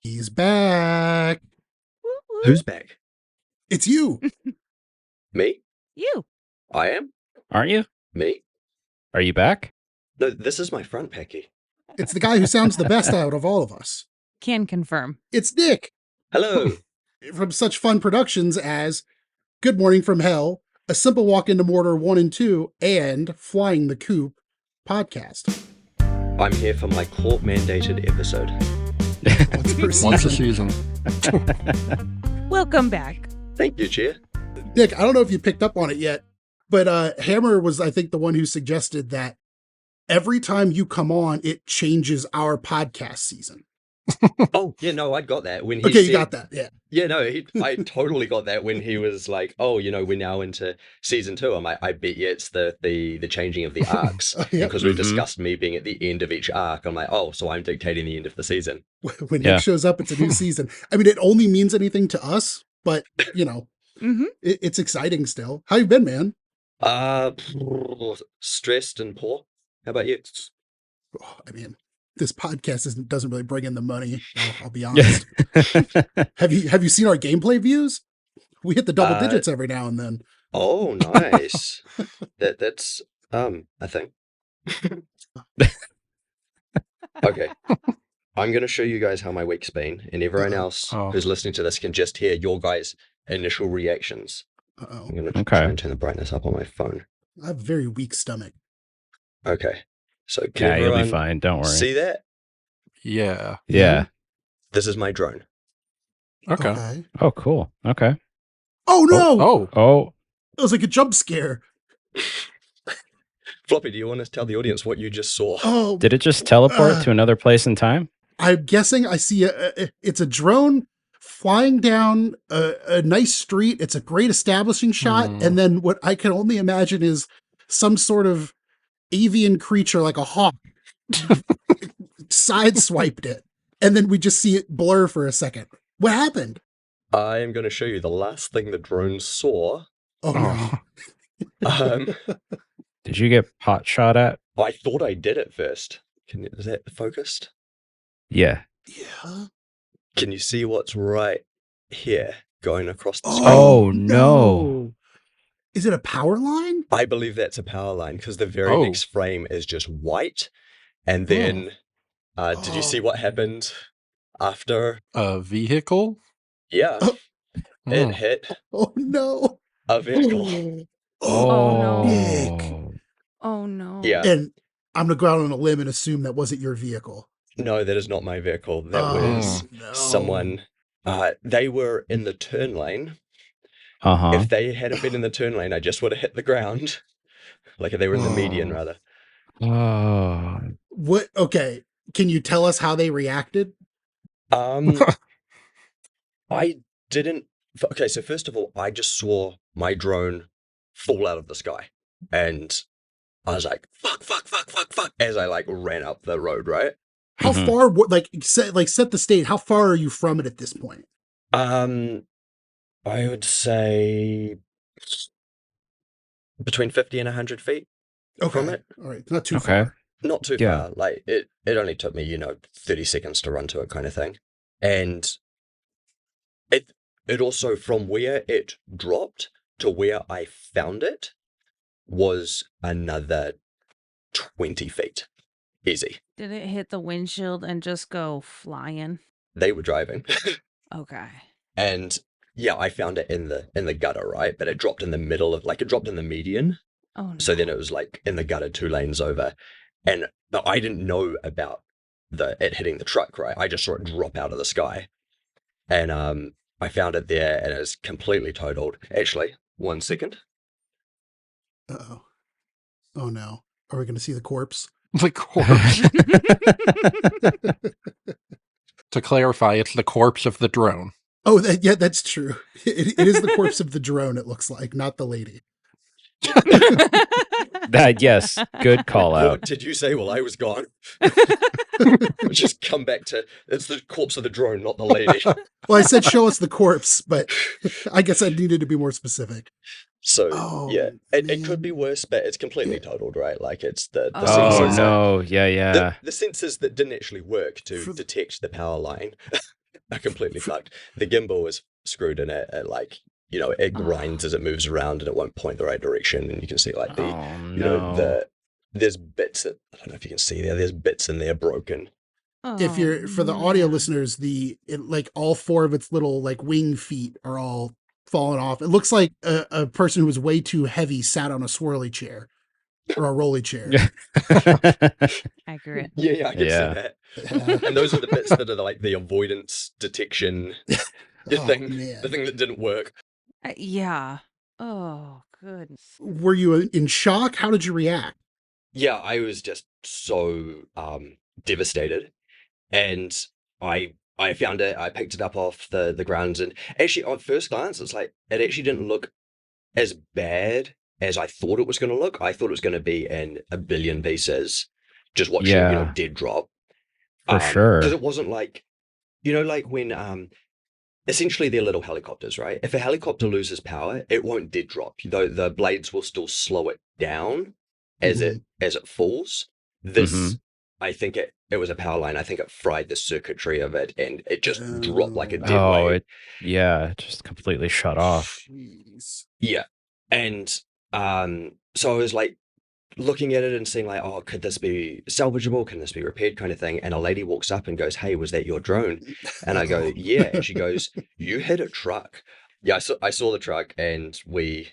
He's back. Who's back? It's you. Me? You. I am? Aren't you? Me? Are you back? No, this is my front packy. It's the guy who sounds the best out of all of us. Can confirm. It's Nick Hello. from such fun productions as Good Morning from Hell, A Simple Walk into Mordor 1 and 2, and Flying the Coop podcast. I'm here for my court-mandated episode. Once a season. Welcome back. Thank you, Chair. Nick, I don't know if you picked up on it yet, but Hammer was, I think, the one who suggested that every time you come on, it changes our podcast season. Oh, yeah, no, I got that. When he Okay, said, you got that, yeah. Yeah, no, I totally got that when he was like, oh, we're now into season 2. I'm like, I bet you it's the changing of the arcs. Yep. Because we discussed me being at the end of each arc. I'm like, oh, so I'm dictating the end of the season. When Nick shows up, it's a new season. I mean, it only means anything to us, but, it's exciting still. How you been, man? Stressed and poor. How about you? Oh, I mean, this podcast doesn't really bring in the money. I'll be honest. Have you seen our gameplay views? We hit the double digits every now and then. Oh, nice. That's a thing. Okay. I'm going to show you guys how my week's been, and everyone else who's listening to this can just hear your guys' initial reactions. Uh-oh. I'm going to try and turn the brightness up on my phone. I have a very weak stomach. Okay. So can you'll everyone be fine. Don't worry. see that? Yeah. Yeah. This is my drone. Okay. Oh, cool. Okay. Oh, no! Oh. It was like a jump scare. Floppy, do you want to tell the audience what you just saw? Oh, Did it just teleport to another place in time? I'm guessing I see it's a drone flying down a nice street. It's a great establishing shot. And then what I can only imagine is some sort of avian creature like a hawk sideswiped it. And then we just see it blur for a second. What happened? I am going to show you the last thing the drone saw. Oh, no. Did you get pot shot at? I thought I did at first. Is that focused? Yeah. Yeah. Can you see what's right here going across the screen? Oh, no. Is it a power line? I believe that's a power line because the very next frame is just white. And then, did you see what happened after? A vehicle? Yeah. It hit Oh, no. a vehicle. Oh, no. Nick. Oh, no. Yeah. And I'm going to go out on a limb and assume that wasn't your vehicle. No, that is not my vehicle. That was no. someone. They were in the turn lane. Uh-huh. If they hadn't been in the turn lane, I just would have hit the ground. Like if they were in the median, rather. Oh. What? Okay. Can you tell us how they reacted? I didn't. Okay, so first of all, I just saw my drone fall out of the sky. And I was like, fuck, as I ran up the road, right? How far, set the stage. How far are you from it at this point? I would say between 50 and 100 feet from it. All right. Not too far. Not too far. Like it only took me, 30 seconds to run to it kind of thing. And it also, from where it dropped to where I found it, was another 20 feet. Easy. Did it hit the windshield and just go flying? They were driving. Okay. And yeah, I found it in the gutter, right? But it dropped in the middle of, it dropped in the median. Oh, no. So then it was in the gutter 2 lanes over. But I didn't know about it hitting the truck, right? I just saw it drop out of the sky. And I found it there and it was completely totaled. Actually, 1 second. Uh-oh. Oh, no. Are we going to see the corpse? The corpse. To clarify, it's the corpse of the drone. Oh, that's true. It is the corpse of the drone, it looks like, not the lady. Yes, good call out. What did you say while I was gone? Just come back to, it's the corpse of the drone, not the lady. Well, I said show us the corpse, but I guess I needed to be more specific. So, yeah, it could be worse, but it's completely totaled, right? Like, it's the Oh, sensors. no. Yeah. The sensors that didn't actually work to detect the power line completely fucked. The gimbal is screwed in it at like, it grinds as it moves around and it won't point the right direction. And you can see like Oh no. there's bits that, I don't know if you can see there's bits in there broken. If Oh, you're for the audio man. listeners, like all four of its little like wing feet are all falling off. It looks like a person who was way too heavy sat on a swirly chair or a rolly chair. Accurate. Yeah, I can see Yeah. that. And those are the bits that are like the avoidance detection thing, man. the thing that didn't work. Yeah. Oh, goodness. Were you in shock? How did you react? Yeah, I was just so devastated, and I found it. I picked it up off the ground, and actually, on first glance, it's like it actually didn't look as bad as I thought it was going to look. I thought it was going to be in a billion pieces, just watching Yeah. dead drop. For sure. Because it wasn't like, like when essentially they're little helicopters, right? If a helicopter loses power, it won't dead drop. Though the blades will still slow it down as it falls. This, I think it was a power line. I think it fried the circuitry of it, and it just dropped like a dead weight. It just completely shut off. Jeez. Yeah, and so I was like looking at it and seeing like, oh, could this be salvageable? Can this be repaired, kind of thing? And a lady walks up and goes, "Hey, was that your drone?" And I go, "Yeah." And she goes, "You hit a truck." Yeah, I saw the truck, and we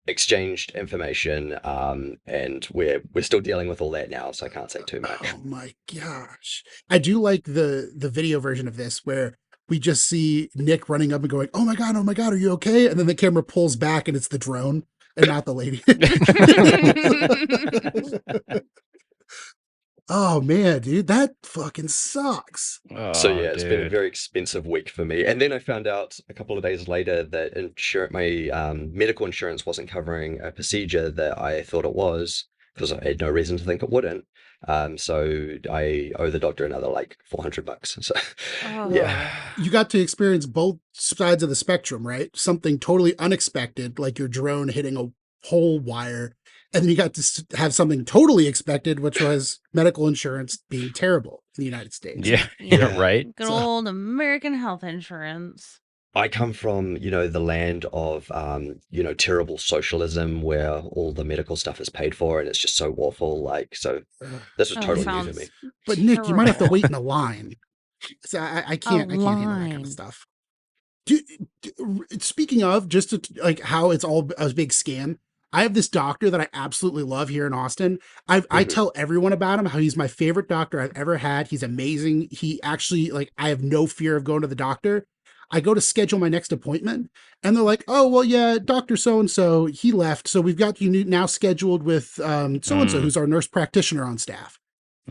exchanged information, and we're still dealing with all that now, so I can't say too much. Oh my gosh. I do like the video version of this where we just see Nick running up and going, oh my God, are you okay? And then the camera pulls back and it's the drone and not the lady. Oh man, dude, that fucking sucks. So yeah, Oh, it's been a dude. very expensive week for me. And then I found out a couple of days later that my medical insurance wasn't covering a procedure that I thought it was, because I had no reason to think it wouldn't. So I owe the doctor another like $400. So Oh. yeah. You got to experience both sides of the spectrum, right? Something totally unexpected, like your drone hitting a pole wire. And then you got to have something totally expected, which was medical insurance being terrible in the United States. Yeah. Yeah. Right. Good old American health insurance. I come from, the land of, terrible socialism where all the medical stuff is paid for and it's just so awful. Like, so this was totally new to me. But Nick, you might have to wait in terrible. a line. So I can't handle that kind line. of stuff. Speaking of, just to, like how it's all a big scam, I have this doctor that I absolutely love here in Austin. I tell everyone about him, how he's my favorite doctor I've ever had. He's amazing. He actually, like, I have no fear of going to the doctor. I go to schedule my next appointment and they're like, oh, well, yeah, Dr. So-and-so, he left. So we've got you now scheduled with so-and-so, who's our nurse practitioner on staff.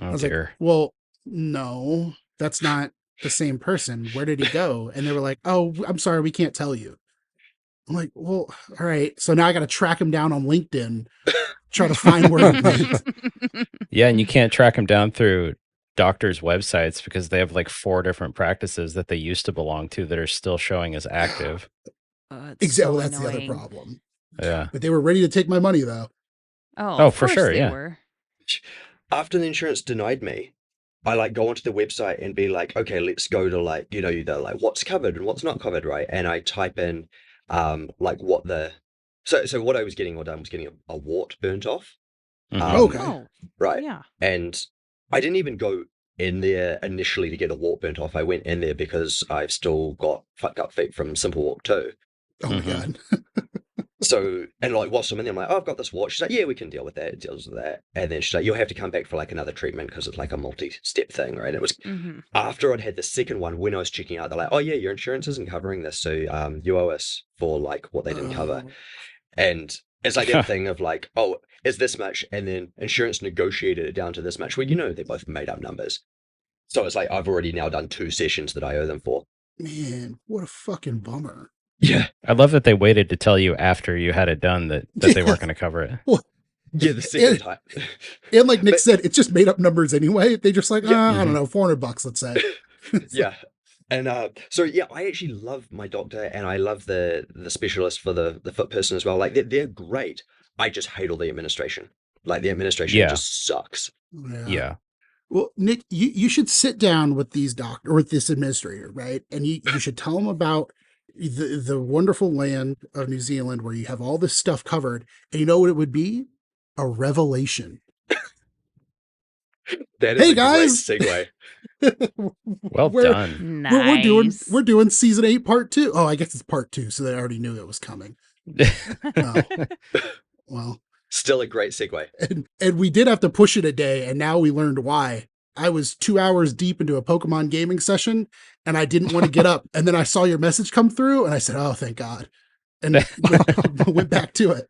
Oh, I was dear. like, well, no, that's not the same person. Where did he go? And they were like, oh, I'm sorry, we can't tell you. I'm like, well, all right. So now I got to track him down on LinkedIn, try to find where he went. Yeah, and you can't track them down through doctors' websites because they have like 4 different practices that they used to belong to that are still showing as active. It's Exactly. so That's the other annoying. problem. Yeah. But they were ready to take my money, though. Oh, of for course sure, they yeah. were. After the insurance denied me, I like go onto the website and be like, okay, let's go to like, the like what's covered and what's not covered, right? And I type in like what the so what I was getting done was getting a wart burnt off. Okay. Oh, Right. yeah. And I didn't even go in there initially to get a wart burnt off. I went in there because I've still got fucked up feet from Simple Walk 2. Oh my God. So, and like whilst I'm in there, I'm like, oh, I've got this wart. She's like, yeah, we can deal with that. It deals with that. And then she's like, you'll have to come back for like another treatment because it's like a multi-step thing, right? And it was after I'd had the second one, when I was checking out, they're like, oh yeah, your insurance isn't covering this. So you owe us for like what they didn't cover. And it's like that thing of like, oh, it's this much. And then insurance negotiated it down to this much. Well, they both made up numbers. So it's like, I've already now done 2 sessions that I owe them for. Man, what a fucking bummer. Yeah. I love that they waited to tell you after you had it done that they weren't going to cover it. Well, Yeah, the second time. And like Nick said, it's just made up numbers anyway. They just like, Yeah. I don't know, $400, let's say. Yeah. And so yeah, I actually love my doctor and I love the specialist for the foot person as well. Like they're great. I just hate all the administration. Like the administration just sucks. Yeah. Well, Nick, you should sit down with these doctor or with this administrator, right? And you should tell them about the wonderful land of New Zealand where you have all this stuff covered. And you know what it would be? A revelation. That is Hey a great guys, segue. Well we're, done. Nice. we're doing season 8 part 2. Oh, I guess it's part 2, so they already knew it was coming. Oh, well, Still a great segue. and we did have to push it a day, and now we learned why. I was 2 hours deep into a Pokemon gaming session, and I didn't want to get up. And then I saw your message come through, and I said, "Oh, thank God," and went back to it.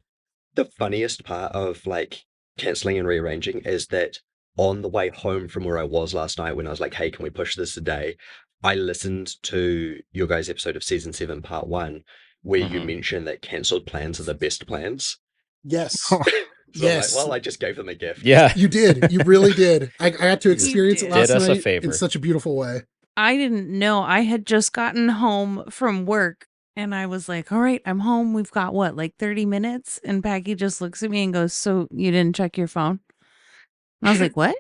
The funniest part of like canceling and rearranging is that on the way home from where I was last night, when I was like, "Hey, can we push this today?" I listened to your guys' episode of season 7, part 1, where you mentioned that cancelled plans are the best plans. Yes, So yes. I'm like, well, I just gave them a gift. Yeah. You did. You really did. I got to experience it did. last Did us a night favor. in such a beautiful way. I didn't know. I had just gotten home from work and I was like, all right, I'm home. We've got what, like 30 minutes? And Peggy just looks at me and goes, so you didn't check your phone? And I was like, what?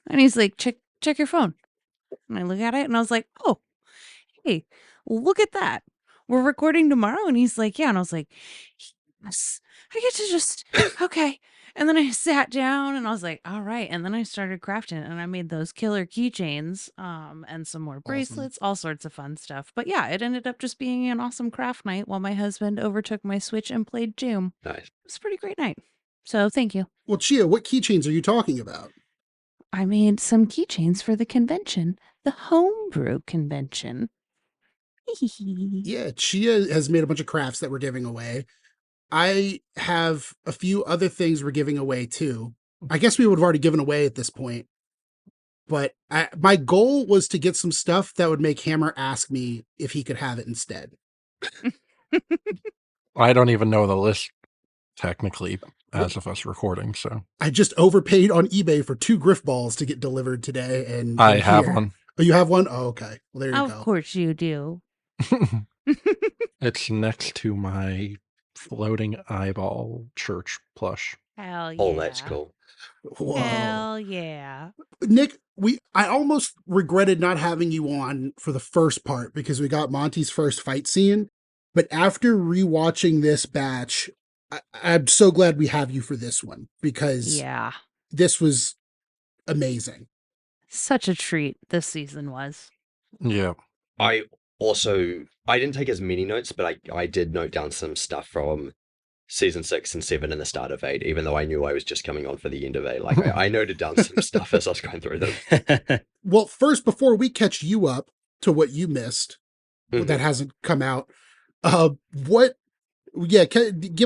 And he's like, check your phone. And I look at it and I was like, oh, hey, look at that. We're recording tomorrow. And he's like, yeah. And I was like, yes, I get to just, okay. And then I sat down and I was like, all right. And then I started crafting and I made those killer keychains and some more bracelets, all sorts of fun stuff. But yeah, it ended up just being an awesome craft night while my husband overtook my Switch and played Doom. Nice. It was a pretty great night. So thank you. Well, Chia, what keychains are you talking about? I made some keychains for the convention, the homebrew convention. Yeah, Chia has made a bunch of crafts that we're giving away. I have a few other things we're giving away too. I guess we would have already given away at this point. But my goal was to get some stuff that would make Hammer ask me if he could have it instead. I don't even know the list technically as of us recording, so I just overpaid on eBay for 2 Griff balls to get delivered today. And I they're have here. one. Oh, you have one? Oh, okay. Well, there you Of go. course you do. It's next to my floating eyeball church plush. Hell yeah. Oh, that's cool. Whoa. Hell yeah. Nick, I almost regretted not having you on for the first part because we got Monty's first fight scene. But after rewatching this batch, I'm so glad we have you for this one because Yeah. this was amazing. Such a treat this season was. Yeah. I didn't take as many notes, but I did note down some stuff from season 6 and 7 and the start of 8, even though I knew I was just coming on for the end of 8. Like, I noted down some stuff as I was going through them. Well, first, before we catch you up to what you missed, that hasn't come out, give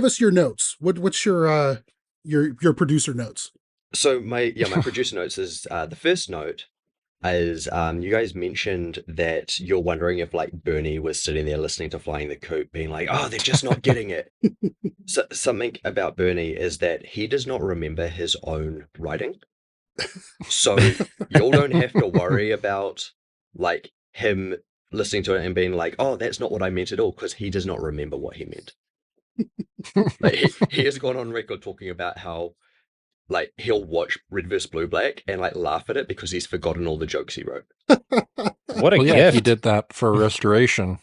us your notes. What's your producer notes? So my producer notes is the first note is you guys mentioned that you're wondering if like Bernie was sitting there listening to Flying the Coop being like, oh, they're just not getting it. So, something about Bernie is that he does not remember his own writing. So y'all don't have to worry about like him listening to it and being like, oh, that's not what I meant at all, because he does not remember what he meant. Like, he has gone on record talking about how like he'll watch Red vs. Blue Black and like laugh at it because he's forgotten all the jokes he wrote. What a Well, yeah, gift. he did that for restoration.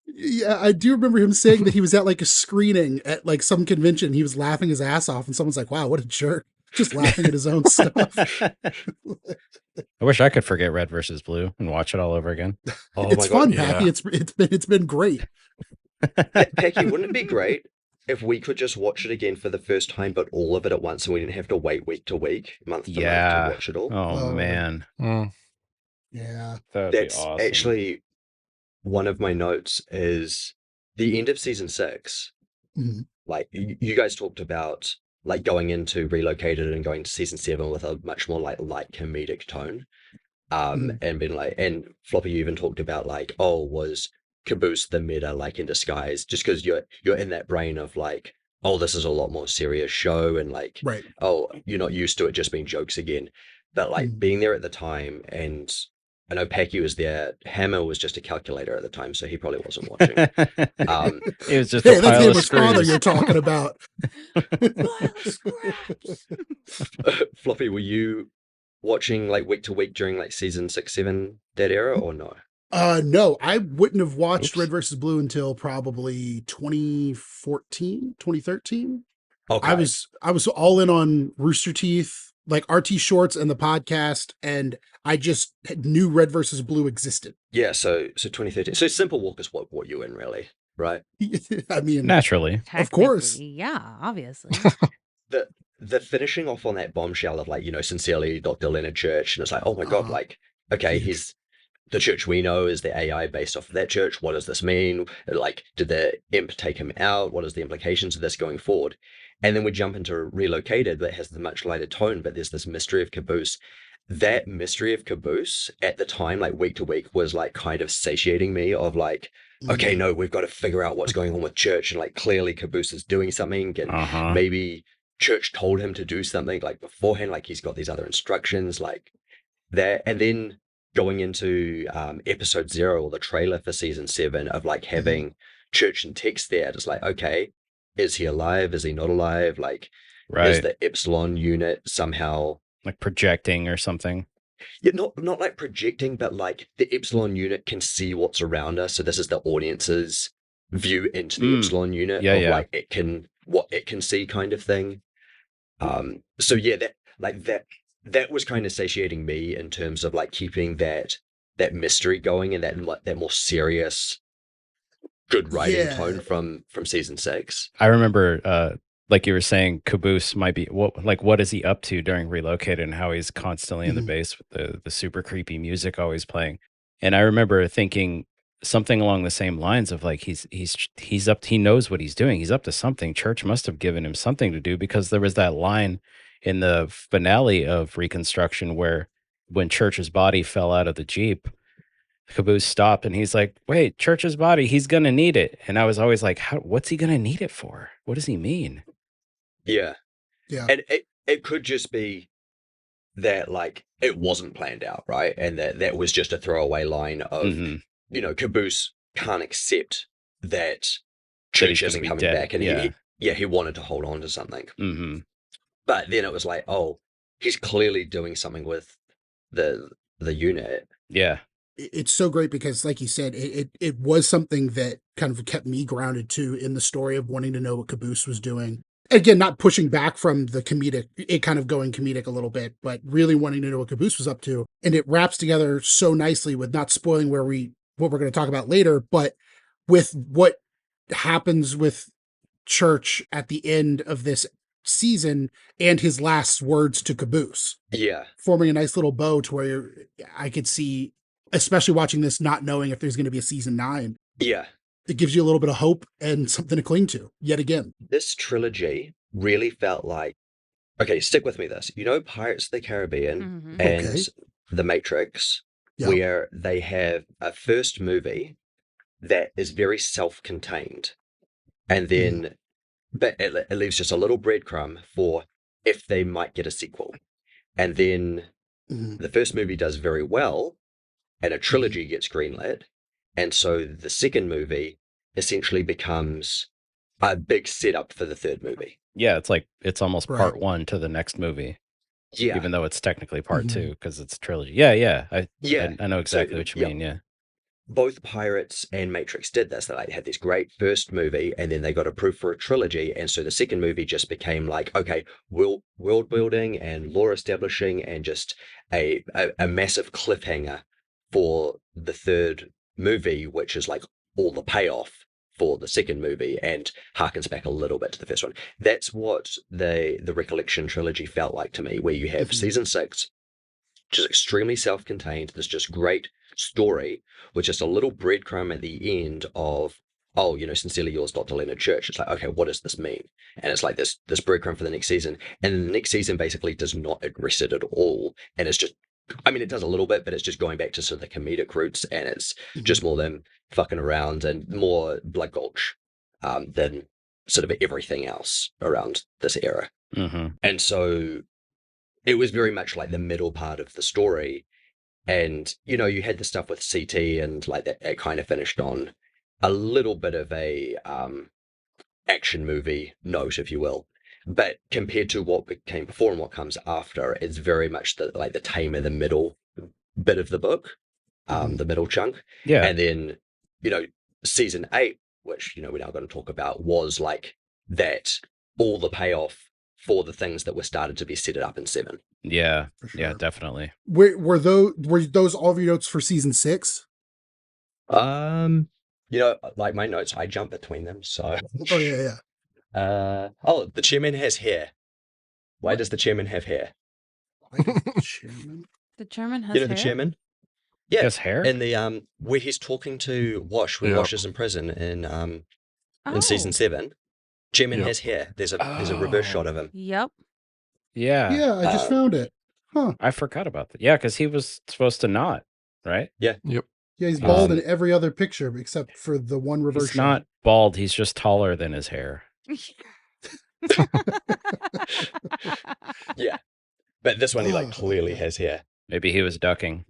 Yeah, I do remember him saying that he was at like a screening at like some convention. He was laughing his ass off, and someone's like, "Wow, what a jerk!" Just laughing at his own stuff. I wish I could forget Red versus Blue and watch it all over again. Oh It's my fun, god, Packy. yeah. It's been great. Packy, wouldn't it be great if we could just watch it again for the first time, but all of it at once, and we didn't have to wait week to week, month to month Yeah. to watch it all? Oh, man. Mm. Yeah. That would be That's awesome. actually one of my notes is the end of season 6. Mhm. Like you guys talked about like going into Relocated and going to season 7 with a much more like light comedic tone. And being like, and Floppy, you even talked about like, oh, was Caboose the meta like in disguise, just because you're in that brain of like, oh, this is a lot more serious show, and like, Right. oh, you're not used to it just being jokes again. But like being there at the time, and I know Packy was there, Hammer was just a calculator at the time, so he probably wasn't watching. It was just Hey, a that's pile of Hammer's father screws. you're talking about. Pile of scraps. Floppy, were you watching like week to week during like season 6, 7, that era, or no? No, I wouldn't have watched Oops. Red versus Blue until probably 2014, 2013. I Okay. was I was all in on Rooster Teeth, like RT Shorts and the podcast, and I just knew Red versus Blue existed. Yeah, so 2013. So Simple Walk is what you in, really, right? I mean, Naturally. of course. Technically, yeah, obviously. The the finishing off on that bombshell of like, sincerely Dr. Leonard Church, and it's like, oh my God, Uh-huh. like, okay, Huge. he's the church we know is the AI based off of that church. What does this mean? Like, did the imp take him out? What is the implications of this going forward? And then we jump into Relocated that has the much lighter tone, but there's this mystery of Caboose. That mystery of Caboose at the time, like week to week, was like kind of satiating me of like, okay, Mhm. no, we've got to figure out what's going on with church. And like clearly Caboose is doing something, and Uh-huh. maybe church told him to do something like beforehand, like he's got these other instructions, like that. And then going into episode 0, or the trailer for season 7, of like having church and text there, it's like, okay, is he alive? Is he not alive? Like, is Right. the Epsilon unit somehow, Like projecting or something. yeah, not like projecting, but like the Epsilon unit can see what's around us. So this is the audience's view into the Epsilon unit Yeah, of yeah. like what it can see, kind of thing. So yeah, that was kind of satiating me in terms of like keeping that mystery going, and that more serious, good writing Yeah. tone from season 6. I remember like you were saying, Caboose might be what is he up to during Relocated, and how he's constantly in the Mhm. base with the super creepy music always playing. And I remember thinking something along the same lines of like he's up he knows what he's doing. He's up to something. Church must have given him something to do, because there was that line in the finale of Reconstruction where when Church's body fell out of the Jeep, Caboose stopped and he's like, "Wait, Church's body, he's gonna need it." And I was always like, what's he gonna need it for? What does he mean? Yeah, Yeah. and it could just be that like it wasn't planned out, right? And that was just a throwaway line of, Caboose can't accept that That he's Church gonna isn't be coming dead. back, and Yeah. he wanted to hold on to something. Mm-hmm. But then it was like, oh, he's clearly doing something with the unit. Yeah. It's so great because, like you said, it was something that kind of kept me grounded too in the story of wanting to know what Caboose was doing. Again, not pushing back from the comedic, it kind of going comedic a little bit, but really wanting to know what Caboose was up to. And it wraps together so nicely with not spoiling what we're going to talk about later, but with what happens with Church at the end of this season and his last words to Caboose, Yeah, forming a nice little bow to where I could see, especially watching this, not knowing if there's going to be a season 9. yeah. It gives you a little bit of hope and something to cling to yet again. This trilogy really felt like, okay, stick with me this. Pirates of the Caribbean Mhm. and Okay. The Matrix, Yeah. where they have a first movie that is very self-contained, and then but it leaves just a little breadcrumb for if they might get a sequel. And then Mhm. the first movie does very well, and a trilogy gets greenlit. And so the second movie essentially becomes a big setup for the third movie. Yeah, it's almost Right. part 1 to the next movie, Yeah. even though it's technically part Mhm. 2, because it's a trilogy. Yeah, yeah. Yeah. I know exactly So, what you mean. Yeah. both Pirates and Matrix did this. They like had this great first movie, and then they got approved for a trilogy, and so the second movie just became like, okay, world building and lore establishing, and just a massive cliffhanger for the third movie, which is like all the payoff for the second movie and harkens back a little bit to the first one. That's what the Recollection trilogy felt like to me, where you have season 6, just extremely self-contained. There's just great story with just a little breadcrumb at the end of, oh, sincerely yours, Dr. Leonard Church. It's like, okay, what does this mean? And it's like this breadcrumb for the next season, and then the next season basically does not address it at all, and it's just, I mean, it does a little bit, but it's just going back to sort of the comedic roots, and it's just more them fucking around and more Blood Gulch than sort of everything else around this era. Mm-hmm. And so it was very much like the middle part of the story. And, you had the stuff with CT, and like that, it kind of finished on a little bit of a action movie note, if you will. But compared to what came before and what comes after, it's very much the tame in the middle bit of the book, the middle chunk. Yeah. And then, season 8, which, we're now going to talk about, was like that, all the payoff for the things that were started to be set up in 7. Yeah. For sure. Yeah, definitely. Were those all of your notes for season 6? Like my notes, I jump between them, so. Oh yeah. The chairman has hair. Why does the chairman have hair? Chairman? The chairman has You know hair? the chairman? Yeah. He has hair? In the where he's talking to Wash when Yep. Wash is in prison in season 7, chairman Yep. has hair. There's a reverse shot of him. Yep. Yeah. Yeah, I just found it. Huh. I forgot about that. Yeah, because he was supposed to not, right? Yeah, he's bald Um, in every other picture except for the one reverse He's shot. not bald. He's just taller than his hair. Yeah. But this one he Oh, clearly okay. has hair. Maybe he was ducking.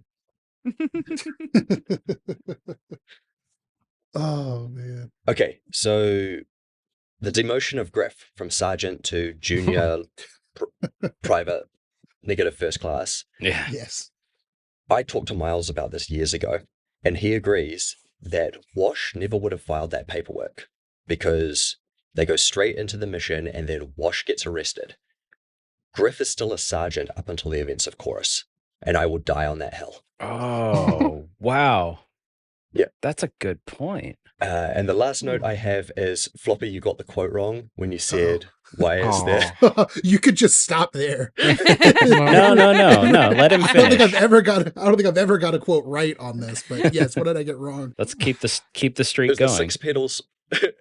Oh man. Okay, so the demotion of Griff from sergeant to junior private negative first class. Yeah. Yes. I talked to Miles about this years ago, and he agrees that Wash never would have filed that paperwork because they go straight into the mission and then Wash gets arrested. Griff is still a sergeant up until the events of Chorus, and I will die on that hill. Oh, wow. Yeah. That's a good point. And the last note I have is, Floppy, you got the quote wrong when you said, why is there? You could just stop there. No. Let him I don't think finish. I've ever got a quote right on this, but yes, what did I get wrong? Let's keep the It streak was the going. 6 pedals.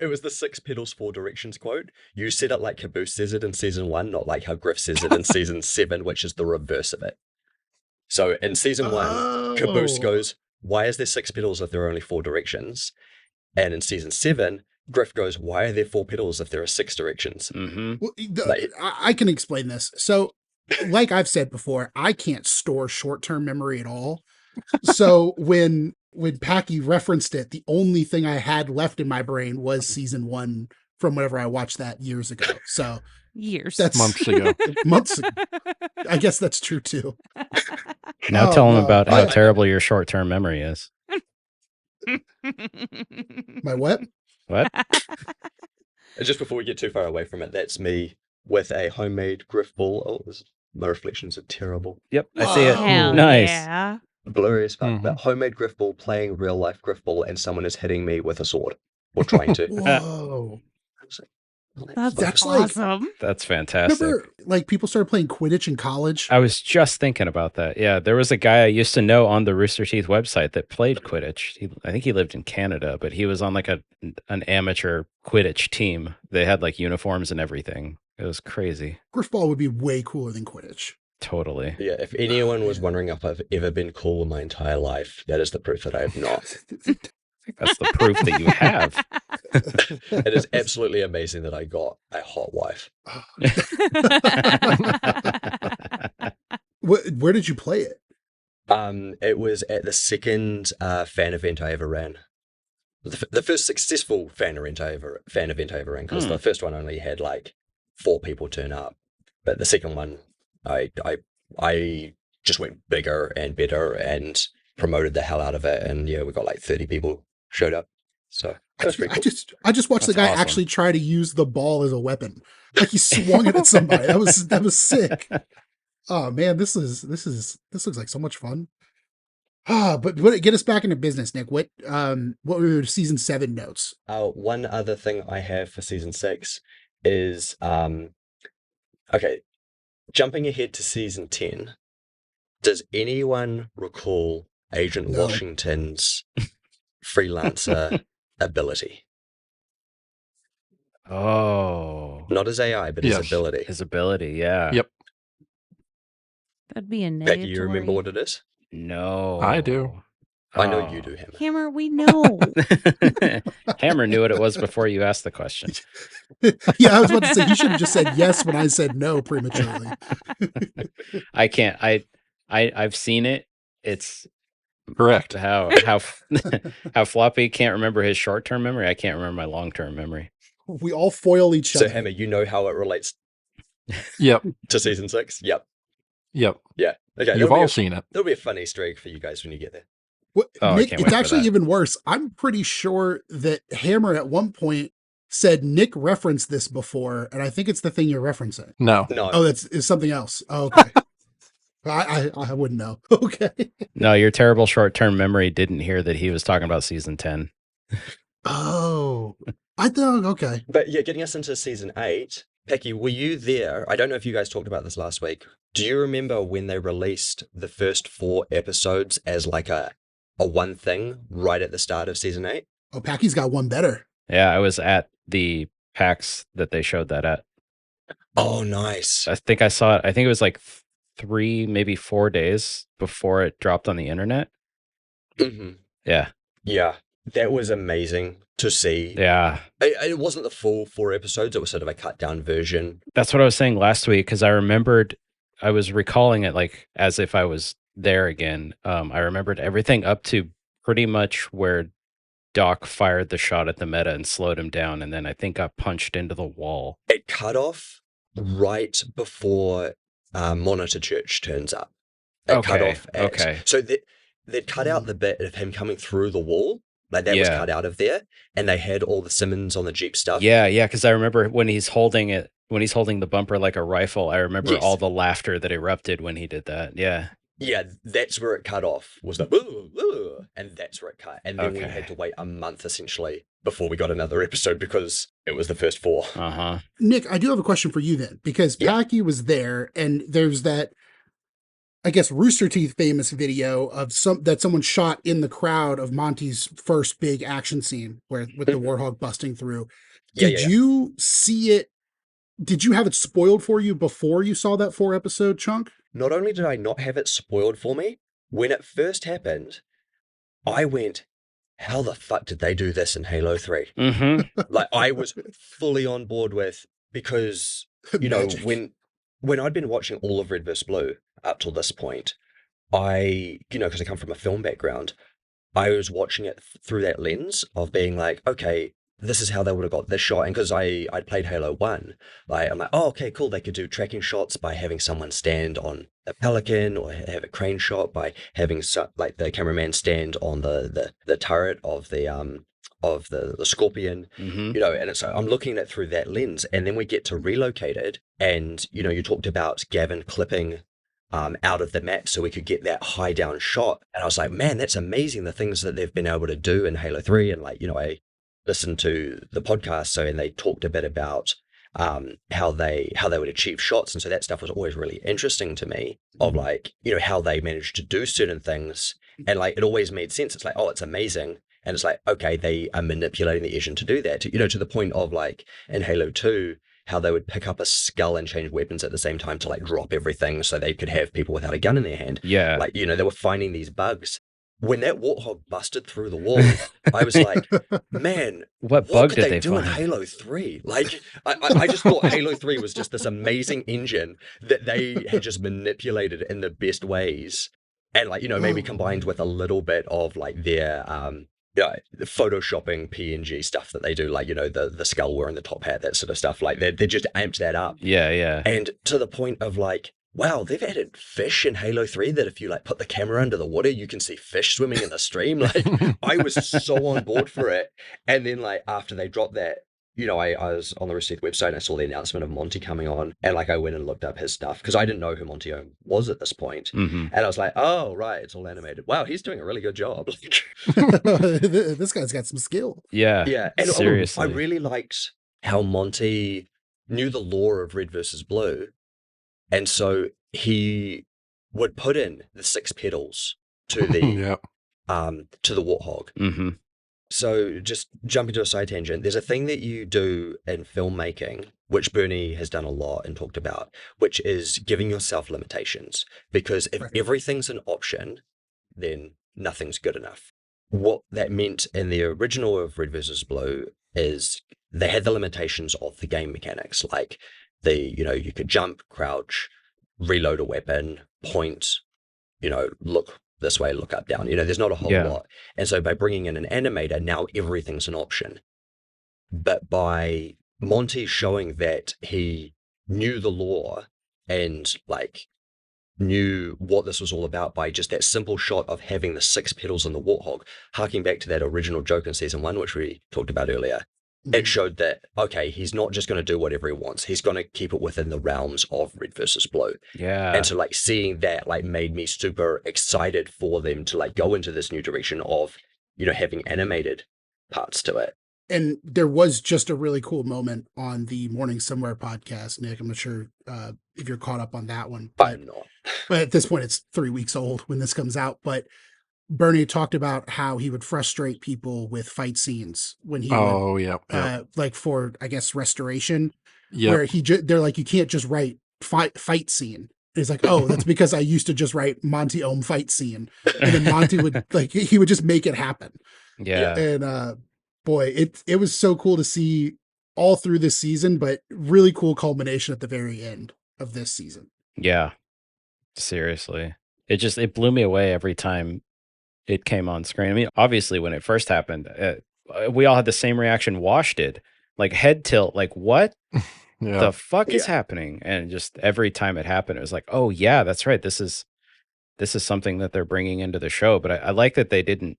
It was the 6 pedals, 4 directions quote. You said it like Caboose says it in season 1, not like how Griff says it in season 7, which is the reverse of it. So in season 1, Caboose goes, why is there 6 pedals if there are only 4 directions? And in season 7, Griff goes, why are there 4 pedals if there are 6 directions? Mm-hmm. Well, I can explain this. So, like I've said before, I can't store short-term memory at all. So when Packy referenced it, the only thing I had left in my brain was season 1 from whenever I watched that years ago. So Years. that's Months ago. months ago. I guess that's true too. Now Oh, tell him no. about how terrible your short-term memory is. My what? What? And just before we get too far away from it, that's me with a homemade Griff ball. Oh, my reflections are terrible. Yep, I see it. Hell Nice. yeah. Blurry as fuck. Mhm. But homemade Griff ball playing real life Griff ball, and someone is hitting me with a sword. Or trying to. Whoa. That's That's like- awesome. That's fantastic. Remember, like, people started playing Quidditch in college? I was just thinking about that. Yeah, there was a guy I used to know on the Rooster Teeth website that played Quidditch. I think he lived in Canada, but he was on like an amateur Quidditch team. They had like uniforms and everything. It was crazy. Griffball would be way cooler than Quidditch. Totally. Yeah, if anyone was wondering if I've ever been cool in my entire life, that is the proof that I have not. That's the proof that you have. It is absolutely amazing that I got a hot wife. Where did you play it? It was at the second fan event I ever ran. The first successful fan event I ever ran, because the first one only had like 4 people turn up, but the second one I just went bigger and better and promoted the hell out of it, and yeah, we got like 30 people showed up. So that's pretty cool. I just watched the That's guy awesome. actually try to use the ball as a weapon. Like he swung it at somebody. That was sick. Oh man, this looks like so much fun. But get us back into business, Nick. What were your season 7 notes? One other thing I have for season 6 is okay, jumping ahead to season 10. Does anyone recall Agent No. Washington's freelancer ability? Oh, Not his AI, but his Yes. ability. his ability. Yeah. Yep. That'd be a Becky, negative. you remember what it is? No. I do. I know Oh. you do, Hammer. Hammer, we know. Hammer knew what it was before you asked the question. Yeah, I was about to say you should have just said yes when I said no prematurely. I can't. I've seen it. It's Correct. how how Floppy can't remember his short-term memory. I can't remember my long-term memory. We all foil each So, other. Hammer, you know how it relates Yep. to season 6. Yep. Yep. Yeah. Okay. You've all seen it. There'll be a fun Easter egg for you guys when you get there. Well, Oh, I Nick, can't it's wait for actually that. even worse. I'm pretty sure that Hammer at one point said Nick referenced this before, and I think it's the thing you're referencing. No. No. Oh, is something else. Oh, okay. I wouldn't know. Okay. No, your terrible short-term memory didn't hear that he was talking about season 10. Oh, I thought, okay. But yeah, getting us into season 8, Pecky, were you there? I don't know if you guys talked about this last week. Do you remember when they released the first 4 episodes as like a one thing right at the start of season 8? Oh, Packy's got one better. Yeah, I was at the PAX that they showed that at. Oh, nice. I think I saw it. I think it was like 3, maybe 4 days before it dropped on the internet. Mm-hmm. Yeah. Yeah, that was amazing to see. Yeah. It wasn't the full 4 episodes. It was sort of a cut down version. That's what I was saying last week, because I was recalling it like as if I was there again. I remembered everything up to pretty much where Doc fired the shot at the meta and slowed him down, and then I think got punched into the wall. It cut off right before Monitor Church turns up. It cut off at... So they'd cut out the bit of him coming through the wall. Like that was cut out of there. And they had all the Simmons on the Jeep stuff. Yeah, because I remember when he's holding the bumper like a rifle, I remember all the laughter that erupted when he did that. Yeah. Yeah, that's where it cut off, was the "Ooh, ooh," and that's where it cut. And then we had to wait a month essentially before we got another episode because it was the first 4. Uh-huh. Nick, I do have a question for you then, because Packy was there and there's that, I guess, Rooster Teeth famous video of someone shot in the crowd of Monty's first big action scene with the Warthog busting through. Did you see it? Did you have it spoiled for you before you saw that 4-episode chunk? Not only did I not have it spoiled for me, when it first happened, I went, how the fuck did they do this in Halo 3? Mm-hmm. Like, I was fully on board with, because, you know, when I'd been watching all of Red vs. Blue up till this point, because I come from a film background, I was watching it through that lens of being like, okay, this is how they would have got this shot. And because I'd played Halo 1, I'm like, oh, okay, cool. They could do tracking shots by having someone stand on a Pelican, or have a crane shot by having the cameraman stand on the turret of the Scorpion, Mm-hmm. And so I'm looking at it through that lens. And then we get to Relocated, and, you talked about Gavin clipping out of the map so we could get that high down shot. And I was like, man, that's amazing, the things that they've been able to do in Halo 3. And I listened to the podcast, and they talked a bit about how they would achieve shots, and so that stuff was always really interesting to me, of how they managed to do certain things, and it always made sense. It's like, oh, it's amazing, and it's like, okay, they are manipulating the engine to do that, to the point of in Halo 2, how they would pick up a skull and change weapons at the same time to drop everything so they could have people without a gun in their hand. Yeah. They were finding these bugs. When that Warthog busted through the wall, I was like, man, what bug could did they do find in Halo 3? I just thought Halo 3 was just this amazing engine that they had just manipulated in the best ways. And maybe combined with a little bit of their photoshopping PNG stuff that they do, the skull wearing the top hat, that sort of stuff. They just amped that up. Yeah. And to the point of wow, they've added fish in Halo 3 that if you put the camera under the water, you can see fish swimming in the stream. I was so on board for it. And then after they dropped that, I was on the Rooster Teeth website and I saw the announcement of Monty coming on, and I went and looked up his stuff because I didn't know who Monty was at this point. Mm-hmm. And I was like, oh, right, it's all animated. Wow, he's doing a really good job. This guy's got some skill. Yeah. And seriously. I really liked how Monty knew the lore of Red versus Blue. And so he would put in the 6 pedals to the to the Warthog. Mm-hmm. So just jumping to a side tangent, there's a thing that you do in filmmaking, which Bernie has done a lot and talked about, which is giving yourself limitations. Because if everything's an option, then nothing's good enough. What that meant in the original of Red vs. Blue is they had the limitations of the game mechanics, you could jump, crouch, reload a weapon, point, look this way, look up, down. There's not a whole lot. And so by bringing in an animator, now everything's an option. But by Monty showing that he knew the lore and like knew what this was all about by just that simple shot of having the 6 petals in the warthog, harking back to that original joke in season 1, which we talked about earlier. It showed that, okay, he's not just going to do whatever he wants. He's going to keep it within the realms of red versus blue. Yeah. And so like seeing that like made me super excited for them to like go into this new direction of, you know, having animated parts to it. And there was just a really cool moment on the Morning Somewhere podcast, Nick. I'm not sure if you're caught up on that one, I'm not. but at this point it's 3 weeks old when this comes out. But Bernie talked about how he would frustrate people with fight scenes when he would, like for, I guess, restoration, where they're like, you can't just write fight scene. And he's like, oh, that's because I used to just write Monty Ohm fight scene. And then Monty would like, he would just make it happen. Yeah. And, boy, it was so cool to see all through this season, but really cool culmination at the very end of this season. Yeah. Seriously. It blew me away every time it came on screen. I mean, obviously when it first happened, we all had the same reaction. Wash did, like head tilt, like what the fuck is happening? And just every time it happened, it was like, oh yeah, that's right. This is something that they're bringing into the show. But I like that they didn't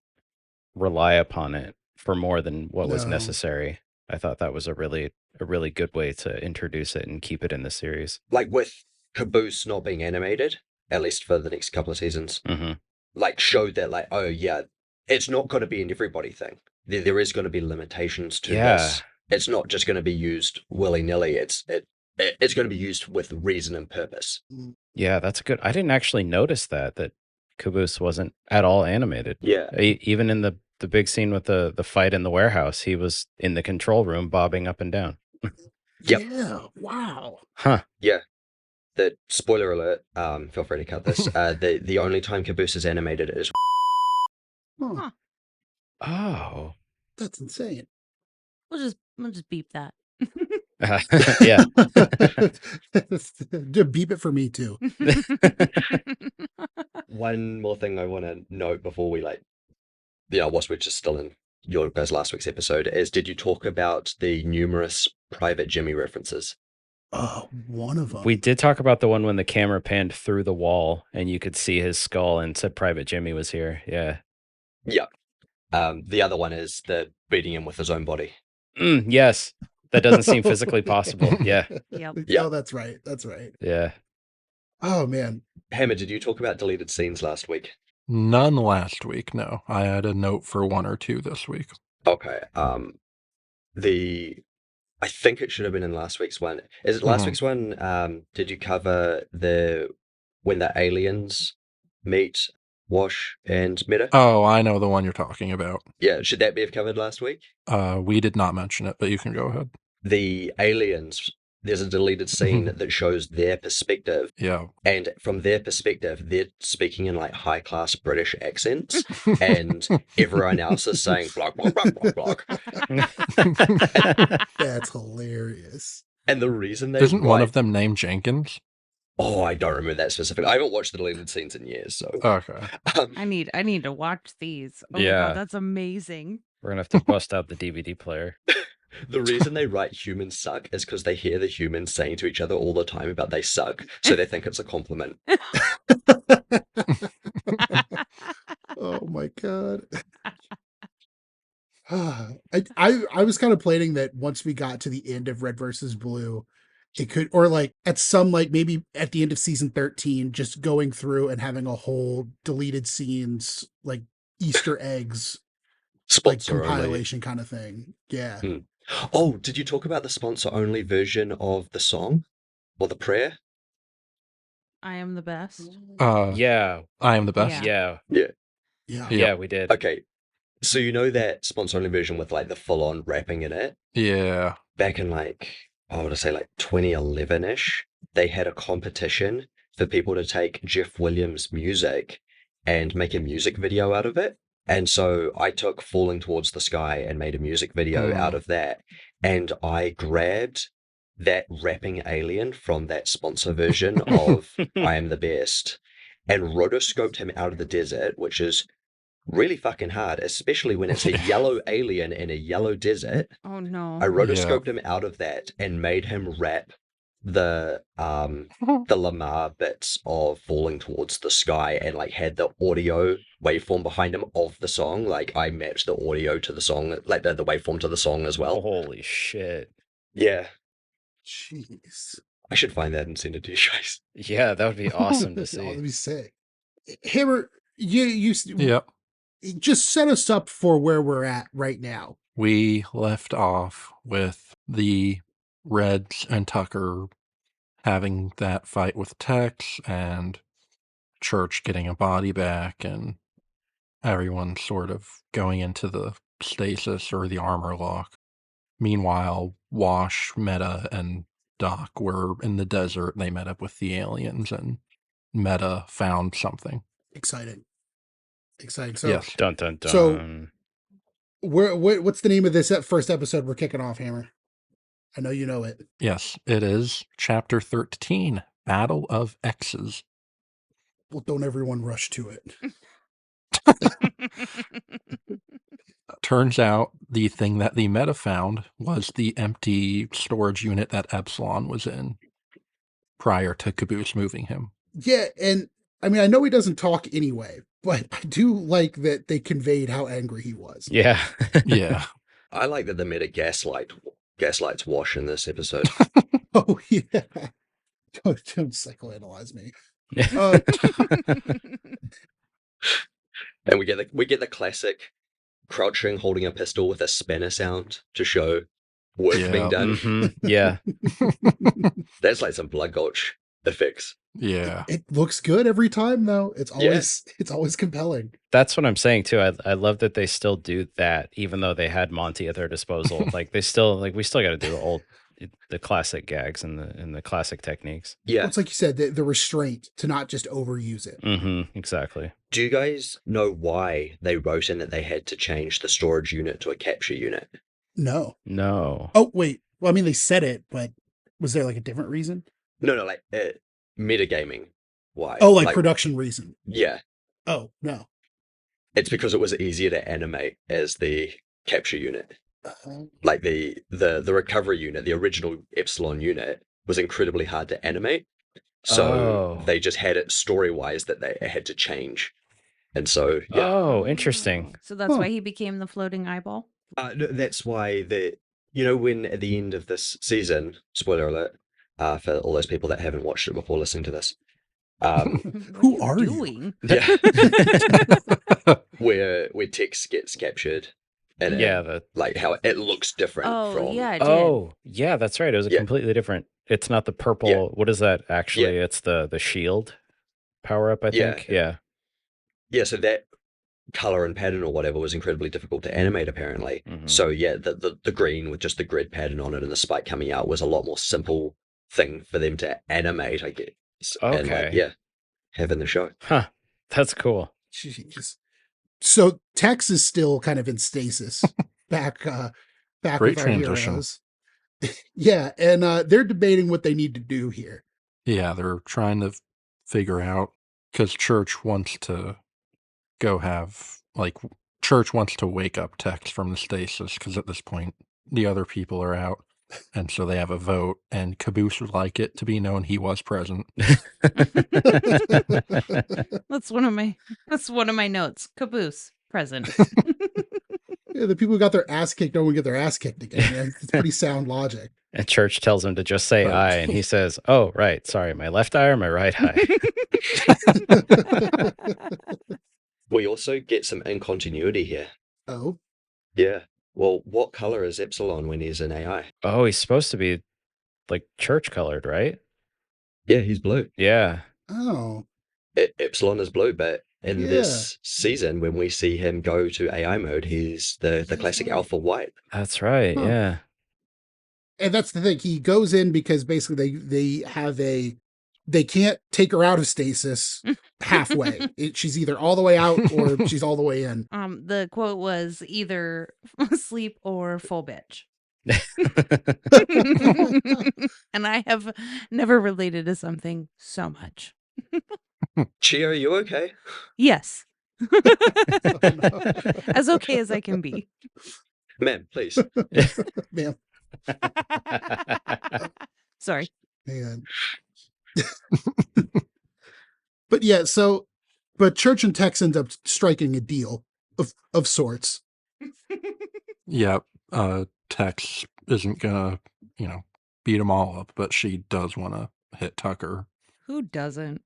rely upon it for more than what was necessary. I thought that was a really good way to introduce it and keep it in the series. Like with Caboose not being animated, at least for the next couple of seasons, like showed that like, oh yeah, it's not going to be an everybody thing. There is going to be limitations to this. It's not just going to be used willy-nilly. It's going to be used with reason and purpose. Yeah, that's good. I didn't actually notice that Caboose wasn't at all animated. Yeah. Even in the big scene with the fight in the warehouse, he was in the control room bobbing up and down. Yep. Yeah. Wow. Huh. Yeah. The spoiler alert, feel free to cut this. The only time Caboose is animated is Huh. Oh. That's insane. We'll just beep that. Yeah. Just beep it for me too. One more thing I want to note before we whilst we're just still in your guys' last week's episode, is did you talk about the numerous Private Jimmy references? One of them. We did talk about the one when the camera panned through the wall and you could see his skull and said Private Jimmy was here. Yeah. Yeah. The other one is the beating him with his own body. Yes. That doesn't seem physically possible. Yeah. Yep. Oh, that's right. That's right. Yeah. Oh, man. Hammer, did you talk about deleted scenes last week? None last week, no. I had a note for 1 or 2 this week. Okay. I think it should have been in last week's one. Is it last week's one? Did you cover when the aliens meet Wash and Meta? Oh, I know the one you're talking about. Yeah, should that be covered last week? We did not mention it, but you can go ahead. The aliens, there's a deleted scene that shows their perspective. Yeah. And from their perspective, they're speaking in like high-class British accents, and everyone else is saying block, block, block, block, block. That's hilarious. And the reason they Isn't one of them named Jenkins? Oh, I don't remember that specifically. I haven't watched the deleted scenes in years, so Okay. I need to watch these. Oh Yeah. my God, that's amazing. We're going to have to bust out the DVD player. the reason they write humans suck is because they hear the humans saying to each other all the time about they suck, so they think it's a compliment. Oh my God. I was kind of planning that once we got to the end of Red versus Blue, it could, or like at some, like maybe at the end of season 13, just going through and having a whole deleted scenes, like Easter eggs, Sponsor like compilation kind of thing. Yeah. Oh, did you talk about the sponsor only version of the song or the prayer? I am the best. Yeah. I am the best. Yeah. Yeah, we did. Okay. So you know that sponsor only version with like the full on rapping in it? Yeah. Back in like, I would say like 2011-ish, they had a competition for people to take Jeff Williams' music and make a music video out of it. And so I took Falling Towards the Sky and made a music video out of that. And I grabbed that rapping alien from that sponsor version of I Am the Best and rotoscoped him out of the desert, which is really fucking hard, especially when it's a yellow alien in a yellow desert. Oh no. I rotoscoped him out of that and made him rap the Lamar bits of falling towards the sky and like had the audio waveform behind him of the song. Like I matched the audio to the song, like the waveform to the song as well. Holy shit. Yeah, Jeez. I should find that and send it to you guys. Yeah, that would be awesome to Oh, see. let me say, Hammer, you Yep. just set us up for where we're at right now. We left off with the Reds and Tucker having that fight with Tex and Church getting a body back and everyone sort of going into the stasis or the armor lock. Meanwhile, Wash, Meta, and Doc were in the desert. They met up with the aliens and Meta found something. Exciting. So, Yes. Dun dun dun. So- what's the name of this first episode we're kicking off, Hammer? I know you know it. Yes, it is Chapter 13, Battle of X's. Well, don't everyone rush to it. Turns out the thing that the Meta found was the empty storage unit that Epsilon was in prior to Caboose moving him. Yeah, and I mean, I know he doesn't talk anyway, but I do like that they conveyed how angry he was. Yeah. Yeah. I like that the meta gaslights Wash in this episode. Oh, yeah. Don't psychoanalyze me. And we get the classic crouching, holding a pistol with a spanner sound to show work being done. Mhm. Yeah. That's like some blood gulch effects. Yeah. It looks good every time, though. It's always compelling. That's what I'm saying too. I love that they still do that, even though they had Monty at their disposal. Like we still got to do the classic gags and the classic techniques. Yeah. Well, it's like you said, the restraint to not just overuse it. Mm-hmm. Exactly. Do you guys know why they wrote in that they had to change the storage unit to a capture unit? No. No. Oh, wait. Well, I mean, they said it, but was there like a different reason? No, like metagaming. Why? Oh, like production reason. Yeah. Oh, no. It's because it was easier to animate as the capture unit. Like the recovery unit, the original Epsilon unit, was incredibly hard to animate. So they just had it story-wise that they had to change. And so, yeah. Oh, interesting. So that's why he became the floating eyeball? No, that's why when at the end of this season, spoiler alert, for all those people that haven't watched it before listening to this, who are you doing? Yeah. where Tex gets captured. And like how it looks different from... Yeah, it did. Oh, yeah, that's right. It was completely different. It's not the purple. Yeah. What is that actually? Yeah. It's the shield power-up, I think. Yeah. Yeah, so that color and pattern or whatever was incredibly difficult to animate, apparently. Mm-hmm. So, yeah, the green with just the grid pattern on it and the spike coming out was a lot more simple thing for them to animate, I guess. Okay. And, have in the show. Huh. That's cool. Jeez. So Tex is still kind of in stasis back Great with our transition. heroes. Yeah, and they're debating what they need to do here. Yeah, they're trying to figure out, because Church wants to Church wants to wake up Tex from the stasis, because at this point the other people are out. And so they have a vote, and Caboose would like it to be known he was present. That's one of my notes. Caboose present. Yeah, the people who got their ass kicked don't get their ass kicked again. Man. It's pretty sound logic. And Church tells him to just say "I," and he says, "Oh, right. Sorry, my left eye or my right eye." We also get some incontinuity here. Oh. Yeah. Well, what color is Epsilon when he's in AI? Oh, he's supposed to be like church colored, right? Yeah, he's blue. Yeah. Oh. Epsilon is blue, but in this season, when we see him go to AI mode, he's the classic alpha white. That's right. Huh. Yeah. And that's the thing. He goes in because basically they can't take her out of stasis halfway. She's either all the way out or she's all the way in. The quote was either sleep or full bitch. And I have never related to something so much. Chia, are you okay? Yes. As okay as I can be. Ma'am, please. Ma'am. Sorry. Man. But yeah, but Church and Tex end up striking a deal of sorts. Yep. Tex isn't gonna, beat them all up, but she does want to hit Tucker. Who doesn't?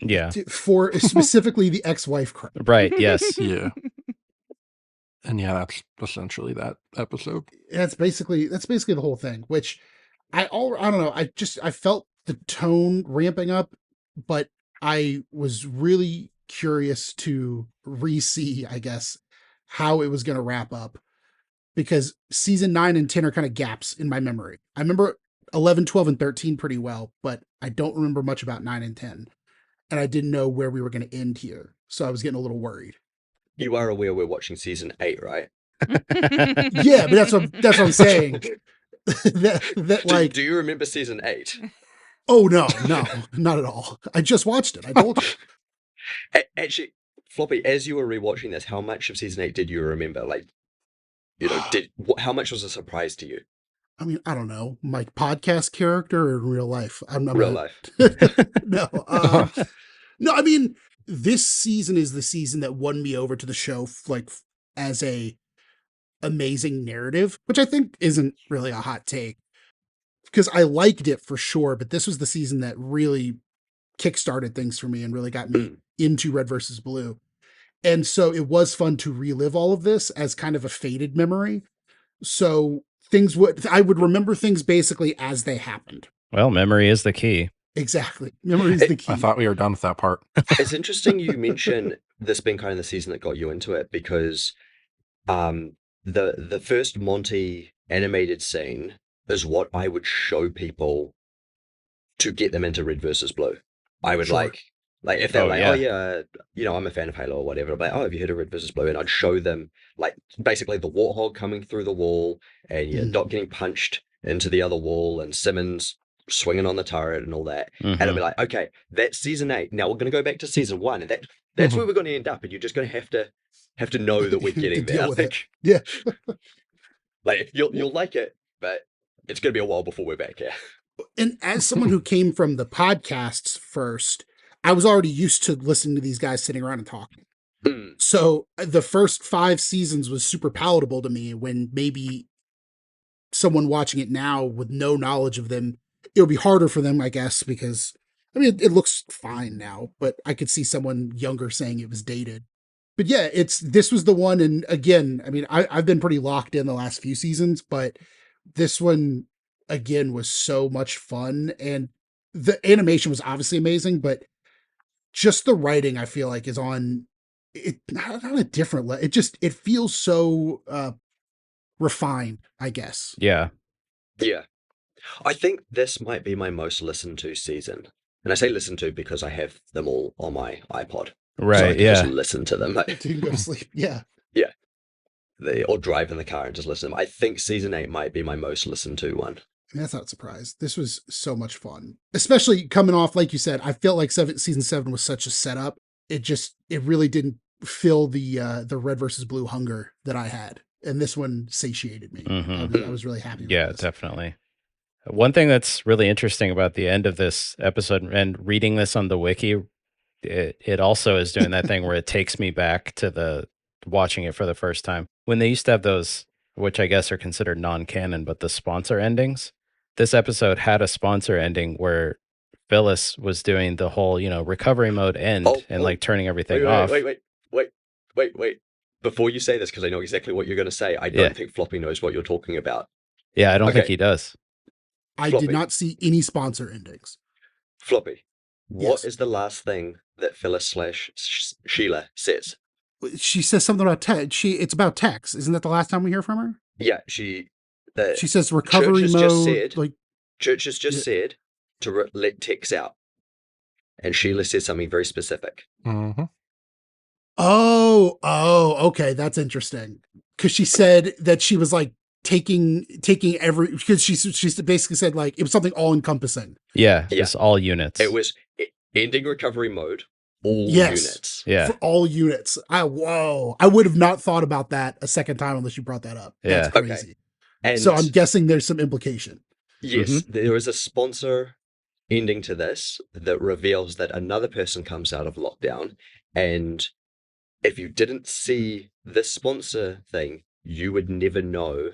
Yeah. For specifically the ex-wife crime. Right. Yes. Yeah. And yeah, that's essentially that episode. That's basically the whole thing, which I don't know. I felt the tone ramping up, but I was really curious to re-see, I guess, how it was going to wrap up, because season 9 and 10 are kind of gaps in my memory. I remember 11, 12, and 13 pretty well, but I don't remember much about 9 and 10. And I didn't know where we were going to end here. So I was getting a little worried. You are aware we're watching season 8, right? Yeah, but that's what I'm saying. Do you remember season 8? Oh, no, not at all. I just watched it. I told you. Actually, Floppy, as you were rewatching this, how much of season 8 did you remember? Like, how much was a surprise to you? I mean, I don't know. My podcast character or in real life? I'm not Real life. No. No, I mean, this season is the season that won me over to the show, like, as a amazing narrative, which I think isn't really a hot take, because I liked it for sure, but this was the season that really kickstarted things for me and really got me into Red versus Blue. And so it was fun to relive all of this as kind of a faded memory. So I would remember things basically as they happened. Well, memory is the key. Exactly. Memory is the key. I thought we were done with that part. It's interesting you mention this being kind of the season that got you into it, because the first Monty animated scene is what I would show people to get them into Red versus Blue. I would like if they're oh yeah, I'm a fan of Halo or whatever, I'd be like, oh, have you heard of Red versus Blue? And I'd show them like basically the Warthog coming through the wall and Doc getting punched into the other wall and Simmons swinging on the turret and all that. And I'd be like, okay, that's season 8. Now we're going to go back to season 1, and that's where we're going to end up, and you're just going to have to know that we're getting there. Yeah. Like you'll like it, but it's going to be a while before we're back here. And as someone who came from the podcasts first, I was already used to listening to these guys sitting around and talking. So the first 5 seasons was super palatable to me, when maybe someone watching it now with no knowledge of them, it'll be harder for them, I guess, because I mean, it looks fine now, but I could see someone younger saying it was dated. But yeah, this was the one. And again, I mean, I've been pretty locked in the last few seasons, but this one again was so much fun, and the animation was obviously amazing, but just the writing, I feel like, is on it not a different level. It feels so refined, I guess. Yeah. Yeah. I think this might be my most listened to season. And I say listen to because I have them all on my iPod. Right, so I can yeah. just listen to them. You can go to sleep. Yeah. Yeah. Or drive in the car and just listen to them. I think season 8 might be my most listened to one. That's not a surprise. This was so much fun, especially coming off, like you said, I felt like season 7 was such a setup. It really didn't fill the Red versus Blue hunger that I had. And this one satiated me. I was really happy with Yeah, this. definitely. One thing that's really interesting about the end of this episode, and reading this on the wiki, it also is doing that thing where it takes me back to watching it for the first time. When they used to have those, which I guess are considered non-canon, but the sponsor endings. This episode had a sponsor ending where Phyllis was doing the whole, recovery mode end and like turning everything off. Wait. Before you say this, because I know exactly what you're going to say, I don't think Floppy knows what you're talking about. Yeah, I don't think he does. I did not see any sponsor endings. Floppy, what is the last thing that Phyllis / Sheila says? She says something about Tex. It's about Tex. Isn't that the last time we hear from her? Yeah, she says recovery mode. Church has just said to let Tex out. And Sheila says something very specific. Mm-hmm. Oh, okay. That's interesting. Because she said that she was like taking because she basically said like it was something all encompassing. Yeah, it's all units. It was ending recovery mode, all units. Yeah, for all units. I would have not thought about that a second time unless you brought that up. That's crazy. And so I'm guessing there's some implication. Yes, there is a sponsor ending to this that reveals that another person comes out of lockdown, and if you didn't see this sponsor thing, you would never know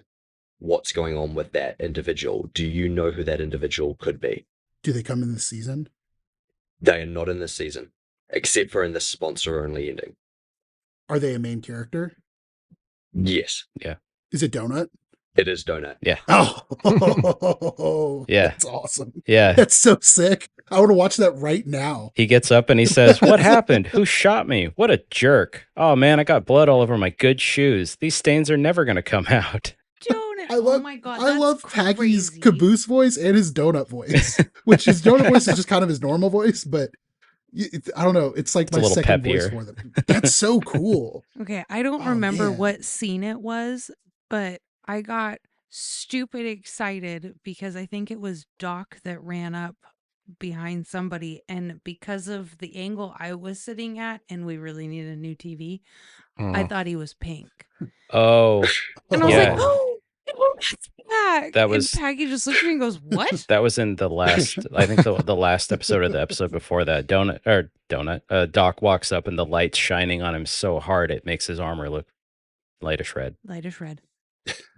what's going on with that individual. Do you know who that individual could be? Do they come in this season? They are not in this season, except for in this sponsor-only ending. Are they a main character? Yes, Is it Donut? it is Donut. Yeah. Oh, Yeah. That's awesome. Yeah. That's so sick. I want to watch that right now. He gets up and he says, "What happened? Who shot me? What a jerk. Oh man, I got blood all over my good shoes. These stains are never going to come out." Donut. I love, Oh my god. I love that's Paggy's crazy. caboose voice and his donut voice, which his donut voice is just kind of his normal voice, but I don't know. It's like It's a my little second voice peppier. for them. That's so cool. Okay, I don't Oh, remember man. what scene it was, but I got stupid excited because I think it was Doc that ran up behind somebody, and because of the angle I was sitting at, and we really need a new TV, I thought he was Pink. Oh, And I was Yeah. like, oh, that's back. That was- And Peggy just looked at me and goes, what? that was in the last, I think the last episode of the episode before that. Doc walks up and the light's shining on him so hard it makes his armor look lightish red. Lightish red.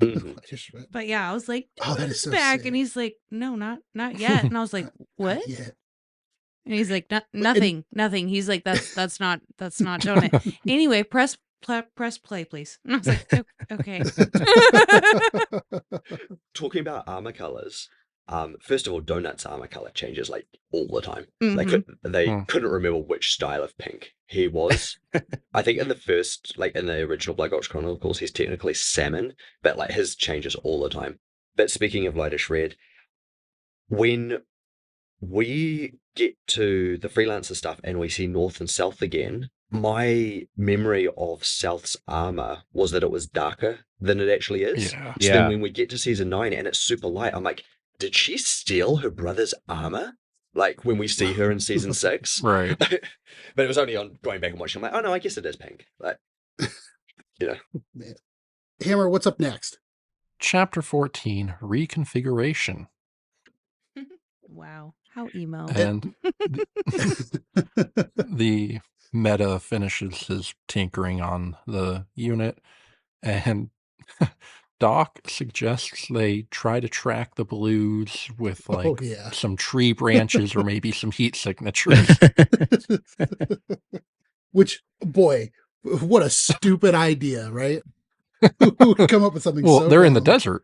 Mhm. But yeah, I was like, Oh, that "Donut's is so back." sick. And he's like, no, not yet. And I was like, what? Yeah. And he's like, nothing. He's like, that's not Donut. Anyway, press play, please. And I was like, okay. Talking about armor colors, first of all, Donut's armor color changes like all the time. Mhm. They couldn't remember which style of pink he was. I think in the first, like in the original Black Ops Chronicles, he's technically salmon, but like his changes all the time. But speaking of lightish red, when we get to the freelancer stuff and we see North and South again, my memory of South's armor was that it was darker than it actually is. Yeah. So then when we get to season 9 and it's super light, I'm like, did she steal her brother's armor? Like when we see her in season 6? Right. But it was only on going back and watching. I'm like, oh no, I guess it is pink. Like, Man. Hammer, what's up next? Chapter 14, Reconfiguration. Wow. How emo. And the meta finishes his tinkering on the unit, and Doc suggests they try to track the blues with like Oh, yeah. some tree branches or maybe some heat signatures. Which, boy, what a stupid idea, right? Who would come up with something Well, so they're in the dumb? desert.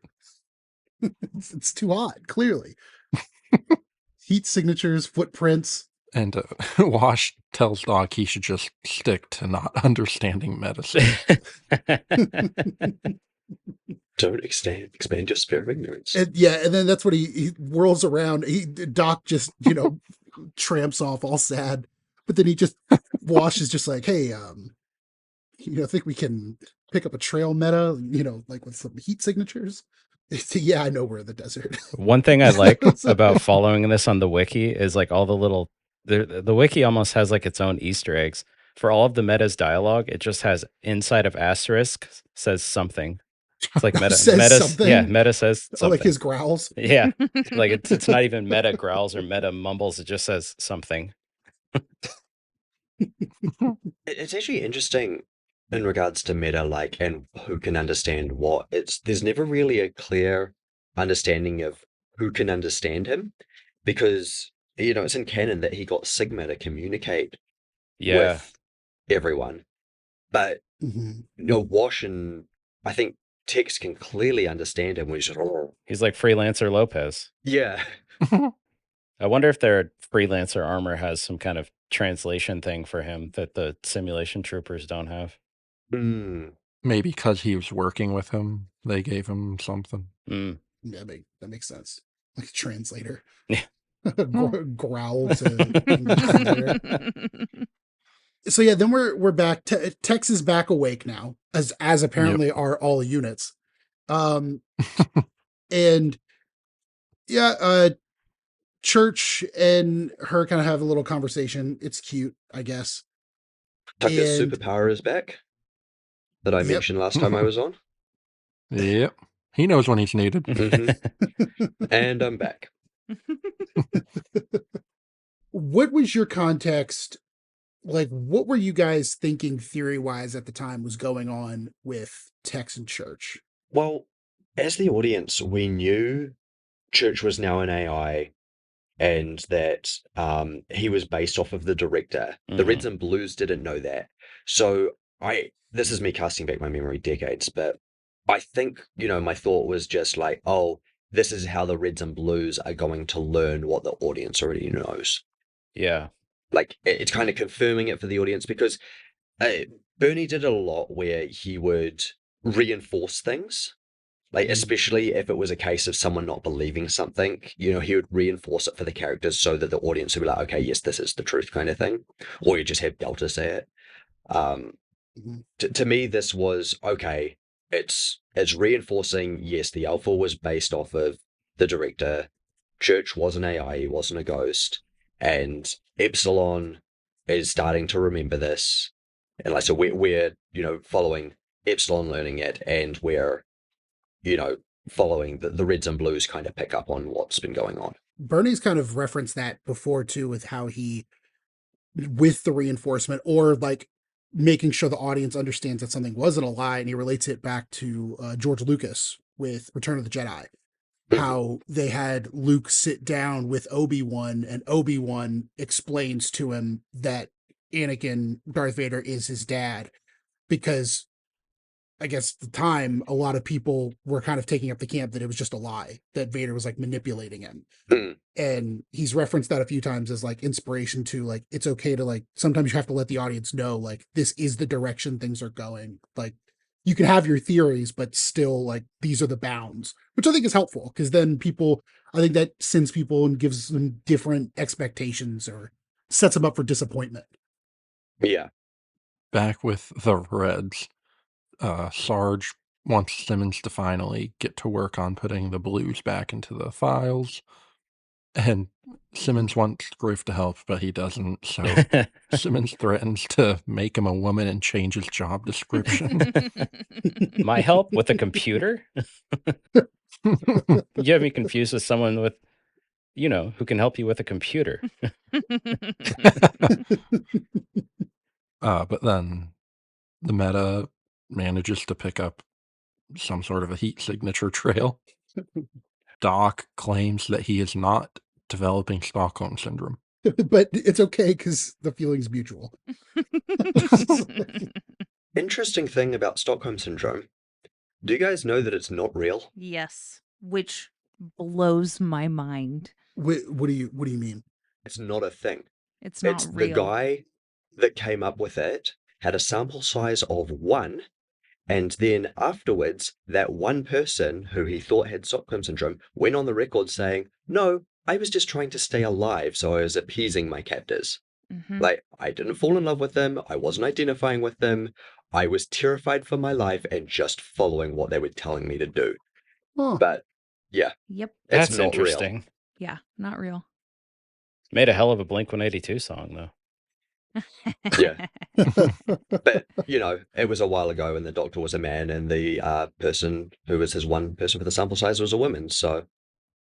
It's too hot, clearly. Heat signatures, footprints. And Wash tells Doc he should just stick to not understanding medicine. don't expand your sphere of ignorance. And then that's what he whirls around. Doc just, tramps off all sad. But then Wash is just like, hey, I think we can pick up a trail meta, like with some heat signatures. Yeah, I know we're in the desert. One thing I like about following this on the wiki is like all the little, the wiki almost has like its own Easter eggs. For all of the meta's dialogue, it just has inside of asterisk says something. It's like meta something? Yeah, meta says something. Oh, like his growls. Yeah. Like it's not even meta growls or meta mumbles, it just says something. It's actually interesting in regards to meta, like, and who can understand what. There's never really a clear understanding of who can understand him, because it's in canon that he got Sigma to communicate Yeah. with everyone, but Wash and I think Tex can clearly understand him when he's just, He's like Freelancer Lopez. yeah. I wonder if their Freelancer armor has some kind of translation thing for him that the simulation troopers don't have. Maybe because he was working with him, they gave him something. Yeah, that makes sense. Like a translator. Yeah. Growl to English translator. So yeah, then we're back. Tex is back awake now, as apparently are all units. And yeah, Church and her kind of have a little conversation. It's cute, I guess. Tucker's superpower is back, that I mentioned last time I was on. Yep. He knows when he's needed. And I'm back. What was your context? Like, what were you guys thinking theory-wise at the time was going on with Tex and Church? Well, as the audience, we knew Church was now an AI and that he was based off of the director. The Reds and Blues didn't know that. So this is me casting back my memory decades, but I think, my thought was just like, oh, this is how the Reds and Blues are going to learn what the audience already knows. Yeah. Like, it's kind of confirming it for the audience because Bernie did a lot where he would reinforce things. Like, especially if it was a case of someone not believing something, he would reinforce it for the characters so that the audience would be like, okay, yes, this is the truth kind of thing. Or you just have Delta say it. To me, this was, okay, it's reinforcing, yes, the alpha was based off of the director. Church was an AI, he wasn't a ghost. And Epsilon is starting to remember this. And like, so we're following Epsilon learning it, and we're following the Reds and Blues kind of pick up on what's been going on. Bernie's kind of referenced that before too, with how he, with the reinforcement or like making sure the audience understands that something wasn't a lie, and he relates it back to George Lucas with Return of the Jedi. How they had Luke sit down with Obi-Wan, and Obi-Wan explains to him that Darth Vader is his dad, because I guess at the time, a lot of people were kind of taking up the camp that it was just a lie, that Vader was like manipulating him. And he's referenced that a few times as like inspiration to like, it's okay to like, sometimes you have to let the audience know, like, this is the direction things are going. Like, you can have your theories, but still like, these are the bounds, which I think is helpful, because then I think that sends people and gives them different expectations or sets them up for disappointment. Yeah. Back with the Reds, Sarge wants Simmons to finally get to work on putting the Blues back into the files. And Simmons wants Griff to help, but he doesn't. So Simmons threatens to make him a woman and change his job description. My help with a computer? You have me confused with someone with, who can help you with a computer. But then the meta manages to pick up some sort of a heat signature trail. Doc claims that he is not developing Stockholm Syndrome. But it's okay because the feeling's mutual. Interesting thing about Stockholm Syndrome. Do you guys know that it's not real? Yes, which blows my mind. What do you mean? It's not a thing. It's not It's real. the guy that came up with it had a sample size of 1, and then afterwards, that one person who he thought had Stockholm Syndrome went on the record saying, no, I was just trying to stay alive, so I was appeasing my captors. Like, I didn't fall in love with them, I wasn't identifying with them, I was terrified for my life and just following what they were telling me to do. Oh. But, yeah. Yep. It's That's not interesting. real. Yeah, not real. Made a hell of a Blink-182 song, though. Yeah. But, it was a while ago, and the doctor was a man, and the person who was his one person with the sample size was a woman, so...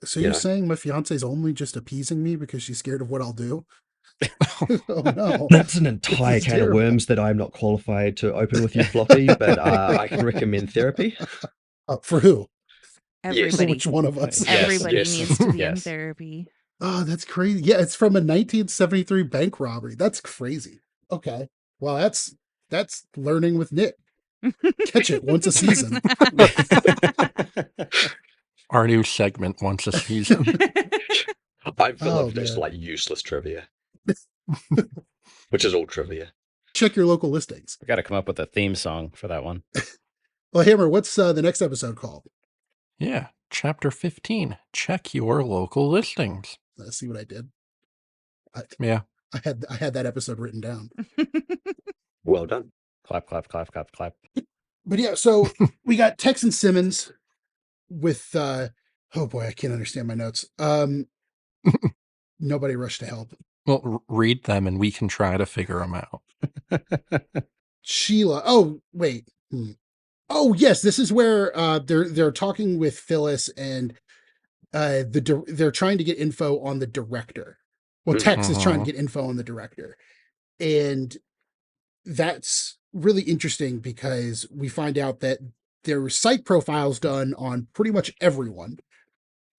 So you're saying my fiance's only just appeasing me because she's scared of what I'll do? Oh, no. That's an entire can of worms that I'm not qualified to open with you, Floppy, but I can recommend therapy. For who? Everybody. Which one of us? Everybody Yes. needs to be in Yes. therapy. Oh, that's crazy. Yeah, it's from a 1973 bank robbery. That's crazy. Okay. Well, that's learning with Nick. Catch it once a season. Our new segment once a season. I'm full Oh, of just man. like useless trivia, which is all trivia. Check your local listings. We got to come up with a theme song for that one. Well, Hammer, what's the next episode called? Yeah, Chapter 15. Check your local listings. Let's see what I did. Yeah. I had that episode written down. Well done. Clap, clap, clap, clap, clap. But yeah, so we got Tex and Simmons with oh boy, I can't understand my notes. Nobody rushed to help. Well, read them and we can try to figure them out. Sheila. Oh, wait. Oh, yes, this is where they're talking with Phyllis, and they're trying to get info on the director. Well, Tex is trying to get info on the director, and that's really interesting because we find out that there were psych profiles done on pretty much everyone,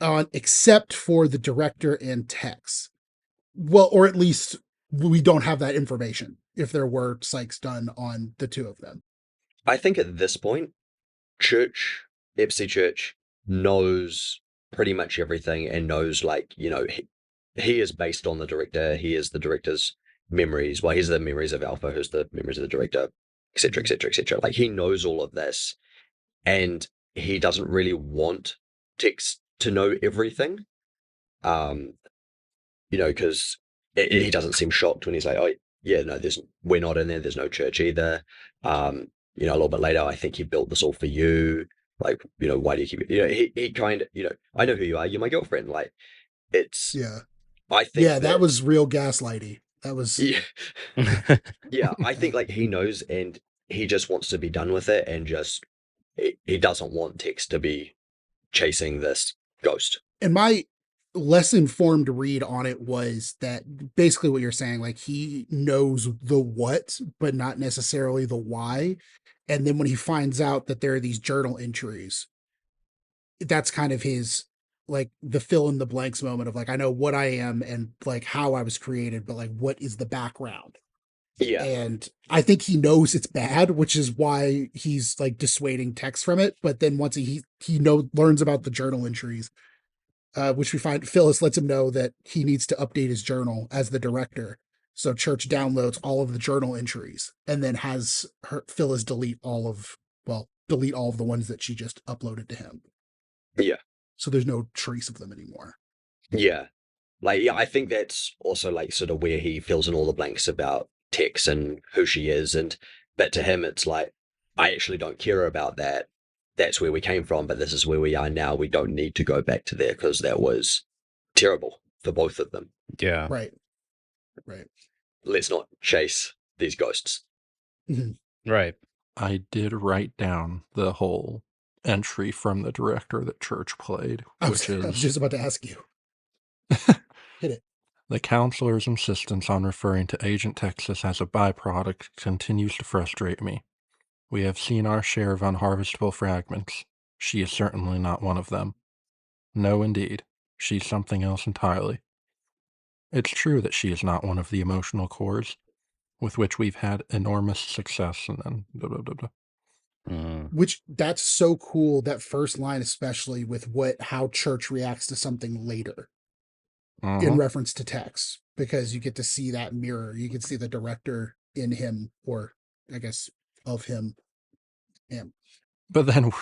except for the director and Tex. Well, or at least we don't have that information if there were psychs done on the two of them. I think at this point, Epsy Church knows pretty much everything and knows, like, he is based on the director. He is the director's memories. Well, he's the memories of Alpha, who's the memories of the director, etc., etc., etc. Like, he knows all of this, and he doesn't really want Tex to know everything. Because he doesn't seem shocked when he's like, oh, yeah, no, we're not in there. There's no church either. A little bit later, I think he built this all for you. Like, why do you keep it? He kind of, I know who you are. You're my girlfriend. Like, it's, Yeah. I think that was real gaslighty. That was, yeah. Yeah, I think, like, he knows, and he just wants to be done with it, and just, he doesn't want Tex to be chasing this ghost. and my less informed read on it was that basically what you're saying, like, he knows the what, but not necessarily the why. And then when he finds out that there are these journal entries, that's kind of his, like, the fill in the blanks moment of, like, I know what I am and, like, how I was created, but, like, what is the background? Yeah. And I think he knows it's bad, which is why he's, like, dissuading Tex from it. But then once he learns about the journal entries, which we find Phyllis lets him know that he needs to update his journal as the director. So Church downloads all of the journal entries and then has Phyllis delete all of the ones that she just uploaded to him. Yeah. So there's no trace of them anymore. Yeah. Like, yeah, I think that's also, like, sort of where he fills in all the blanks about Tex and who she is. But to him, it's like, I actually don't care about that. That's where we came from, but this is where we are now. We don't need to go back to there because that was terrible for both of them. Yeah. Right. Let's not chase these ghosts. Mm-hmm. Right. I did write down the whole entry from the director that Church played, I was just about to ask you. Hit it. The counselor's insistence on referring to Agent Texas as a byproduct continues to frustrate me. We have seen our share of unharvestable fragments. She is certainly not one of them. No, indeed. She's something else entirely. It's true that she is not one of the emotional cores, with which we've had enormous success, and then blah, blah, blah, blah. Which, that's so cool, that first line, especially with how Church reacts to something later in reference to Tex, because you get to see that mirror. You can see the director in him, or I guess of him. And but then go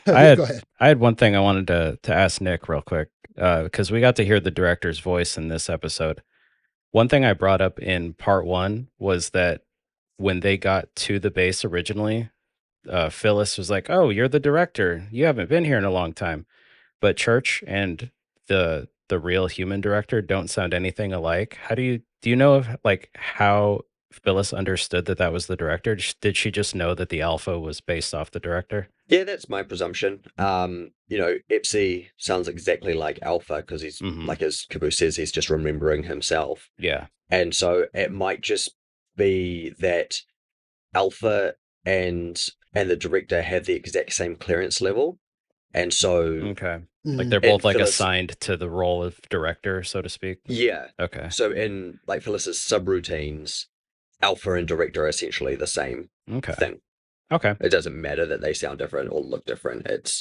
ahead. I had one thing I wanted to ask Nick real quick, because we got to hear the director's voice in this episode. One thing I brought up in part 1 was that when they got to the base originally, Phyllis was like, "Oh, you're the director. You haven't been here in a long time." But Church and the real human director don't sound anything alike. Do you know of, like, how Phyllis understood that was the director? Did she just know that the Alpha was based off the director? Yeah, that's my presumption. Epsy sounds exactly like Alpha because he's, like, as Caboose says, he's just remembering himself. Yeah. And so it might just be that Alpha and the director have the exact same clearance level. And so... Okay. Like, they're both, like, assigned to the role of director, so to speak? Yeah. Okay. So in, like, Phyllis's subroutines, Alpha and director are essentially the same thing. Okay. It doesn't matter that they sound different or look different. And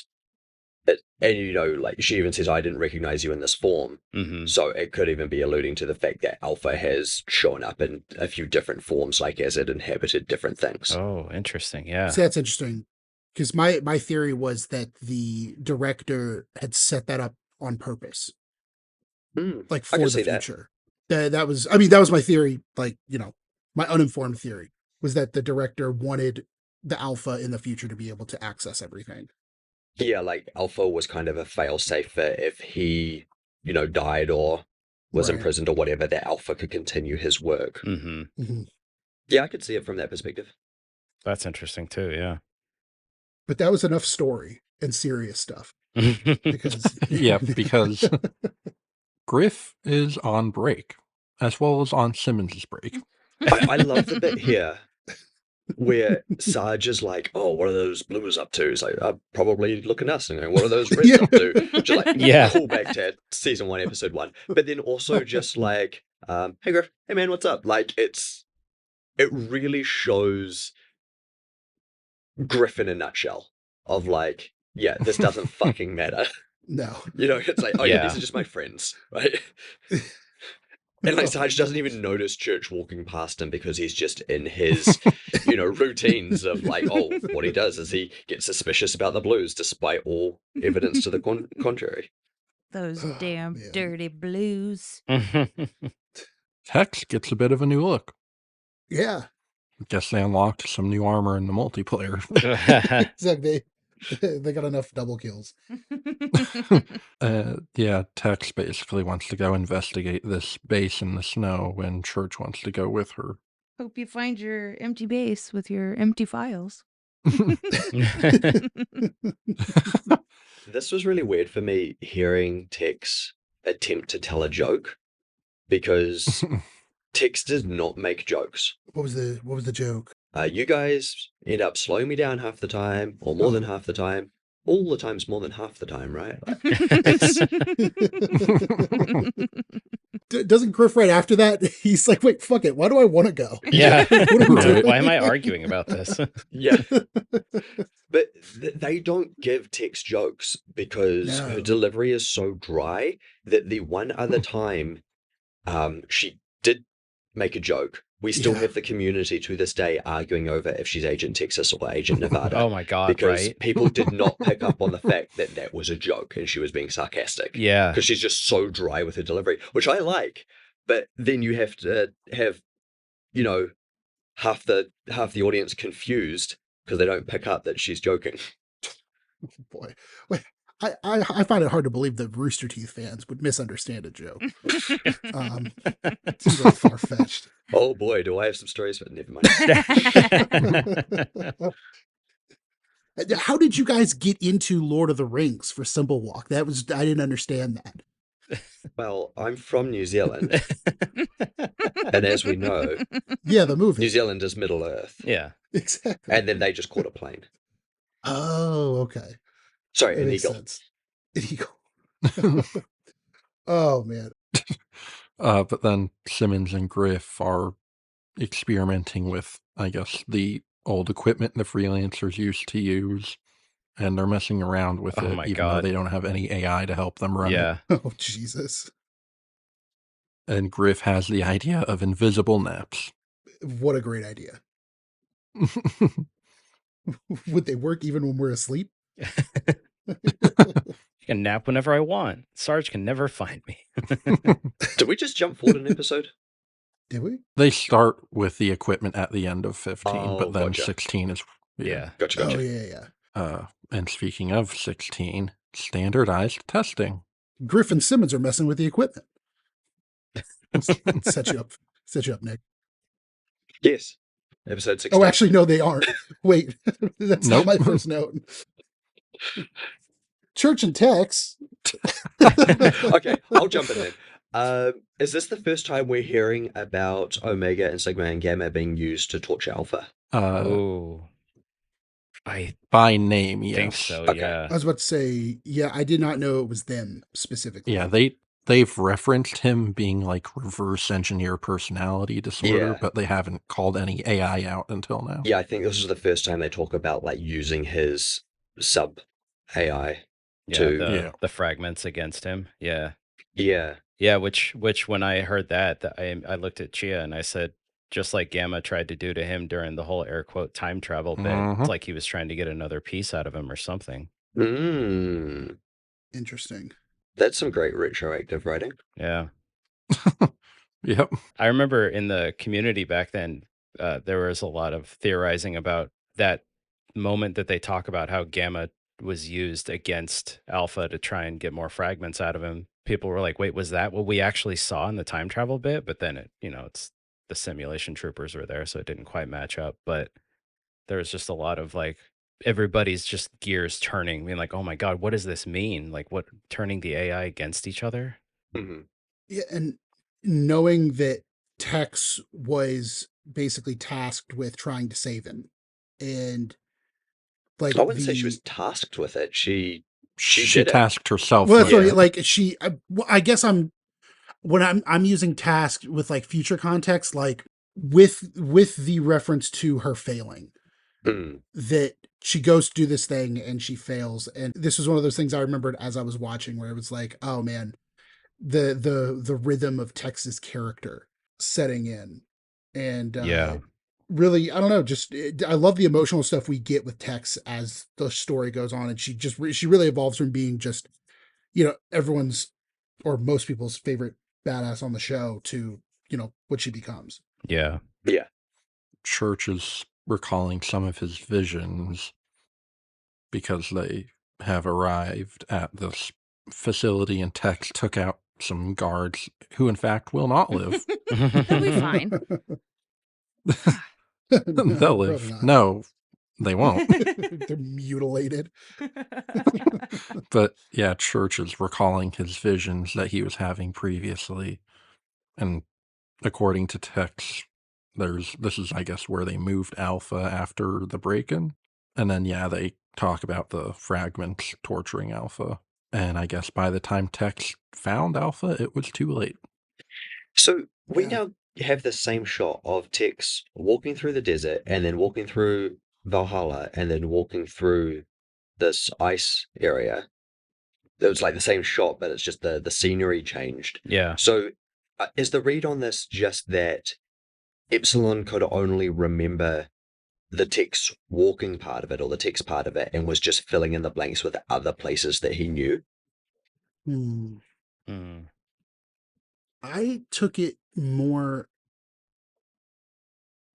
like, she even says, I didn't recognize you in this form. So it could even be alluding to the fact that Alpha has shown up in a few different forms, like as it inhabited different things. Oh, interesting. Yeah. See, that's interesting. Because my theory was that the director had set that up on purpose. Like, for the future. That was my theory, like, my uninformed theory was that the director wanted the Alpha in the future to be able to access everything. Yeah, like, Alpha was kind of a fail-safe for if he, died or was imprisoned or whatever, that Alpha could continue his work. Yeah, I could see it from that perspective. That's interesting too, yeah. But that was enough story and serious stuff. because Yeah, because Griff is on break, as well as on Simmons' break. I love the bit here where Sarge is like, "Oh, what are those blues up to?" He's like, "Probably looking at us," and going, "What are those reds Yeah. up to?" Just like Yeah. call back to season 1, episode 1, but then also just like, "Hey Griff, hey man, what's up?" Like it really shows Griff in a nutshell of like, yeah, this doesn't fucking matter. No. You know, it's like, oh yeah, Yeah. these are just my friends, right? And like Sarge doesn't even notice Church walking past him because he's just in his, routines of like, oh, what he does is he gets suspicious about the blues despite all evidence to the contrary. Those Oh, damn man. dirty blues. Hex gets a bit of a new look. Yeah. Guess they unlocked some new armor in the multiplayer. Exactly. They got enough double kills. Yeah, Tex basically wants to go investigate this base in the snow when Church wants to go with her. Hope you find your empty base with your empty files. This was really weird for me hearing Tex attempt to tell a joke because Tex did not make jokes. What was the joke? You guys end up slowing me down half the time, or more than half the time. All the time's more than half the time, right? Doesn't Griff right after that? He's like, wait, fuck it. Why do I want to go? Yeah. What are we Right. doing? Why am I arguing about this? Yeah. But they don't give Tex jokes because No. her delivery is so dry that the one other time she did make a joke, we still Yeah. have the community to this day arguing over if she's Agent Texas or Agent Nevada. Oh my God, because right? people did not pick up on the fact that that was a joke and she was being sarcastic. Yeah. Because she's just so dry with her delivery, which I like. But then you have to have, half the audience confused because they don't pick up that she's joking. Boy. Wait, I find it hard to believe that Rooster Teeth fans would misunderstand a joke. It seems like far-fetched. Oh boy, do I have some stories, but never mind. How did you guys get into Lord of the Rings for Simple Walk? I didn't understand that. Well, I'm from New Zealand, and as we know, Yeah, the movie. New Zealand is Middle Earth. Yeah. Exactly. And then they just caught a plane. Oh, okay. Sorry, That an makes eagle. sense. An eagle. Oh, man. But then Simmons and Griff are experimenting with, I guess, the old equipment the freelancers used to use, and they're messing around with Oh it, my even though God. they don't have any AI to help them run Yeah. Oh, Jesus. it. And Griff has the idea of invisible naps. What a great idea. Would they work even when we're asleep? I can nap whenever I want. Sarge can never find me. Did we just jump forward an episode? Did we? They start with the equipment at the end of 15, Oh, but then gotcha. 16 is... Yeah. Gotcha. Oh, yeah. And speaking of 16, standardized testing. Griff and Simmons are messing with the equipment. Set you up, Nick. Yes. Episode 16. Oh, actually, no, they aren't. Wait, that's Nope. not my first note. Church and Tex. Okay, I'll jump in then. Is this the first time we're hearing about Omega and Sigma and Gamma being used to torture Alpha? Oh. I By name, yes. think so, Okay. yeah. I was about to say, yeah, I did not know it was them specifically. Yeah, they've referenced him being like reverse engineer personality disorder, Yeah. but they haven't called any AI out until now. Yeah, I think this is the first time they talk about like using his sub AI to The fragments against him. Yeah. Yeah. Yeah, which when I heard that I looked at Chia and I said, just like Gamma tried to do to him during the whole air quote time travel bit, it's like he was trying to get another piece out of him or something. Interesting. That's some great retroactive writing. Yeah. Yep. I remember in the community back then, there was a lot of theorizing about that moment that they talk about how Gamma was used against Alpha to try and get more fragments out of him. People were like, wait, was that what we actually saw in the time travel bit? But then it's the simulation troopers were there, so it didn't quite match up. But there was just a lot of like everybody's just gears turning, being like, oh my God, what does this mean? Like, what, turning the AI against each other? Mm-hmm. Yeah, and knowing that Tex was basically tasked with trying to save him, and I like wouldn't say she was tasked with it. She She did it. tasked herself well, that's with what I mean, Yeah. it. like I guess when I'm using task with like future context, like with the reference to her failing, Mm. that she goes to do this thing and she fails, and this was one of those things I remembered as I was watching, where it was like, oh man, the rhythm of Tex's character setting in, and Yeah. really, I don't know, just I love the emotional stuff we get with Tex as the story goes on, and she really evolves from being just, everyone's or most people's favorite badass on the show to, what she becomes. Yeah. Yeah. Church is recalling some of his visions because they have arrived at this facility, and Tex took out some guards who, in fact, will not live. They'll be fine. No, They'll probably live. not. No, they won't. They're mutilated. But yeah, Church is recalling his visions that he was having previously. And according to Tex, this is, I guess, where they moved Alpha after the break-in. And then, yeah, they talk about the fragments torturing Alpha. And I guess by the time Tex found Alpha, it was too late. So we Yeah. now have the same shot of Tex walking through the desert and then walking through Valhalla and then walking through this ice area. It was like the same shot, but it's just the scenery changed. Yeah. So is the read on this just that Epsilon could only remember the Tex walking part of it or the Tex part of it and was just filling in the blanks with other places that he knew? Hmm. Mm. I took it more.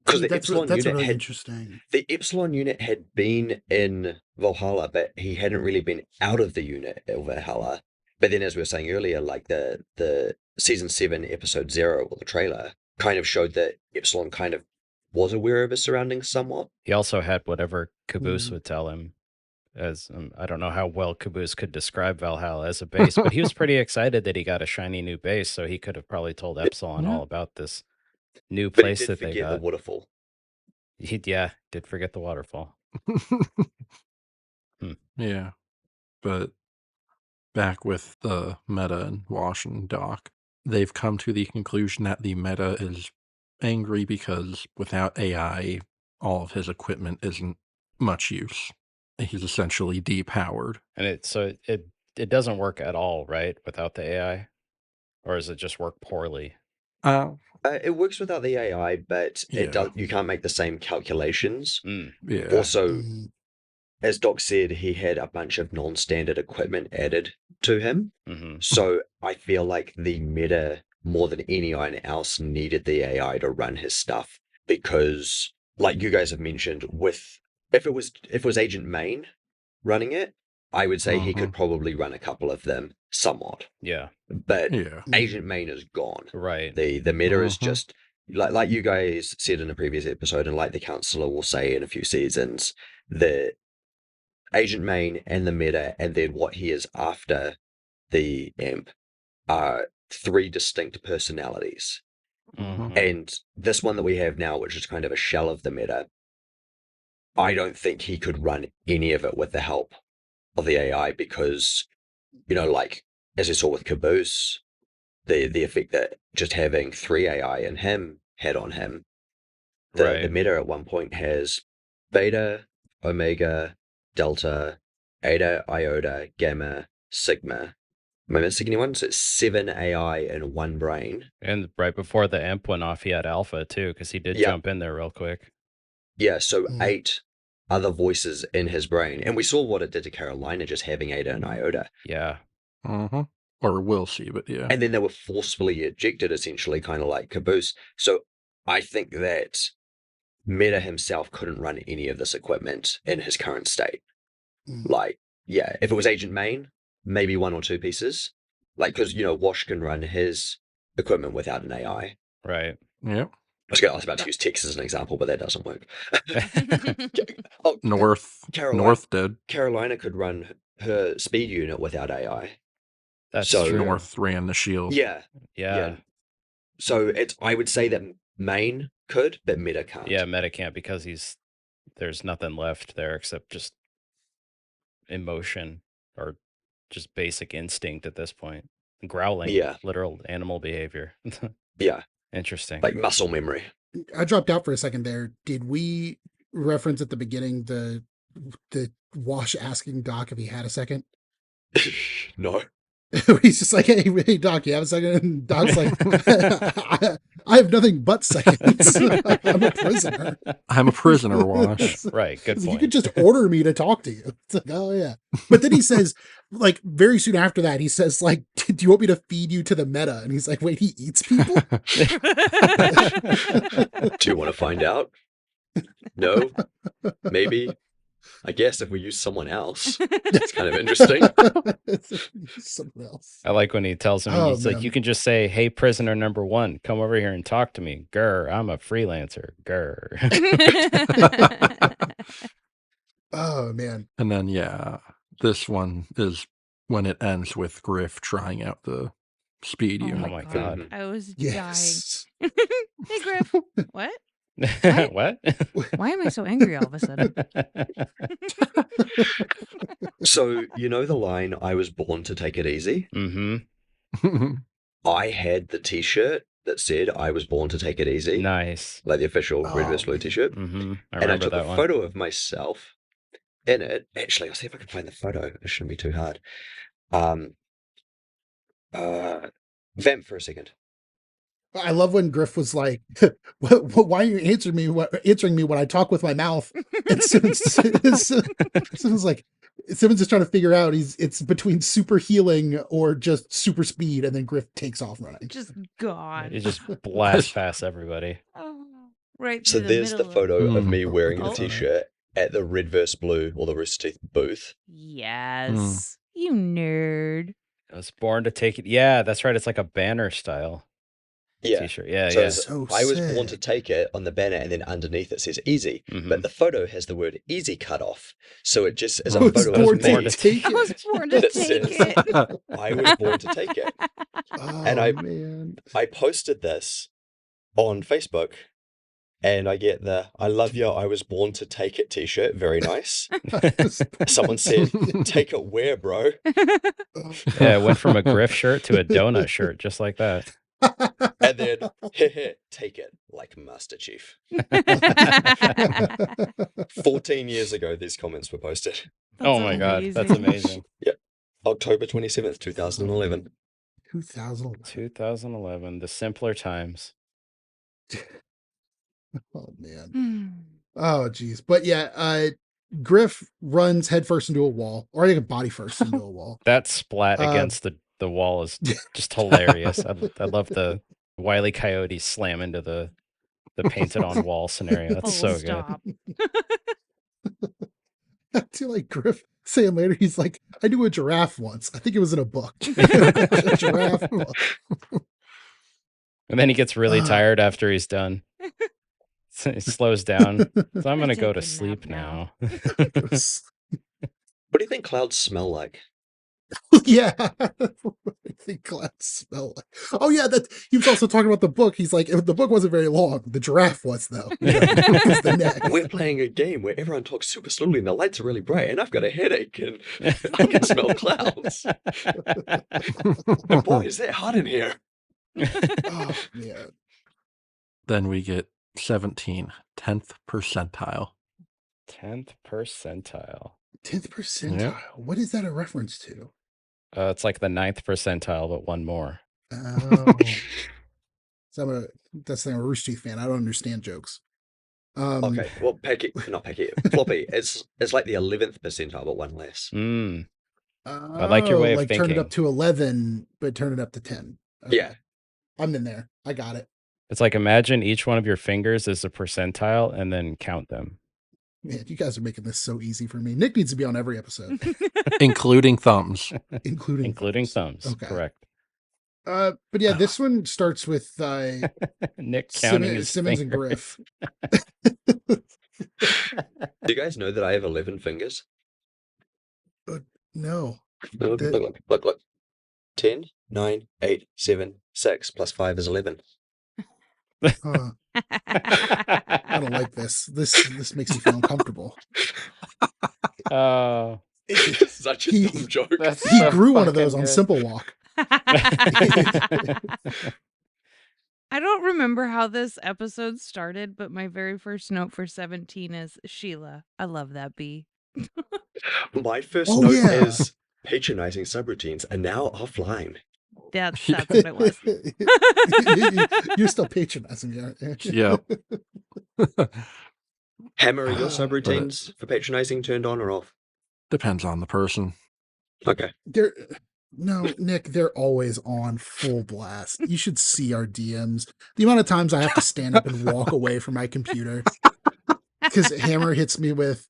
Because the That's Epsilon unit really had interesting. the Epsilon unit had been in Valhalla, but he hadn't really been out of the unit of Valhalla. But then, as we were saying earlier, like the season 7 episode 0 or the trailer kind of showed that Epsilon kind of was aware of his surroundings somewhat. He also had whatever Caboose Hmm. would tell him. As I don't know how well Caboose could describe Valhalla as a base, but he was pretty excited that he got a shiny new base, so he could have probably told Epsilon Yeah. all about this new But he place did that they forget the got. waterfall. He did forget the waterfall. Yeah. But back with the Meta and Wash and Doc, they've come to the conclusion that the Meta is angry because without AI, all of his equipment isn't much use. He's essentially depowered. And it doesn't work at all, right, without the AI, or does it just work poorly? Uh, It works without the AI, but it Yeah. does. You can't make the same calculations. Mm. yeah. Also, Hmm. as Doc said, he had a bunch of non-standard equipment added to him. Hmm. So I feel like the meta, more than anyone else, needed the AI to run his stuff because, like you guys have mentioned, if it was Agent Main running it, I would say he Mhm. could probably run a couple of them somewhat. Yeah, But Yeah. Agent Main is gone. right. The meta is Mhm. just like you guys said in a previous episode, and like the counselor will say in a few seasons, the Agent Main and the meta, and then what he is after the imp are three distinct personalities. Mhm. And this one that we have now, which is kind of a shell of the meta, I don't think he could run any of it with the help of the AI because, like as we saw with Caboose, the effect that just having 3 AI in him had on him. The Right. meta at one point has beta, omega, delta, eta, iota, gamma, sigma. Am I missing anyone? So it's 7 AI in one brain. And right before the imp went off, he had Alpha too, because he did Yeah, jump in there real quick. yeah. So Hmm. 8 other voices in his brain, and we saw what it did to Carolina just having eta and iota. Yeah. Mhm. Or we'll see, but yeah. And then they were forcefully ejected, essentially, kind of like Caboose. So I think that Meta himself couldn't run any of this equipment in his current state. Hmm. Like, yeah, if it was Agent Main, maybe 1 or 2 pieces. Like, because, Wash can run his equipment without an AI. Right. Yep. was about to use Texas as an example, but that doesn't work. North did. Carolina could run her speed unit without AI. That's So- true. North ran the shield. Yeah. So I would say that Maine could, but Meta can't. Yeah, Meta can't because there's nothing left there except just emotion or just basic instinct at this point. Growling, Yeah. literal animal behavior. Yeah, Interesting. like muscle memory. I dropped out for a second there. Did we reference at the beginning the Wash asking Doc if he had a second? No. He's just like, hey, Doc, you have a second? And Doc's like, I have nothing but seconds. I'm a prisoner. I'm a prisoner, Wash. Right, good You point. could just order me to talk to you. It's like, oh, yeah. But then he says, like, very soon after that, he says, like, do you want me to feed you to the Meta? And he's like, wait, he eats people? Do you want to find out? No? Maybe? I guess if we use someone else. It's kind of interesting. Someone else. I like when he tells him, Oh, he's like, man. you can just say, hey, prisoner number 1, come over here and talk to me. Grr, I'm a freelancer. Grr. Oh, man. And then, this one is when it ends with Griff trying out the speed Oh unit. my God. Mhm. I was Yes. dying. Hey, Griff. What? What? Why am I so angry all of a sudden? So, you know the line, I was born to take it easy? Mm-hmm. I had the t-shirt that said I was born to take it easy. Nice. Like the official Red Oh, vs. Blue man. t-shirt. Mm-hmm. I And I remember took that a one. photo of myself in it. Actually, I'll see if I can find the photo. It shouldn't be too hard. Vamp for a second. I love when Griff was like, why are you answering me when I talk with my mouth? And Simmons like, Simmons is trying to figure out it's between super healing or just super speed, and then Griff takes off running. Just gone. It just blasts past everybody. Oh, right So through there's the middle of- photo of Mm. me wearing the Oh. t-shirt at the Red vs. Blue or the Rooster Teeth booth. Yes. You nerd. I was born to take it. Yeah, that's right. It's like a banner style Yeah. t-shirt. Yeah, So yeah. it's, So I was born to sick. take it on the banner, and then underneath it says easy. Mhm. But the photo has the word easy cut off. So it just is I a was photo born of to me. take I was it. born to That take says- it. I was born to take it. Oh, And I- man. I posted this on Facebook, and I get the I love you, I was born to take it t-shirt. Very nice. Someone said, take it where, bro? Yeah, it went from a Griff shirt to a donut shirt, just like that. And then, take it like Master Chief. 14 years ago, these comments were posted. Oh my God, that's amazing. October 27th, 2011. 2011. 2011, the simpler times. Oh, man. Hmm. Oh, geez. But yeah, Griff runs headfirst into a wall, or I think body first into a wall. That splat against the wall is just hilarious. I love the Wile E. Coyote slam into the painted on wall scenario. That's Full so stop. I feel like Griff saying later, he's like, I knew a giraffe once. I think it was in a book. A giraffe book. good. And then he gets really Ah. tired after he's done. So he slows down. So I'm gonna gonna go take to a nap sleep now. now. What do you think clouds smell like? Yeah. I think clouds smell like. Oh, yeah. That he was also talking about the book. He's like, the book wasn't very long. The giraffe was, though. You know, it's the neck. We're playing a game where everyone talks super slowly and the lights are really bright, and I've got a headache and I can smell clouds. And boy, is that hot in here. Oh, man. Then we get 17, 10th percentile. 10th percentile. 10th percentile. Yep. What is that a reference to? It's like the 9th percentile, but one more. Oh. So that's I'm a Rooster Teeth fan. I don't understand jokes. Okay, well, Floppy, it's like the 11th percentile, but one less. Mm. I like your way of like turn it thinking. up to 11, but turn it up to 10. Okay. Yeah. I'm in there. I got it. It's like imagine each one of your fingers is a percentile and then count them. Man, you guys are making this so easy for me. Nick needs to be on every episode, Including thumbs. including Including thumbs. Okay. Correct. But yeah, this one starts with Nick counting his Simmons and fingers. Griff. Do you guys know that I have 11 fingers? No. Look, That- look, look, look. 10, 9, 8, 7, 6 plus 5 is 11. I don't like this. This makes me feel uncomfortable. Oh, Such a He- dumb joke. That's He so grew one of those fucking on good. Simple Walk. I don't remember how this episode started, but my very first note for 17 is Sheila. I love that bee. My first Oh, note yeah. is patronizing subroutines are now offline. That's what it was. You're still patronizing me, aren't you? Yep. Hammer, are your But subroutines for patronizing turned on or off? Depends on the person. Okay. No, Nick, they're always on full blast. You should see our DMs. The amount of times I have to stand up and walk away from my computer because Hammer hits me with,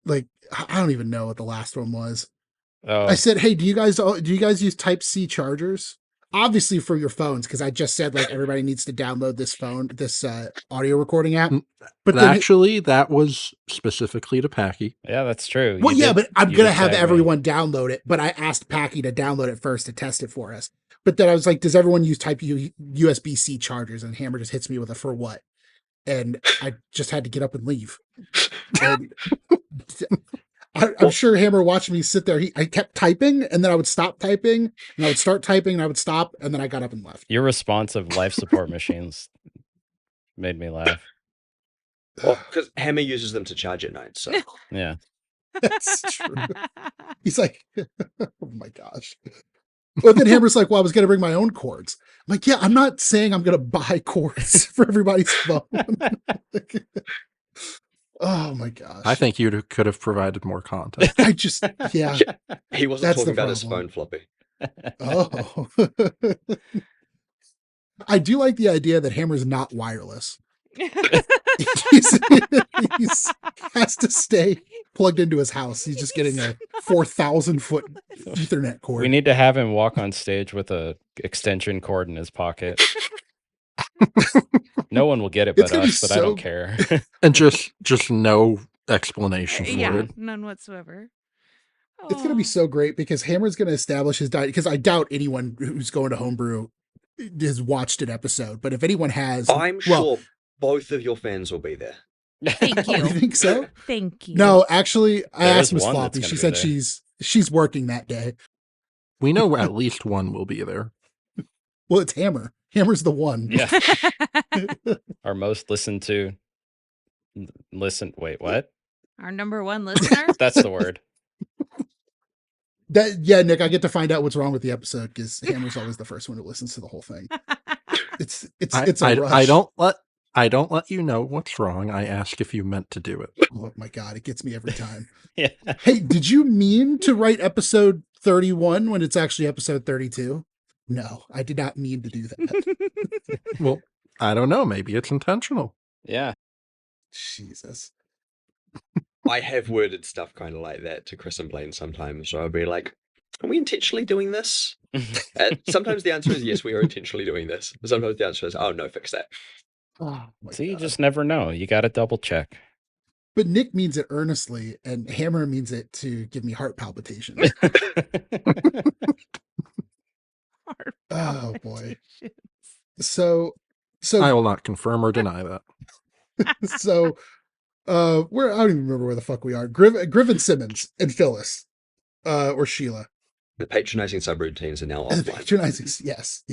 like, I don't even know what the last one was. oh, I said, "Hey, do you guys use Type-C chargers? Obviously for your phones, because I just said like everybody needs to download this audio recording app." But then Actually, that was specifically to Packy. yeah, that's true. well, You yeah, did- but I'm you gonna did have tag me. everyone download it. But I asked Packy to download it first to test it for us. But then I was like, "Does everyone use USB-C chargers?" And Hammer just hits me with a "for what?" And I just had to get up and leave. And I'm sure Hammer watched me sit there. I kept typing, and then I would stop typing, and I would start typing, and I would stop, and then I got up and left. Your response of life support machines made me laugh. Well, because Hammer uses them to charge at night, so. Yeah. That's true. He's like, "Oh my gosh." But then Hammer's like, "Well, I was going to bring my own cords." I'm like, "Yeah, I'm not saying I'm going to buy cords for everybody's phone." Oh my gosh. I think you could have provided more context. I just, yeah. He wasn't That's talking the about his problem. phone floppy. Oh. I do like the idea that Hammer's not wireless. he's has to stay plugged into his house. He's just getting a 4,000-foot Ethernet cord. We need to have him walk on stage with a extension cord in his pocket. No one will get it It's but gonna be us, but I so- don't care. And just no explanation for yeah, it. none whatsoever. It's going to be Aw. so great because Hammer's going to establish his diet. Because I doubt anyone who's going to homebrew has watched an episode. But if anyone has, I'm sure both of your fans will be there. Thank Oh, you you. think so? Thank you. No, actually, I There asked is Miss one that's Floppy. gonna She be said there. she's working that day. We know at least one will be there. Well, it's Hammer. Hammer's the one. Yeah. Our most listened to. Wait, what? Our number one listener. That's the word. Yeah, Nick, I get to find out what's wrong with the episode because Hammer's always the first one who listens to the whole thing. It's a rush. I don't let you know what's wrong. I ask if you meant to do it. Oh my god, it gets me every time. Yeah. Hey, did you mean to write episode 31 when it's actually episode 32? No, I did not mean to do that. Well, I don't know. Maybe it's intentional. Yeah. Jesus. I have worded stuff kind of like that to Chris and Blaine sometimes. So I'll be like, are we intentionally doing this? Sometimes the answer is yes, we are intentionally doing this. But sometimes the answer is, oh, no, fix that. Oh my See, you God. just never know. You got to double check. But Nick means it earnestly, and Hammer means it to give me heart palpitations. Oh boy. So I will not confirm or deny that. where I don't even remember where the fuck we are. Griffin Simmons and Phyllis, or Sheila. The patronizing subroutines are now And offline. patronizing, yes.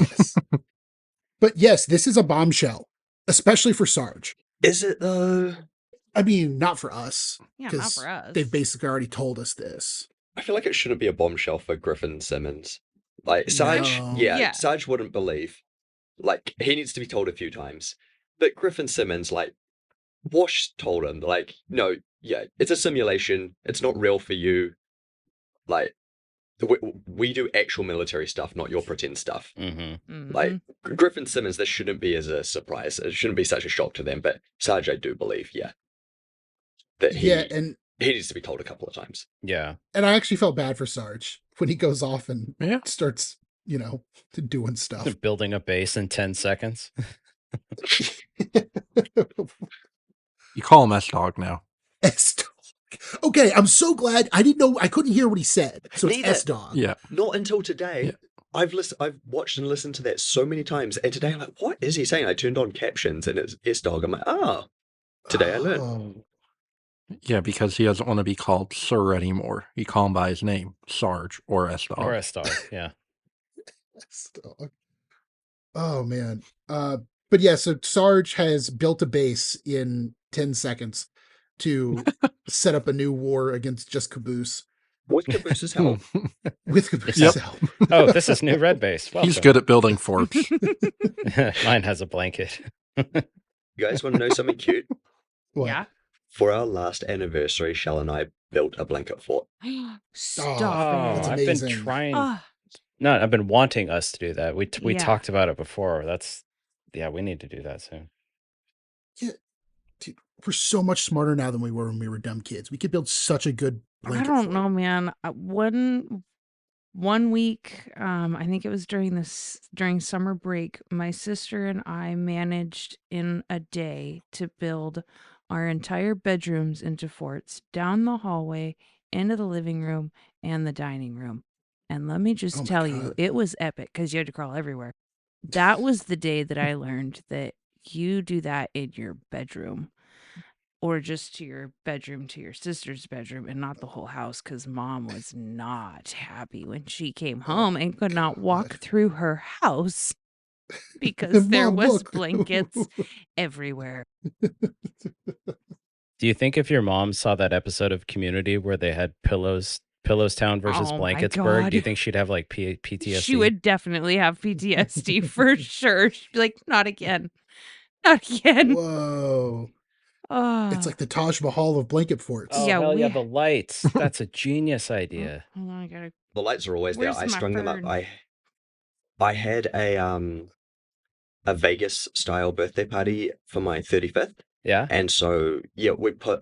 But yes, this is a bombshell, especially for Sarge. Is it though? I mean, not for us. Yeah, not 'cause for us. They've basically already told us this. I feel like it shouldn't be a bombshell for Griffin Simmons. Like, Sarge, No. Yeah. Sarge wouldn't believe. Like, he needs to be told a few times. But Griffin Simmons, like, Wash told him, like, no, yeah, it's a simulation. It's not real for you. Like, we do actual military stuff, not your pretend stuff. Mm-hmm. Mhm. Like, Griffin Simmons, this shouldn't be as a surprise. It shouldn't be such a shock to them. But Sarge, I do believe, yeah, that he and needs to be told a couple of times. Yeah. I actually felt bad for Sarge when he goes off and Yeah. starts doing stuff. Building a base in 10 seconds. You call him S-Dog now. S-Dog. Okay, I'm so glad. I didn't know. I couldn't hear what he said. So it's Neither. S-Dog. Yeah. Not until today. Yeah. I've watched and listened to that so many times, and today I'm like, what is he saying? I turned on captions, and it's S-Dog. I'm like, today I learned. Oh. Yeah, because he doesn't want to be called Sir anymore. You call him by his name, Sarge or S-Dog. Or S-Dog, yeah. S-Dog. Oh, man. But yeah, so Sarge has built a base in 10 seconds to set up a new war against just Caboose. With Caboose's help. With Caboose's Yep. help. Oh, this is new red base. Welcome. He's good at building forts. Mine has a blanket. You guys want to know something cute? What? Yeah. For our last anniversary, Shell and I built a blanket fort. Stop Oh, it. that's I've been amazing. trying. Ah, No, I've been wanting us to do that. We Yeah. talked about it before. We need to do that soon. Dude, we're so much smarter now than we were when we were dumb kids. We could build such a good I blanket don't fort. know, man. One week, I think it was during summer break, my sister and I managed in a day to build our entire bedrooms into forts, down the hallway, into the living room, and the dining room. And let me just Oh my tell you, God. it was epic because you had to crawl everywhere. That was the day that I learned that you do that in your bedroom. Or just to your bedroom, to your sister's bedroom, and not the whole house, because Mom was not happy when she came home and could not walk God. through her house because there Mom, was look. blankets everywhere. Do you think if your mom saw that episode of Community where they had Pillowstown versus Oh my Blanketsburg, do you God. think she'd have like PTSD? She would definitely have PTSD for sure. She'd be like, not again. Not again. Whoa. Oh. It's like the Taj Mahal of blanket forts. Oh, Yeah, hell yeah, we- the lights. That's a genius idea. Hold on, I gotta. The lights are always there. Where's I my strung them up. fern? I had a Vegas style birthday party for my 35th. Yeah? And so yeah,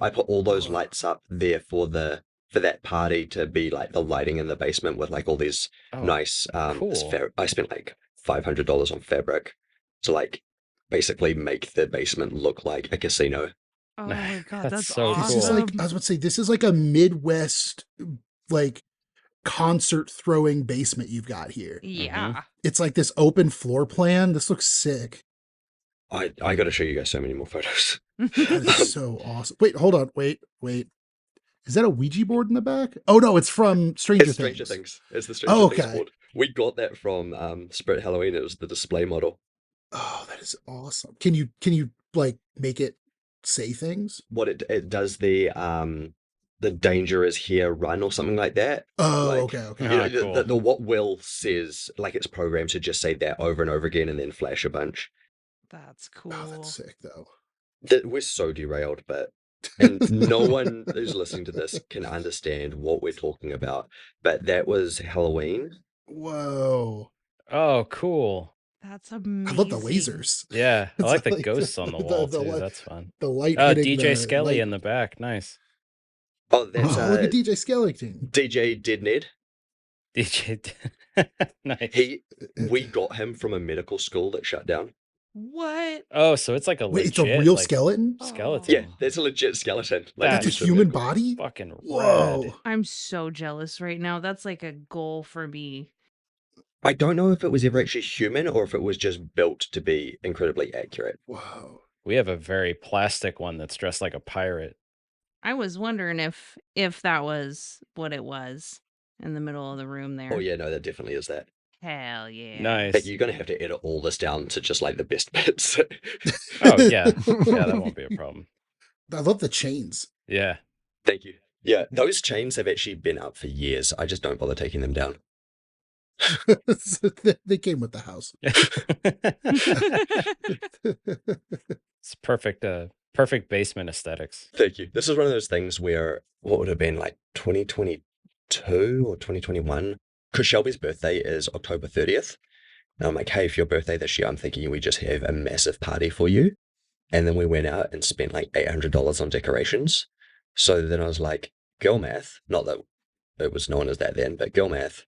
I put all those lights up there for that party to be like the lighting in the basement with like all these Oh, nice cool. I spent like $500 on fabric to like basically make the basement look like a casino. Oh my God, That's that's so This is cool. like, I was about to say, this is like a Midwest, like, concert throwing basement you've got here. Yeah. It's like this open floor plan. This looks sick. I got to show you guys so many more photos. That is so awesome. Wait, hold on. Wait. Is that a Ouija board in the back? Oh, no, it's from Stranger It's Things. Stranger Things. It's the Stranger Things Okay. board. We got that from Spirit Halloween. It was the display model. Oh, that is awesome. Can you like make it say things? What it does, the danger is here, run, or something like that. Oh, Like, okay. You know, Ah, cool. the what will says, like, it's programmed to just say that over and over again and then flash a bunch. That's cool. Oh, that's sick though. We're so derailed, and no one who's listening to this can understand what we're talking about. But that was Halloween. Whoa. Oh, cool. That's amazing. I love the lasers. Yeah, I It's like the like ghosts on the wall the too. light- That's fun. The light Oh, hitting DJ the Skelly light. in the back. Nice. Oh, that's Oh, look at DJ Skellington. DJ Dead Ned. DJ. Nice. We got him from a medical school that shut down. What? Oh, so it's like a Wait, legit it's a real like, skeleton? skeleton. Yeah, that's a legit skeleton. Like, That's That's a used for human medical. body? Fucking Whoa. rad. I'm so jealous right now. That's like a goal for me. I don't know if it was ever actually human or if it was just built to be incredibly accurate. Whoa. We have a very plastic one that's dressed like a pirate. I was wondering if that was what it was in the middle of the room there. Oh yeah, no, that definitely is that. Hell yeah. Nice. But you're gonna have to edit all this down to just like the best bits. Oh yeah, yeah, that won't be a problem. I love the chains. Yeah. Thank you. Yeah, those chains have actually been up for years. I just don't bother taking them down. They came with the house. It's perfect. Perfect basement aesthetics. Thank you. This is one of those things where what would have been like 2022 or 2021, because Shelby's birthday is October 30th. And I'm like, hey, for your birthday this year, I'm thinking we just have a massive party for you. And then we went out and spent like $800 on decorations. So then I was like, girl math, not that it was known as that then, but girl math,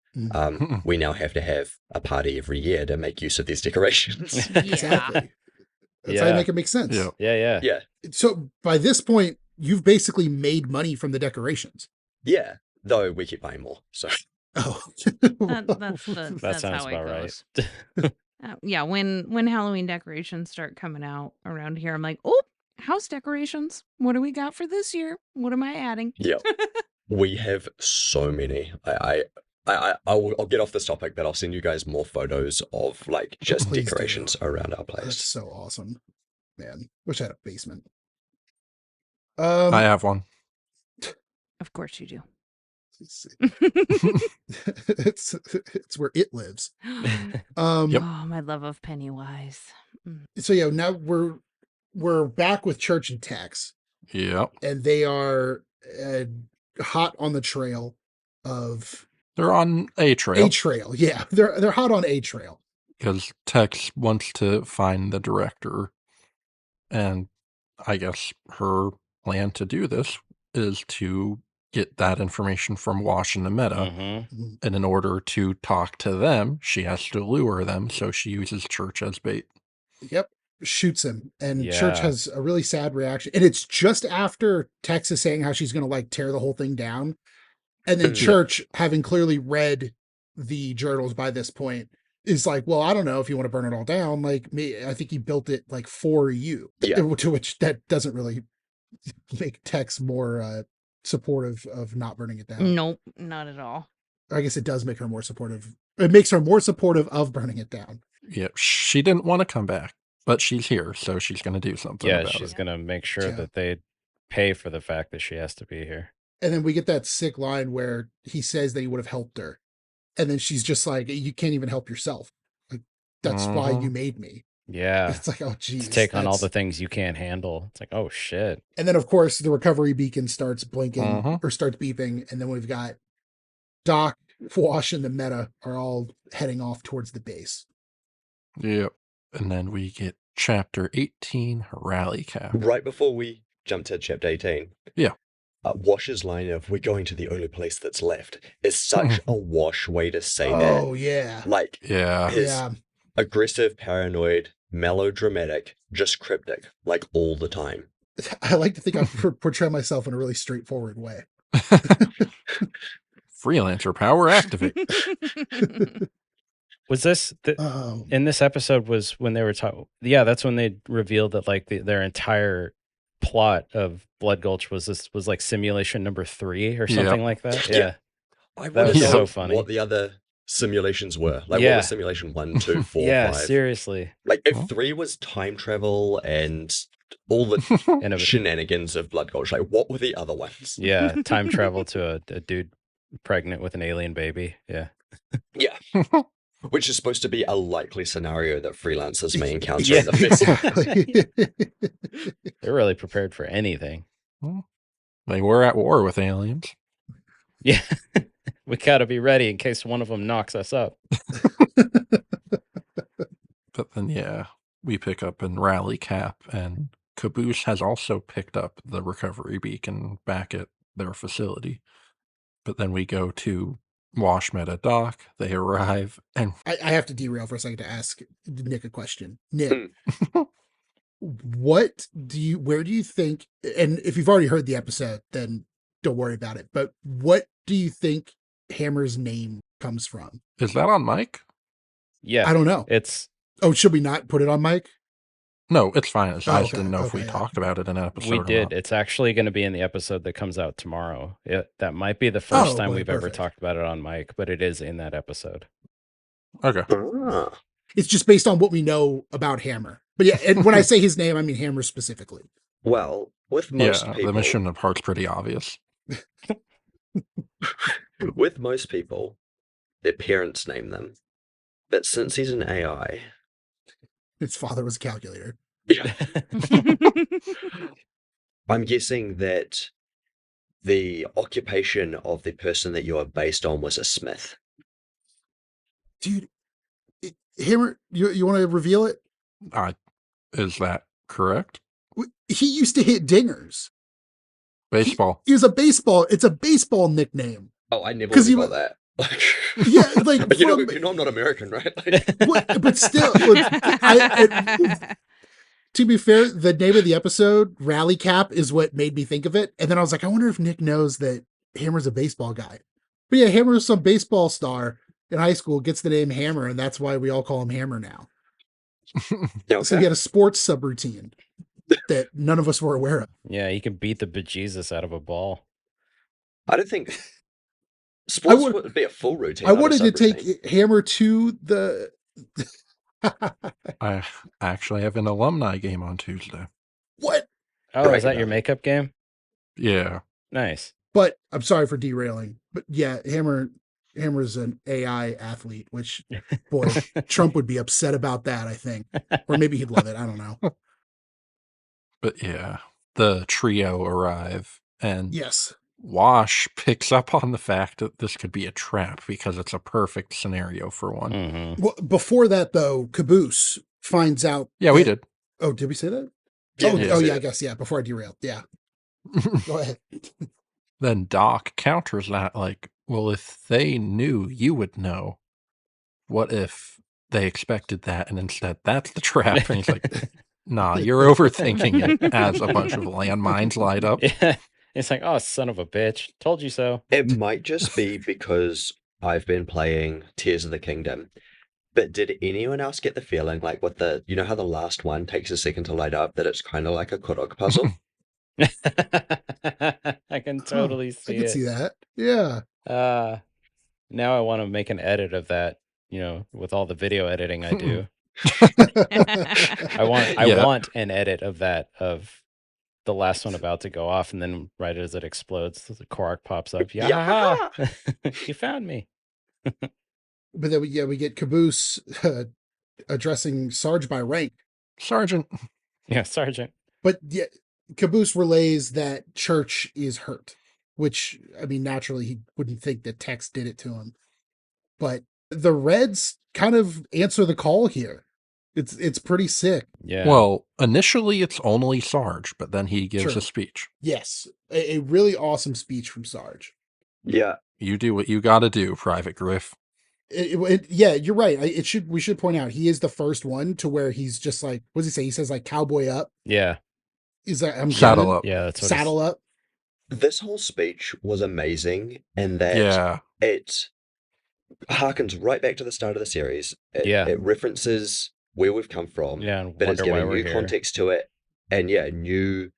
We now have to have a party every year to make use of these decorations. Yeah. Exactly. That's how you make it make sense. Yeah. Yeah. Yeah. So by this point, you've basically made money from the decorations. Yeah. Though we keep buying more. So Oh, That's That sounds how it about goes. right. Yeah, when Halloween decorations start coming out around here, I'm like, oh, house decorations. What do we got for this year? What am I adding? yeah, we have so many. I'll get off this topic, but I'll send you guys more photos of like just Please decorations do. around our That's place. so awesome, man. Wish I had a basement. I have one. Of course you do. it's where it lives. Yep. Oh, my love of Pennywise. So yeah, now we're back with Church and Tex, Yep. and they are hot on the trail of They're on a trail. a trail. Yeah, they're hot on a trail. Because Tex wants to find the director, and I guess her plan to do this is to get that information from Wash and the Meta, Mm-hmm. and in order to talk to them, she has to lure them, so she uses Church as bait. Yep, shoots him, and Yeah. Church has a really sad reaction. And it's just after Tex is saying how she's going to like tear the whole thing down, and then Yeah. Church, having clearly read the journals by this point, is like, well, I don't know if you want to burn it all down. Like me, I think he built it like for you. Yeah. To which that doesn't really make Tex more supportive of not burning it down. Nope, not at all. I guess it does make her more supportive. It makes her more supportive of burning it down. Yeah, she didn't want to come back, but she's here, so she's going to do something Yeah, about she's it. going to make sure Yeah. that they pay for the fact that she has to be here. And then we get that sick line where he says that he would have helped her. And then she's just like, you can't even help yourself. Like, that's why you made me. Yeah. It's like, oh, geez. To take on all the things you can't handle. It's like, oh, shit. And then, of course, the recovery beacon starts blinking Mhm. or starts beeping. And then we've got Doc, Wash, and the Meta are all heading off towards the base. Yep. And then we get Chapter 18, Rally Cap. Right before we jump to chapter 18. Yeah. Wash's line of "we're going to the only place that's left" is such a Wash way to say Oh, that. yeah. Like Yeah. his Yeah. aggressive, paranoid, melodramatic, just cryptic, like all the time. I like to think I portray myself in a really straightforward way. Freelancer power activate. Was this Oh, in this episode? Was when they were talking? Yeah, that's when they revealed that like their entire plot of Blood Gulch was like simulation number 3 or something like that. Yeah. Yeah. I That want was to know so funny. what the other simulations were. Like, what Yeah. was simulation 1, 2, 4, Yeah, 5? seriously. Like, if Huh? 3 was time travel and all the And shenanigans of Blood Gulch, like, what were the other ones? yeah, time travel to a dude pregnant with an alien baby. Yeah. Yeah. Which is supposed to be a likely scenario that freelancers may encounter Yeah. in the first. exactly. They're really prepared for anything. They were at war with aliens. Yeah. We got to be ready in case one of them knocks us up. But then, yeah, we pick up in Rally Cap, and Caboose has also picked up the recovery beacon back at their facility. But then we go to Wash Meta Doc. They arrive, and I have to derail for a second to ask Nick a question. Nick, Hmm. where do you think, and if you've already heard the episode, then don't worry about it, but what do you think Hammer's name comes from? is that on mic? Yeah. I don't know. It's Oh, should we not put it on mic? No, it's fine. I just Okay, didn't know if we okay. talked about it in an episode. we or did. not. It's actually going to be in the episode that comes out tomorrow. That might be the first time well, we've ever perfect. talked about it on mic, but it is in that episode. Okay. Ah. It's just based on what we know about Hammer. But yeah, and when I say his name, I mean Hammer specifically. Well, with most Yeah, people, the mission of part's pretty obvious. with most people, their parents name them. But since he's an AI, His father was a calculator. yeah, I'm guessing that the occupation of the person that you are based on was a smith. Dude, Hammer, you want to reveal it? Is that correct? He used to hit dingers. Baseball. It's a baseball nickname. Oh, I never 'Cause would you- have got that. Yeah, like You know I'm not American, right? but still, to be fair, the name of the episode, Rally Cap, is what made me think of it. And then I was like, I wonder if Nick knows that Hammer's a baseball guy. But yeah, Hammer's some baseball star in high school, gets the name Hammer, and that's why we all call him Hammer now. Okay. So he had a sports subroutine that none of us were aware of. Yeah, he can beat the bejesus out of a ball. I don't think sports would be a full routine. I not a wanted to subroutine. take Hammer to the. I actually have an alumni game on Tuesday. What? Oh, is that your makeup game? Yeah. Nice. But I'm sorry for derailing. But yeah, Hammer's an AI athlete, which, boy, Trump would be upset about that, I think. Or maybe he'd love it. I don't know. But yeah, the trio arrive, and Yes. Wash picks up on the fact that this could be a trap because it's a perfect scenario for one. Mm-hmm. Well, before that, though, Caboose finds out. Yeah, we did. Oh, did we say that? Yeah, yeah, I guess. Yeah, before I derailed. Yeah. Go ahead. Then Doc counters that like, well, if they knew, you would know. What if they expected that and instead that's the trap? And he's like, nah, you're overthinking it as a bunch of landmines light up. Yeah. It's like, oh, son of a bitch. Told you so. It might just be because I've been playing Tears of the Kingdom. But did anyone else get the feeling like with the, you know how the last one takes a second to light up, that it's kind of like a Korok puzzle? I can totally see I can it. see that. Yeah. Now I want to make an edit of that, with all the video editing I do. I want an edit of that, of the last one about to go off, and then right as it explodes, the Korok pops up. Yeah, you found me. But then we get Caboose addressing Sarge by rank. Sergeant. Yeah, Sergeant. But yeah, Caboose relays that Church is hurt, which, I mean, naturally he wouldn't think that Tex did it to him. But the Reds kind of answer the call here. It's pretty sick. Yeah. Well, initially it's only Sarge, but then he gives a speech. Yes. A really awesome speech from Sarge. Yeah. You do what you got to do, Private Griff. Yeah, you're right. We should point out he is the first one to where he's just like, what does he say? He says like cowboy up. Yeah. Is that saddle up? Yeah, that's what saddle up. This whole speech was amazing, and that it harkens right back to the start of the series. It references where we've come from, but it's giving new context to it, and new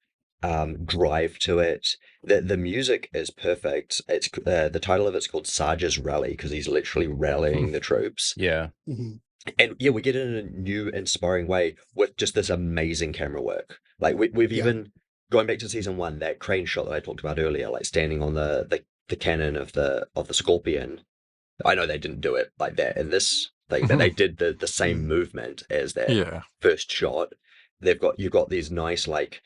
drive to it. The music is perfect. It's the title of it's called Sarge's Rally because he's literally rallying the troops. Yeah. Mm-hmm. And we get it in a new, inspiring way with just this amazing camera work. Like we've even going back to season 1, that crane shot that I talked about earlier, like standing on the cannon of the Scorpion. I know they didn't do it like that in this thing, but they did the same movement as that first shot. You've got these nice, like,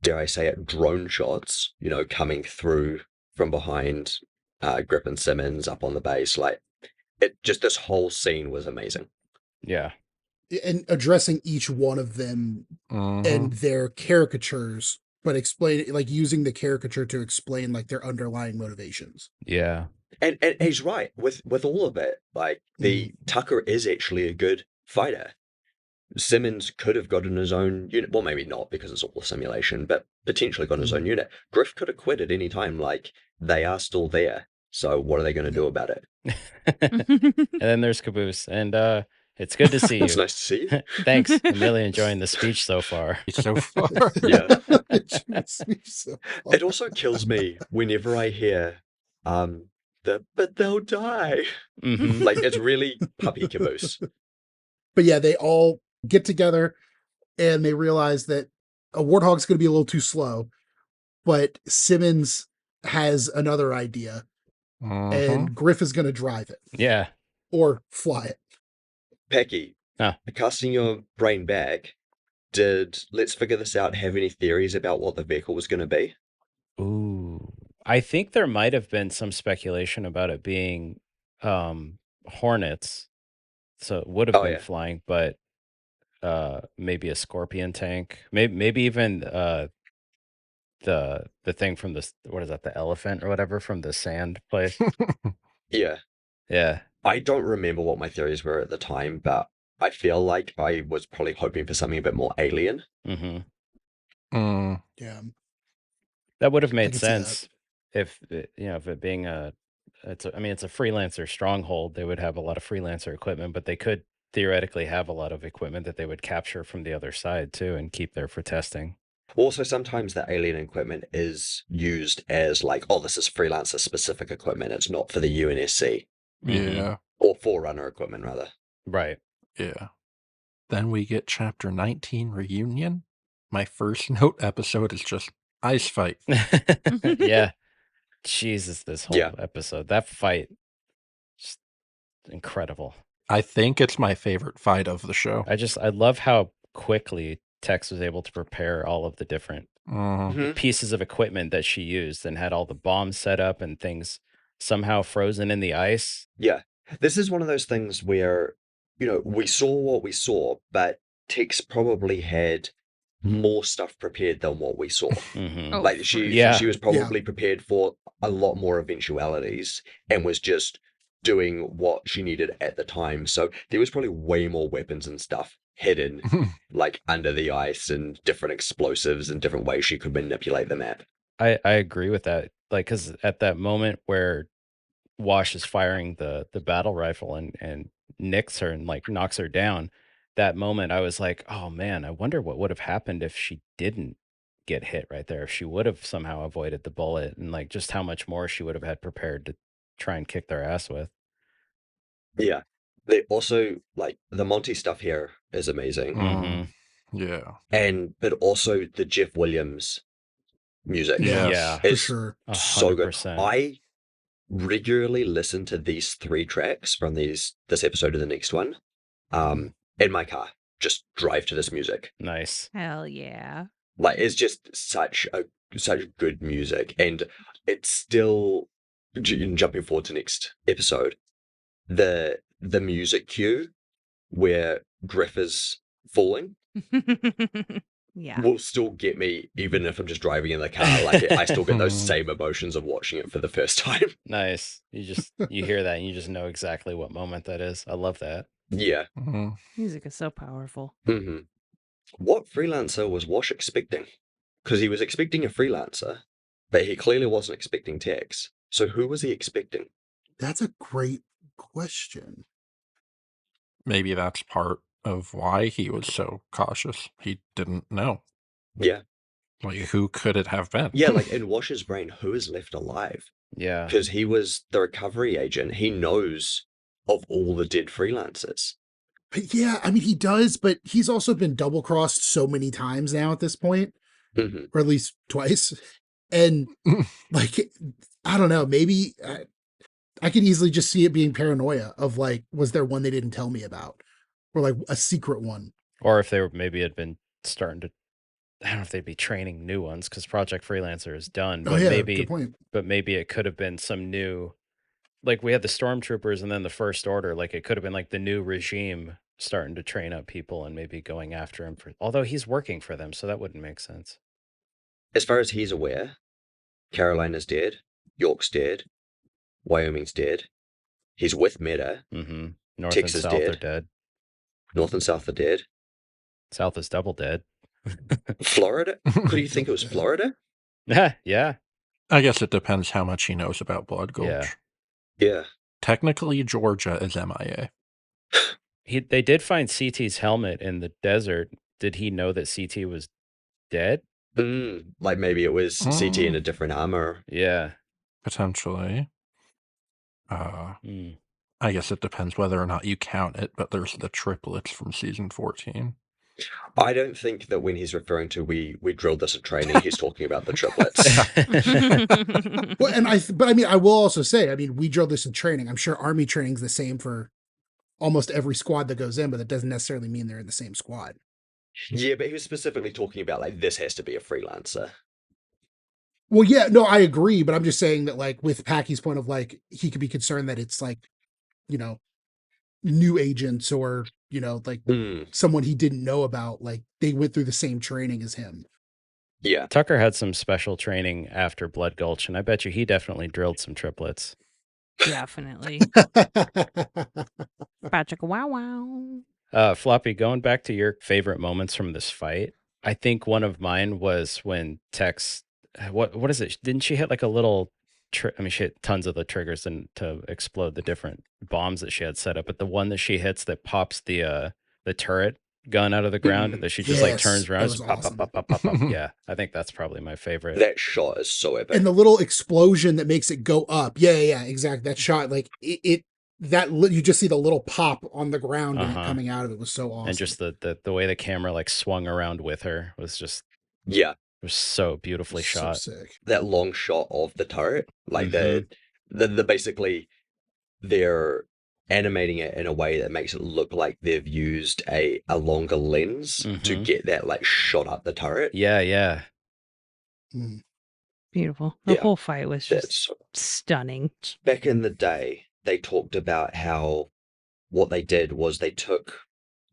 dare I say it, drone shots, coming through from behind Grip and Simmons up on the base. Like, this whole scene was amazing. Yeah. And addressing each one of them and their caricatures, but using the caricature to explain like their underlying motivations. Yeah. And he's right with all of it. Like, the Tucker is actually a good fighter. Simmons could have gotten his own unit. Well, maybe not because it's all a simulation, but potentially gotten his own unit. Griff could have quit at any time. Like, they are still there. So what are they going to do about it? And then there's Caboose. And it's good to see you. It's nice to see you. Thanks. I'm really enjoying the speech so far. Yeah. It also kills me whenever I hear but they'll die. Mm-hmm. Like, it's really puppy Caboose. But yeah, they all get together and they realize that a Warthog's going to be a little too slow, but Simmons has another idea and Griff is going to drive it. Yeah. Or fly it. Pecky, casting your brain back, did Let's Figure This Out have any theories about what the vehicle was going to be? Ooh. I think there might have been some speculation about it being Hornets. So it would have been flying, but maybe a Scorpion tank. Maybe even the thing from this, what is that, the elephant or whatever from the sand place. Yeah. Yeah. I don't remember what my theories were at the time, but I feel like I was probably hoping for something a bit more alien. Mm-hmm. Yeah. That would have I made can see that. sense if if it being it's a freelancer stronghold, they would have a lot of freelancer equipment, but they could theoretically have a lot of equipment that they would capture from the other side too and keep there for testing. Also, sometimes the alien equipment is used as like, oh, this is freelancer specific equipment. It's not for the UNSC Mhm. Yeah. or Forerunner equipment, rather. Right. Yeah. Then we get chapter 19 reunion. My first note episode is just ice fight. Yeah. Jesus, this whole Yeah. episode, that fight, just incredible. I think it's my favorite fight of the show. I love how quickly Tex was able to prepare all of the different Mhm. pieces of equipment that she used and had all the bombs set up and things somehow frozen in the ice. Yeah. This is one of those things where, we saw what we saw, but Tex probably had more stuff prepared than what we saw. Mm-hmm. Oh, Like for she Yeah. was probably prepared for a lot more eventualities and was just doing what she needed at the time. So there was probably way more weapons and stuff hidden, like under the ice and different explosives and different ways she could manipulate the map. I agree with that. Like, because at that moment where Wash is firing the battle rifle and nicks her and like knocks her down, that moment I was like, oh man, I wonder what would have happened if she didn't get hit right there. If she would have somehow avoided the bullet and like just how much more she would have had prepared to try and kick their ass with. Yeah. They also like the Monty stuff here is amazing. Mm-hmm. Yeah. But also the Jeff Williams music Yeah, Yeah. for is sure. so good. 100%. I regularly listen to these 3 tracks from this episode to the next one in my car. Just drive to this music. Nice. Hell yeah. Like it's just such good music, and it's still jumping forward to next episode. The music cue where Griff is falling Yeah. will still get me even if I'm just driving in the car. Like I still get those same emotions of watching it for the first time. Nice. You hear that and you just know exactly what moment that is. I love that. Yeah. Music is so powerful. hmm What freelancer was Wash expecting? Because he was expecting a freelancer, but he clearly wasn't expecting Tex. So who was he expecting? That's a great question. Maybe that's part of why he was so cautious. He didn't know. Yeah. Like, who could it have been? Yeah, like in Wash's brain, who is left alive? Yeah. Because he was the recovery agent. He knows of all the dead freelancers. But yeah, I mean, he does, but he's also been double crossed so many times now at this point, hmm or at least twice. And like, I don't know, maybe I could easily just see it being paranoia of like, was there one they didn't tell me about? Or like a secret one. Or if they were maybe had been starting to, I don't know if they'd be training new ones because Project Freelancer is done, Oh but yeah, good point. maybe it could have been some new, like we had the stormtroopers and then the First Order. Like it could have been like the new regime starting to train up people and maybe going after him for, although he's working for them, so that wouldn't make sense. As far as he's aware, Carolina's dead, York's dead, Wyoming's dead. He's with Meta. Mm-hmm. North Texas and South dead. are dead. North and South are dead. South is double dead. Florida? Could you think it was Florida? Yeah. I guess it depends how much he knows about Blood Gulch. Yeah. Yeah. Technically, Georgia is MIA. They did find CT's helmet in the desert. Did he know that CT was dead? Like maybe it was CT in a different armor. Yeah. Potentially. I guess it depends whether or not you count it, but there's the triplets from season 14. I don't think that when he's referring to we drilled this in training, he's talking about the triplets. Well, but I mean, I will also say, I mean, we drilled this in training. I'm sure Army training's the same for almost every squad that goes in, but that doesn't necessarily mean they're in the same squad. Yeah, but he was specifically talking about like this has to be a freelancer. Well, yeah, no, I agree, but I'm just saying that like with Packy's point of like he could be concerned that it's like, you know, new agents or, you know, like someone he didn't know about, like they went through the same training as him. Yeah. Tucker had some special training after Blood Gulch, and I bet you he definitely drilled some triplets. Definitely. Patrick, wow, wow. Floppy, going back to your favorite moments from this fight, I think one of mine was when Tex, what is it? Didn't she hit like a little? I mean, she hit tons of the triggers and to explode the different bombs that she had set up. But the one that she hits that pops the turret gun out of the ground that she just like Yes, turns around, that just was pop, awesome. pop, pop, pop, pop, pop. Yeah, I think that's probably my favorite. That shot is so epic. And the little explosion that makes it go up. Yeah, exactly. That shot, like you just see the little pop on the ground and it coming out of it was so awesome. And just the way the camera like swung around with her was just Yeah. it was so beautifully shot. So sick. That long shot of the turret, like the basically they're animating it in a way that makes it look like they've used a longer lens to get that like shot up the turret. Yeah. Mm. Beautiful. The whole fight was just That's stunning. Back in the day, they talked about how what they did was they took,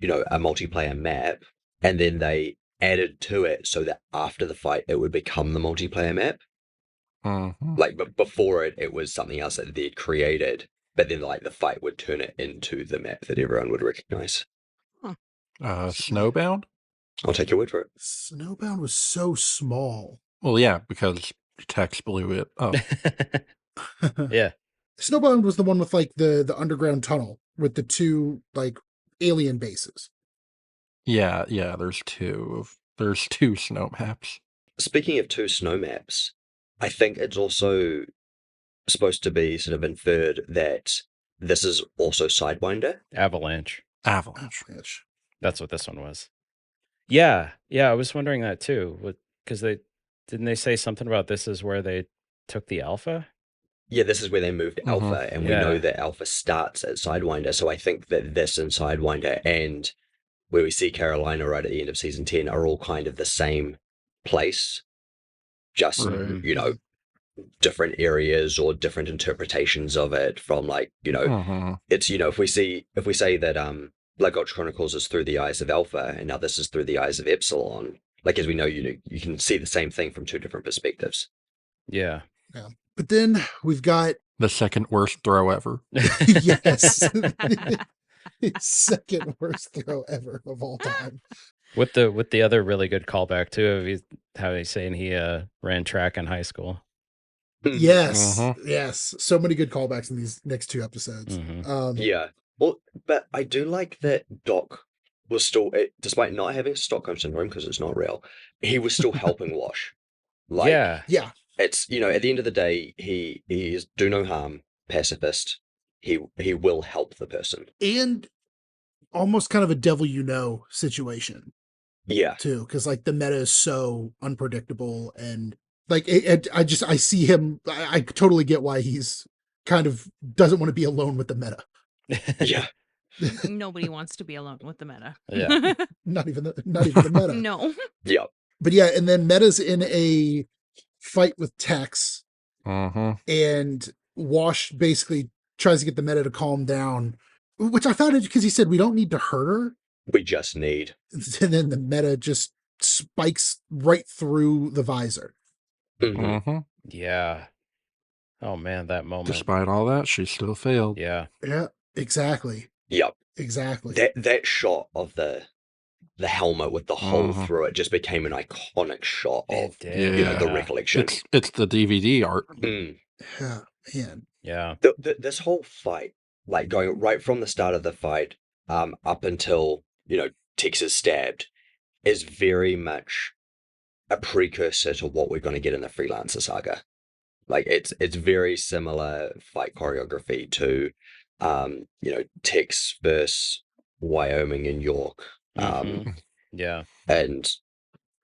a multiplayer map and then they added to it so that after the fight it would become the multiplayer map. Like, but before it was something else that they'd created, but then like the fight would turn it into the map that everyone would recognize. Snowbound? I'll take your word for it. Snowbound was so small. Well, yeah, because Tex blew it up. Yeah. Snowbound was the one with like the underground tunnel with the two like alien bases. Yeah, there's two snow maps. Speaking of two snow maps, I think it's also supposed to be sort of inferred that this is also Sidewinder. Avalanche. That's what this one was. Yeah, I was wondering that too. Because didn't they say something about this is where they took the Alpha? Yeah, this is where they moved Alpha, and we know that Alpha starts at Sidewinder, so I think that this and Sidewinder and where we see Carolina right at the end of season 10 are all kind of the same place, just, different areas or different interpretations of it from like, it's, if we say that Blood Gulch Chronicles is through the eyes of Alpha and now this is through the eyes of Epsilon, like as we know, you can see the same thing from two different perspectives. Yeah. But then we've got the second worst throw ever. Yes. Second worst throw ever of all time. With the other really good callback too of how he's saying he ran track in high school. Yes. Yes. So many good callbacks in these next two episodes. Yeah. Well, but I do like that Doc was still, despite not having Stockholm Syndrome, because it's not real, he was still helping Wash. Like, yeah. It's, at the end of the day, he is do no harm, pacifist. He will help the person. And almost kind of a devil situation. Yeah. Too, because like the meta is so unpredictable and like I see him. I totally get why he's kind of doesn't want to be alone with the meta. Yeah. Nobody wants to be alone with the meta. Yeah. not even the meta. No. Yeah. But yeah, and then Meta's in a fight with Tex, and Wash basically tries to get the meta to calm down, which I found it because he said we don't need to hurt her. We just need. And then the meta just spikes right through the visor. Yeah. Oh man, that moment. Despite all that, she still failed. Yeah. Yeah, exactly. Yep. Exactly. That shot of the helmet with the hole through it just became an iconic shot of the recollection. It's the DVD art. Yeah, man. Yeah. This whole fight, like going right from the start of the fight, up until Tex is stabbed, is very much a precursor to what we're going to get in the Freelancer saga. Like it's very similar fight choreography to, Tex versus Wyoming and York. Yeah. And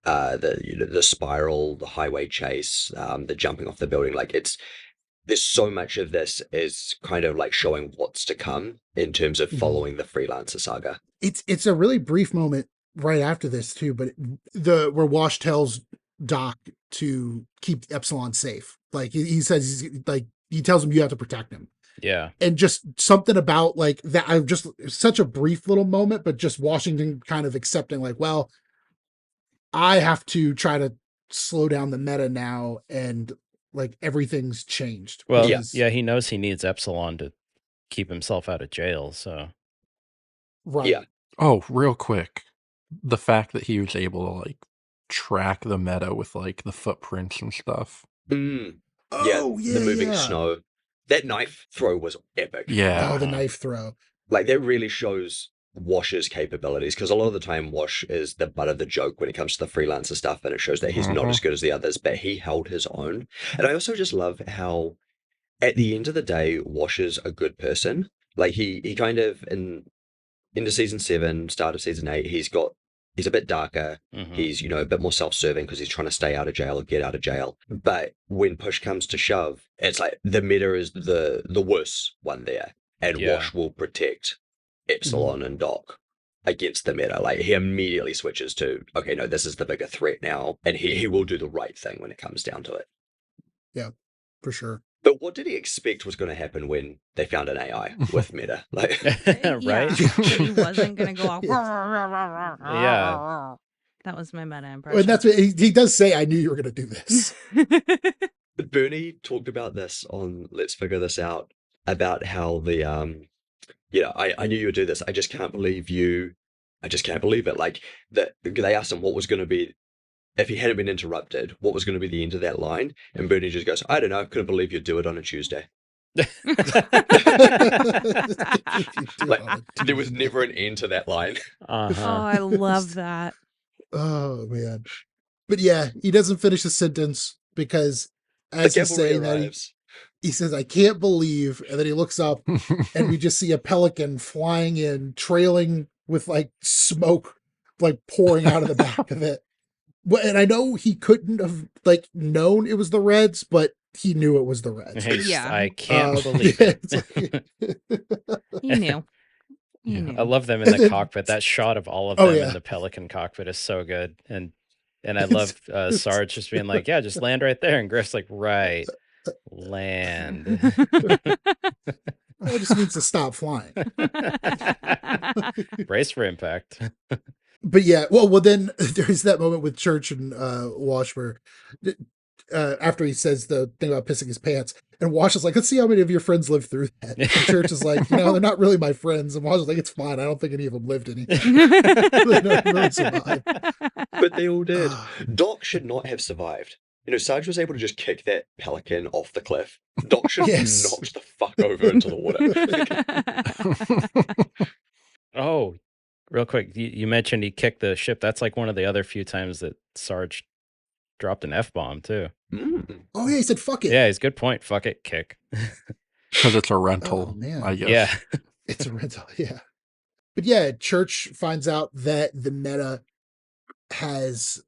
the spiral, the highway chase, the jumping off the building, like there's so much of this is kind of like showing what's to come in terms of following the Freelancer saga. It's a really brief moment right after this too, but where Wash tells Doc to keep Epsilon safe. Like he says, he tells him you have to protect him. Yeah. And just something about like that. I just such a brief little moment, but just Washington kind of accepting like, well, I have to try to slow down the meta now, and like everything's changed. Well, because- yeah, he knows he needs Epsilon to keep himself out of jail. So right. Yeah. Oh, real quick. The fact that he was able to like track the meta with like the footprints and stuff. Mm. Oh yeah, the moving yeah. snow. That knife throw was epic. Yeah. Oh, the knife throw. Like, that really shows Wash's capabilities, because a lot of the time Wash is the butt of the joke when it comes to the freelancer stuff, and it shows that he's not as good as the others, but he held his own. And I also just love how, at the end of the day, Wash is a good person. Like, he kind of, into season 7, start of season 8, he's a bit darker. He's, a bit more self-serving because he's trying to stay out of jail or get out of jail. But when push comes to shove, it's like the meta is the worst one there. And Wash will protect Epsilon and Doc against the meta. Like, he immediately switches to, okay, no, this is the bigger threat now. And he will do the right thing when it comes down to it. Yeah, for sure. But what did he expect was going to happen when they found an AI with meta? Like, right? He wasn't going to go off. Yeah. That was my meta impression. And that's what he does say. I knew you were going to do this. Bernie talked about this on Let's Figure This Out, about how the I knew you would do this. I just can't believe it. Like, that they asked him what was going to be, if he hadn't been interrupted, what was going to be the end of that line, and Bernie just goes, I don't know, couldn't believe you'd do it on a Tuesday. Like, there was never an end to that line. Oh, I love that. Oh man. But yeah, he doesn't finish the sentence because as he's saying that, he says, I can't believe, and then he looks up and we just see a pelican flying in, trailing with like smoke like pouring out of the back of it. Well, and I know he couldn't have like known it was the Reds, but he knew it was the Reds. Yeah. I can't believe yeah, it. He knew. He knew. I love them in the cockpit. That shot of all of them in the Pelican cockpit is so good. And I love Sarge just being like, yeah, just land right there. And Griff's like, right, land. It just means to stop flying. Brace for impact. But yeah, well, then there's that moment with Church and Wash where after he says the thing about pissing his pants, and Wash is like, let's see how many of your friends lived through that. And Church is like, they're not really my friends. And Wash is like, it's fine. I don't think any of them lived any. They don't really survive. But they all did. Doc should not have survived. Sarge was able to just kick that pelican off the cliff. Doc should have knocked the fuck over into the water. Oh, real quick, you mentioned he kicked the ship. That's like one of the other few times that Sarge dropped an F-bomb, too. Oh, yeah, he said, fuck it. Yeah, it's a good point. Fuck it, kick. Because it's a rental, I guess. Yeah. It's a rental, yeah. But yeah, Church finds out that the meta has...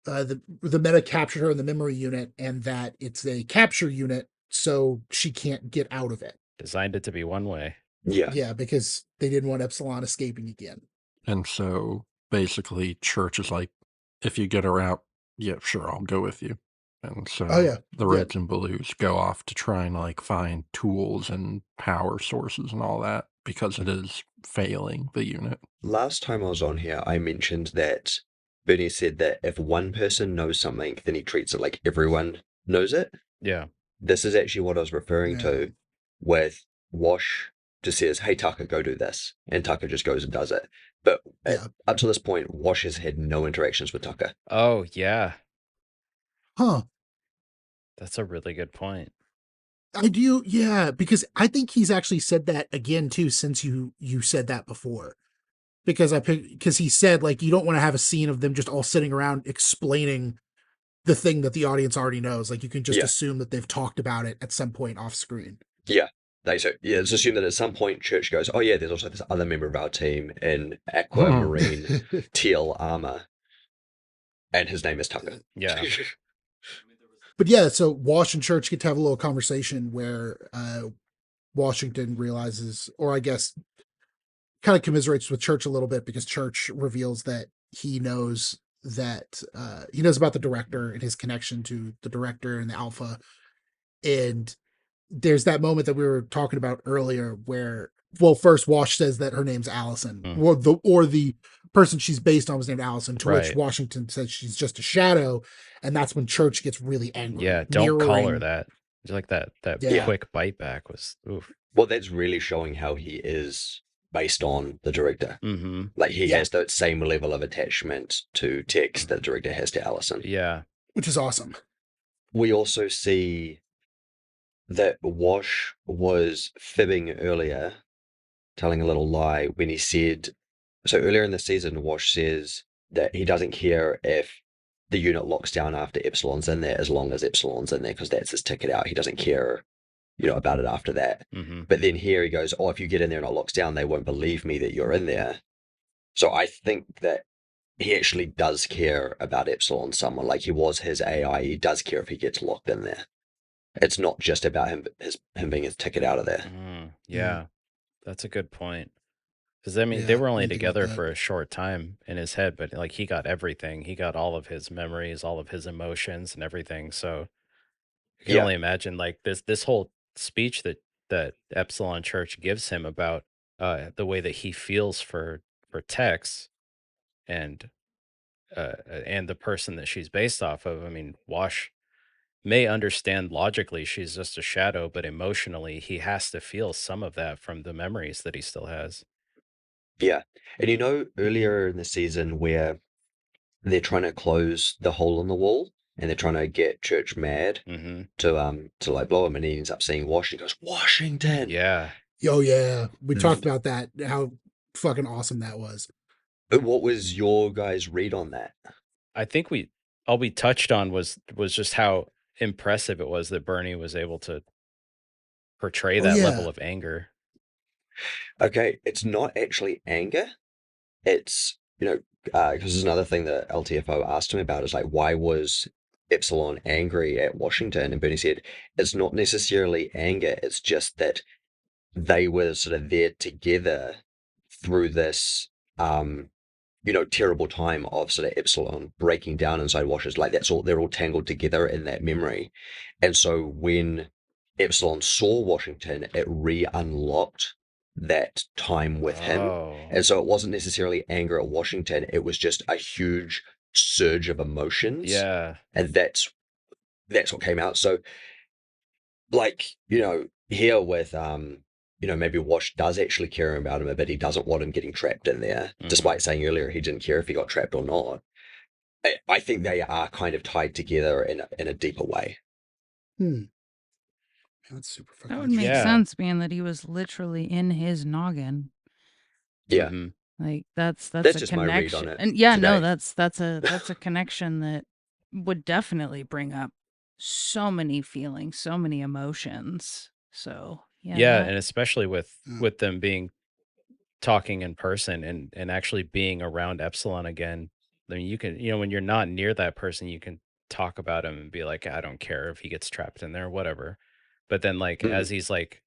the meta captured her in the memory unit, and that it's a capture unit, so she can't get out of it. Designed it to be one way. Yeah, because they didn't want Epsilon escaping again. And so basically Church is like, if you get her out, yeah, sure, I'll go with you. And so the Reds and Blues go off to try and like find tools and power sources and all that, because it is failing the unit. Last time I was on here, I mentioned that Bernie said that if one person knows something, then he treats it like everyone knows it. Yeah. This is actually what I was referring to, with Wash just says, hey, Tucker, go do this. And Tucker just goes and does it. But up to this point, Wash has had no interactions with Tucker. Oh, yeah. Huh. That's a really good point. I do, yeah, because I think he's actually said that again, too, since you said that before. Because he said, like, you don't want to have a scene of them just all sitting around explaining the thing that the audience already knows. Like, you can just assume that they've talked about it at some point off screen. Yeah. It's assumed that at some point Church goes, oh yeah, there's also this other member of our team in aquamarine teal armor, and his name is Tucker. Yeah. But yeah, so Wash and Church get to have a little conversation where Washington realizes, or I guess kind of commiserates with Church a little bit, because Church reveals that he knows about the director and his connection to the director and the Alpha. And there's that moment that we were talking about earlier where, well, first Wash says that her name's Allison, or the person she's based on was named Allison, to which Washington says she's just a shadow. And that's when Church gets really angry. Yeah, don't call her mirroring. that. Just like that Yeah. quick bite back was oof. Well, that's really showing how he is based on the director. Mm-hmm. Like he Yeah. has that same level of attachment to Tex that the director has to Allison. Yeah. Which is awesome. We also see that Wash was fibbing earlier, telling a little lie when he said, so earlier in the season, Wash says that he doesn't care if the unit locks down after Epsilon's in there, as long as Epsilon's in there, because that's his ticket out. He doesn't care, about it after that. Mm-hmm. But then here he goes, oh, if you get in there and it locks down, they won't believe me that you're in there. So I think that he actually does care about Epsilon someone. Like he was his AI. He does care if he gets locked in there. It's not just about him being his ticket out of there. Yeah, that's a good point. Because I mean, Yeah, they were only I didn't think about together that. for a short time in his head, but like he got everything. He got all of his memories, all of his emotions, and everything. So you can Yeah. only imagine like this whole speech that Epsilon Church gives him about the way that he feels for Tex and and the person that she's based off of. I mean, Wash may understand logically she's just a shadow, but emotionally he has to feel some of that from the memories that he still has. Yeah. And earlier in the season where they're trying to close the hole in the wall and they're trying to get Church mad Mm-hmm. to like blow him, and he ends up seeing Washington. He goes, Washington. Yeah. Oh yeah, we talked about that. How fucking awesome that was. What was your guys' read on that? I think all we touched on was just how impressive it was that Bernie was able to portray Oh that yeah, level of anger. Okay, it's not actually anger. It's, because there's another thing that LTFO asked him about is like, why was Epsilon angry at Washington? And Bernie said, it's not necessarily anger. It's just that they were sort of there together through this, terrible time of sort of Epsilon breaking down inside Wash's. Like they're all tangled together in that memory. And so when Epsilon saw Washington, it re-unlocked that time with him. Oh. And so it wasn't necessarily anger at Washington, it was just a huge surge of emotions. Yeah. And that's what came out. So like, here with maybe Wash does actually care about him, but he doesn't want him getting trapped in there, despite saying earlier he didn't care if he got trapped or not. I think they are kind of tied together in a deeper way. That's super fucking. That would make sense, being that he was literally in his noggin. Yeah. Mm-hmm. Like that's a just connection. my read on it And yeah, no, today. that's a connection that would definitely bring up so many feelings, so many emotions. So Yeah, that- and especially with them being talking in person and actually being around Epsilon again. I mean, you can, when you're not near that person, you can talk about him and be like, I don't care if he gets trapped in there, whatever. But then like as he's like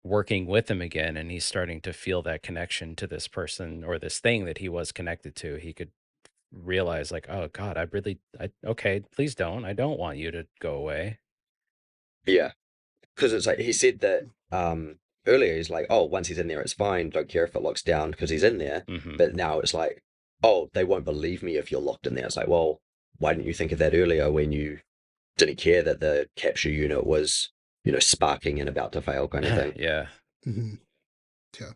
working with him again and he's starting to feel that connection to this person or this thing that he was connected to, he could realize like, oh God, okay, please don't. I don't want you to go away. Yeah. Because it's like he said that earlier, he's like, oh, once he's in there, it's fine. Don't care if it locks down because he's in there. Mm-hmm. But now it's like, oh, they won't believe me if you're locked in there. It's like, well, why didn't you think of that earlier when you didn't care that the capture unit was, sparking and about to fail kind of thing? Yeah. Mm-hmm. Yeah.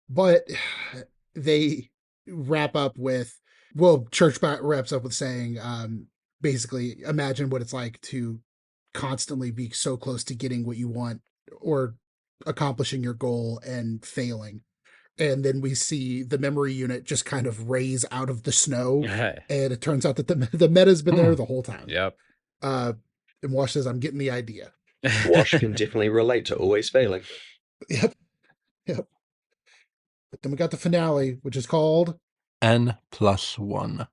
But they wrap up with, Church wraps up with saying, basically, imagine what it's like to constantly be so close to getting what you want or accomplishing your goal and failing. And then we see the memory unit just kind of raise out of the snow. And it turns out that the meta's been there the whole time. Yep. And Wash says, I'm getting the idea. Wash can definitely relate to always failing. Yep. But then we got the finale, which is called N+1.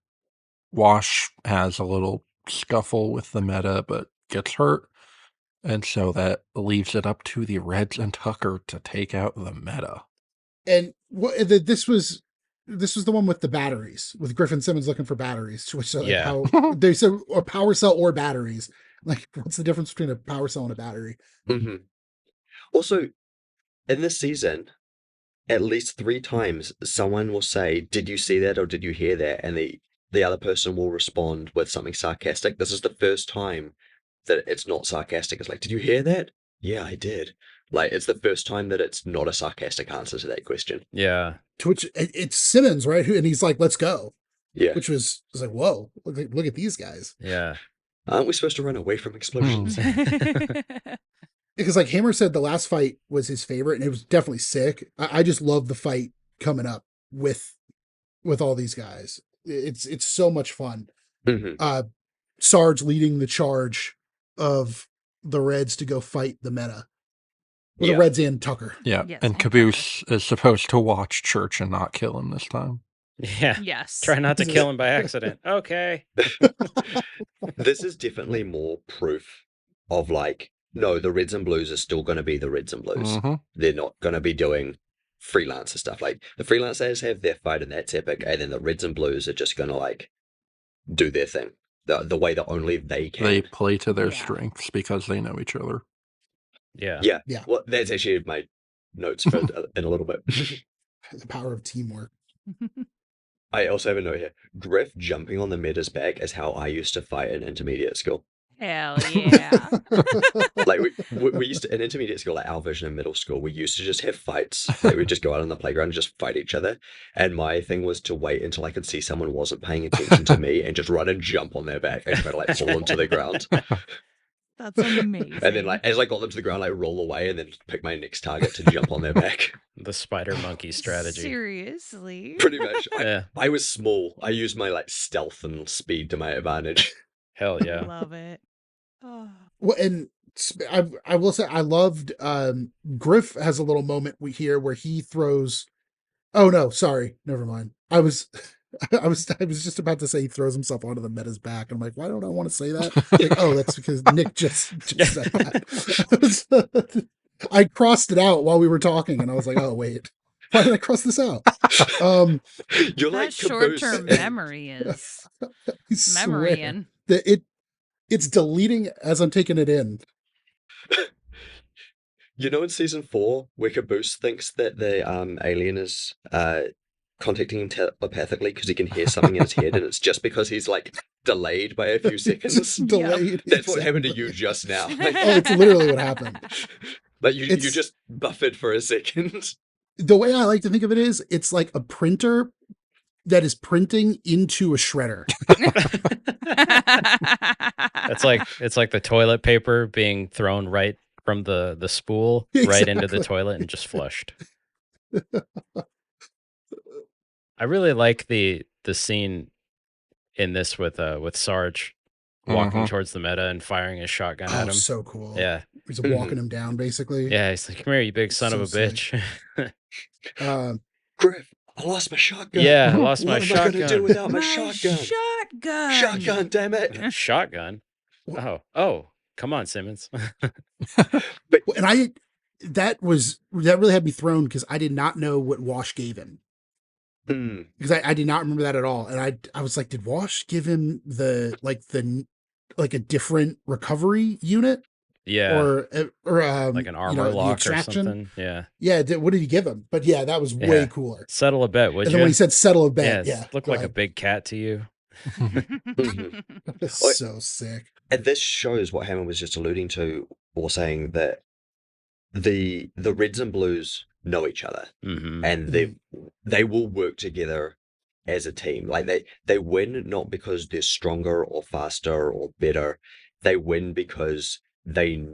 Wash has a little scuffle with the meta, but gets hurt. And so that leaves it up to the Reds and Tucker to take out the meta. And this was the one with the batteries, with Griffin Simmons looking for batteries, which like how they said, or power cell or batteries. Like, what's the difference between a power cell and a battery? Mm-hmm. Also, in this season, at least 3 times, someone will say, "Did you see that or did you hear that?" And the the other person will respond with something sarcastic. This is the first time that it's not sarcastic. It's like, did you hear that? Yeah, I did. Like, it's the first time that it's not a sarcastic answer to that question. Yeah. To which it's Simmons, right? And he's like, "Let's go," Yeah. which was like, "Whoa, look at these guys." Yeah. Aren't we supposed to run away from explosions? Because like Hammer said, the last fight was his favorite, and it was definitely sick. I just love the fight coming up with all these guys. It's so much fun. Mm-hmm. Sarge leading the charge of the Reds to go fight the meta. Well, the Reds and Tucker. Yeah, Yes, and and Caboose is supposed to watch Church and not kill him this time. Yeah. Yes. Try not to kill him by accident. Okay. This is definitely more proof of like, no, the Reds and Blues are still going to be the Reds and Blues. Mhm. They're not going to be doing freelancer stuff. Like, the freelancers have their fight and that's epic, and then the Reds and Blues are just going to like do their thing the way that only they can. They play to their Yeah. strengths because they know each other. Yeah. Yeah. Well, that's actually my notes for in a little bit. The power of teamwork. I also have a note here. Griff jumping on the meta's back is how I used to fight in intermediate school. Hell yeah. Like, we used to, in intermediate school, like our version of middle school, we used to just have fights. Like, we'd just go out on the playground and just fight each other. And my thing was to wait until I could see someone wasn't paying attention to me and just run and jump on their back and try to like pull them to the ground. That's amazing. And then, like, as I got them to the ground, like, roll away and then pick my next target to jump on their back. The spider monkey strategy. Seriously. Pretty much. Yeah. I was small. I used my, like, stealth and speed to my advantage. Hell yeah. Love it. Oh. Well, and I will say I loved Griff has a little moment here where he throws. Oh no, sorry, never mind. I was just about to say he throws himself onto the meta's back. I'm like, why don't I want to say that? Like, oh, that's because Nick just said that. I crossed it out while we were talking, and I was like, oh wait, why did I cross this out? You're That like short-term Caboose. memory is I swear memorying. that it's deleting as I'm taking it in. You know, in season 4, where Caboose thinks that the alien is contacting him telepathically because he can hear something in his head, and it's just because he's like delayed by a few seconds. Just delayed. That's what happened to you just now. Like, Oh, it's literally what happened. like you It's- just buffered for a second. The way I like to think of it is, it's like a printer that is printing into a shredder. It's like the toilet paper being thrown right from the spool right into the Exactly. toilet and just flushed. I really like the scene in this with Sarge walking Mhm. towards the meta and firing his shotgun at Oh, him. so cool. Yeah. He's walking him down, basically. Yeah, he's like, come here, you big son of a So bitch. Griff, I lost my shotgun. Yeah, I lost What my am I gonna do shotgun. without my My shotgun? shotgun. Shotgun, damn it. Shotgun? Oh, come on, Simmons. And that really had me thrown because I did not know what Wash gave him. Because I did not remember that at all. And I was like, did Wash give him like a different recovery unit? Yeah. Or like an armor the lock or extraction? something. Yeah. Yeah, what did he give him? But yeah, that was way cooler. Settle a bet, would And you? then when he said settle a bet, yeah, look like a big cat to you. That's so sick. And this shows what Hammond was just alluding to, or saying that the Reds and Blues know each other, and they will work together as a team. Like they win not because they're stronger or faster or better. They win because they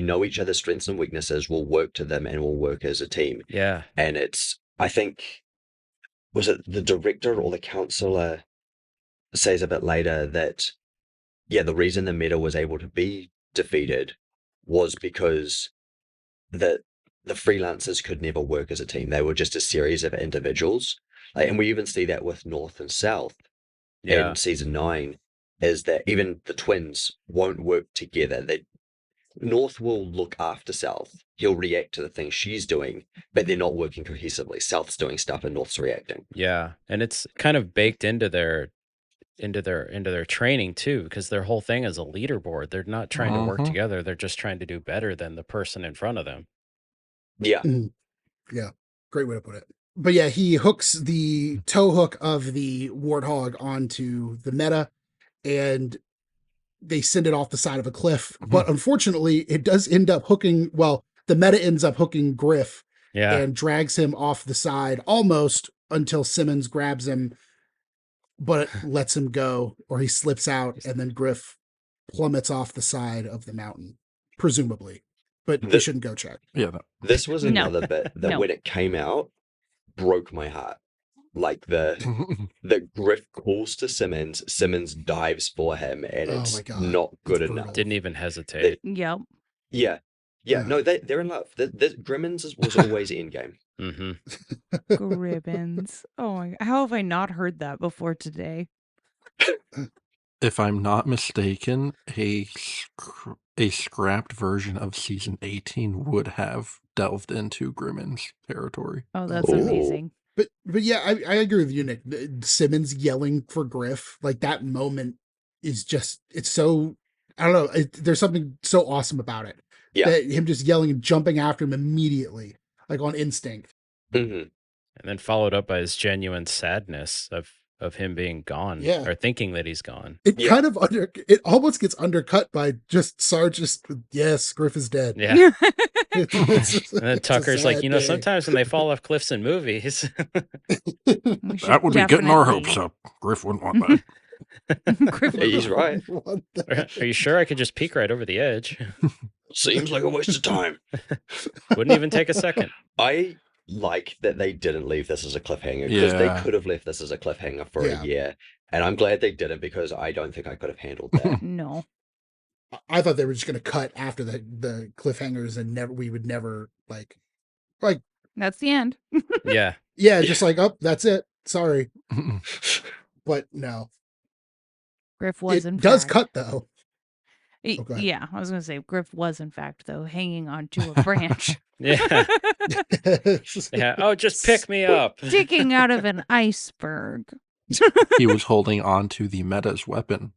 know each other's strengths and weaknesses, will work to them, and will work as a team. Yeah. And I think, was it the director or the counselor says a bit later that, yeah, the reason the meta was able to be defeated was because the freelancers could never work as a team. They were just a series of individuals. And we even see that with North and South in season 9, is that even the twins won't work together. North will look after South. He'll react to the things she's doing, but they're not working cohesively. South's doing stuff and North's reacting. Yeah. And it's kind of baked into their training too, because their whole thing is a leaderboard. They're not trying to work together. They're just trying to do better than the person in front of them. Yeah. Yeah. Great way to put it. but yeah, he hooks the tow hook of the warthog onto the meta, and they send it off the side of a cliff. But unfortunately, it does end up hooking. Well, the meta ends up hooking Griff Yeah. and drags him off the side almost until Simmons grabs him, but lets him go, or he slips out, and then Griff plummets off the side of the mountain, presumably. But we shouldn't go check. Yeah. This was No. another bit that No. when it came out broke my heart. Like the Griff calls to Simmons, Simmons dives for him, and Oh it's my God, not good it's enough. brutal. Didn't even hesitate. Yep. Yeah. No, they're in love. Grimmins was always in game. Mm-hmm. Gribbins. Oh my! How have I not heard that before today? If I'm not mistaken, a scrapped version of season 18 would have delved into Grimmin's territory. Oh, that's Ooh. amazing. But yeah, I agree with you, Nick. Simmons yelling for Griff, like that moment is just, it's so, I don't know. There's something so awesome about it. Yeah. That him just yelling and jumping after him immediately, like on instinct. Mm-hmm. And then followed up by his genuine sadness of him being gone, Yeah. or thinking that he's gone. It kind of it almost gets undercut by just Sarge. Just yes, Griff is dead. Yeah. And And then Tucker's like, sometimes when they fall off cliffs in movies. That would be getting our hopes up. Griff wouldn't want that. Griff He's right. Are you sure I could just peek right over the edge? Seems like a waste of time. Wouldn't even take a second. I like that they didn't leave this as a cliffhanger, because they could have left this as a cliffhanger for a year, and I'm glad they didn't, because I don't think I could have handled that. No. I thought they were just going to cut after the cliffhangers, and we would never like That's the end. Yeah. just like, oh, that's it. Sorry, but no. Griff was It in does fact. cut though. Oh, go ahead. Yeah, I was going to say Griff was in fact though hanging onto a branch, Yeah. Yeah. Oh, just pick me up. sticking out of an iceberg. He was holding on to the meta's weapon.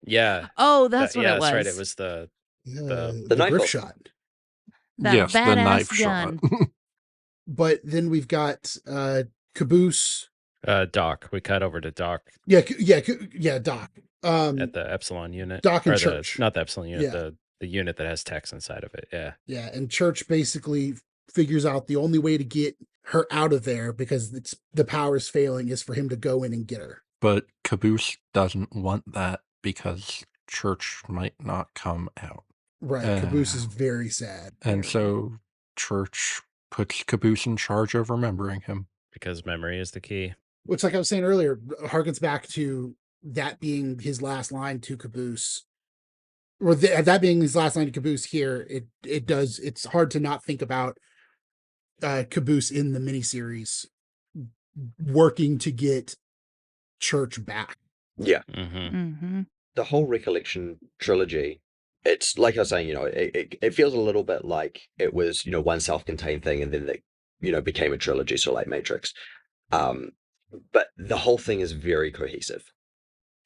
Yeah. Oh, that's what it was. That's right. It was the knife Griff shot. shot. That Yes, the badass knife gun. shot. But then we've got Caboose. Doc. We cut over to Doc Yeah, Doc. at the Epsilon unit. Doc and Or Church. Not the Epsilon unit, Yeah. the unit that has text inside of it. Yeah. Yeah, and Church basically figures out the only way to get her out of there, because the power's failing, is for him to go in and get her. But Caboose doesn't want that because Church might not come out. Right. Caboose is very sad. And so Church puts Caboose in charge of remembering him. Because memory is the key. Which, like I was saying earlier, harkens back to that being his last line to Caboose. Or that being his last line to Caboose here, it's hard to not think about Caboose in the miniseries working to get Church back. Yeah. Mm-hmm. Mm-hmm. The whole Recollection trilogy, it's like I was saying, it feels a little bit like it was, one self-contained thing, and then they, became a trilogy, so like Matrix. But the whole thing is very cohesive.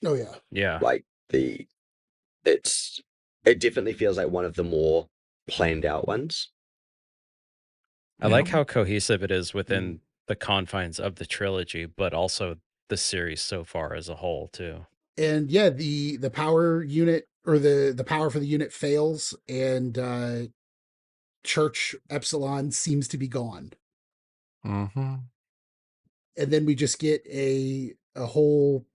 Oh yeah. Yeah. Like it definitely feels like one of the more planned out ones. I like how cohesive it is within the confines of the trilogy, but also the series so far as a whole too. And yeah, the power unit, or the power for the unit fails, and Church Epsilon seems to be gone. Mm-hmm. And then we just get a whole,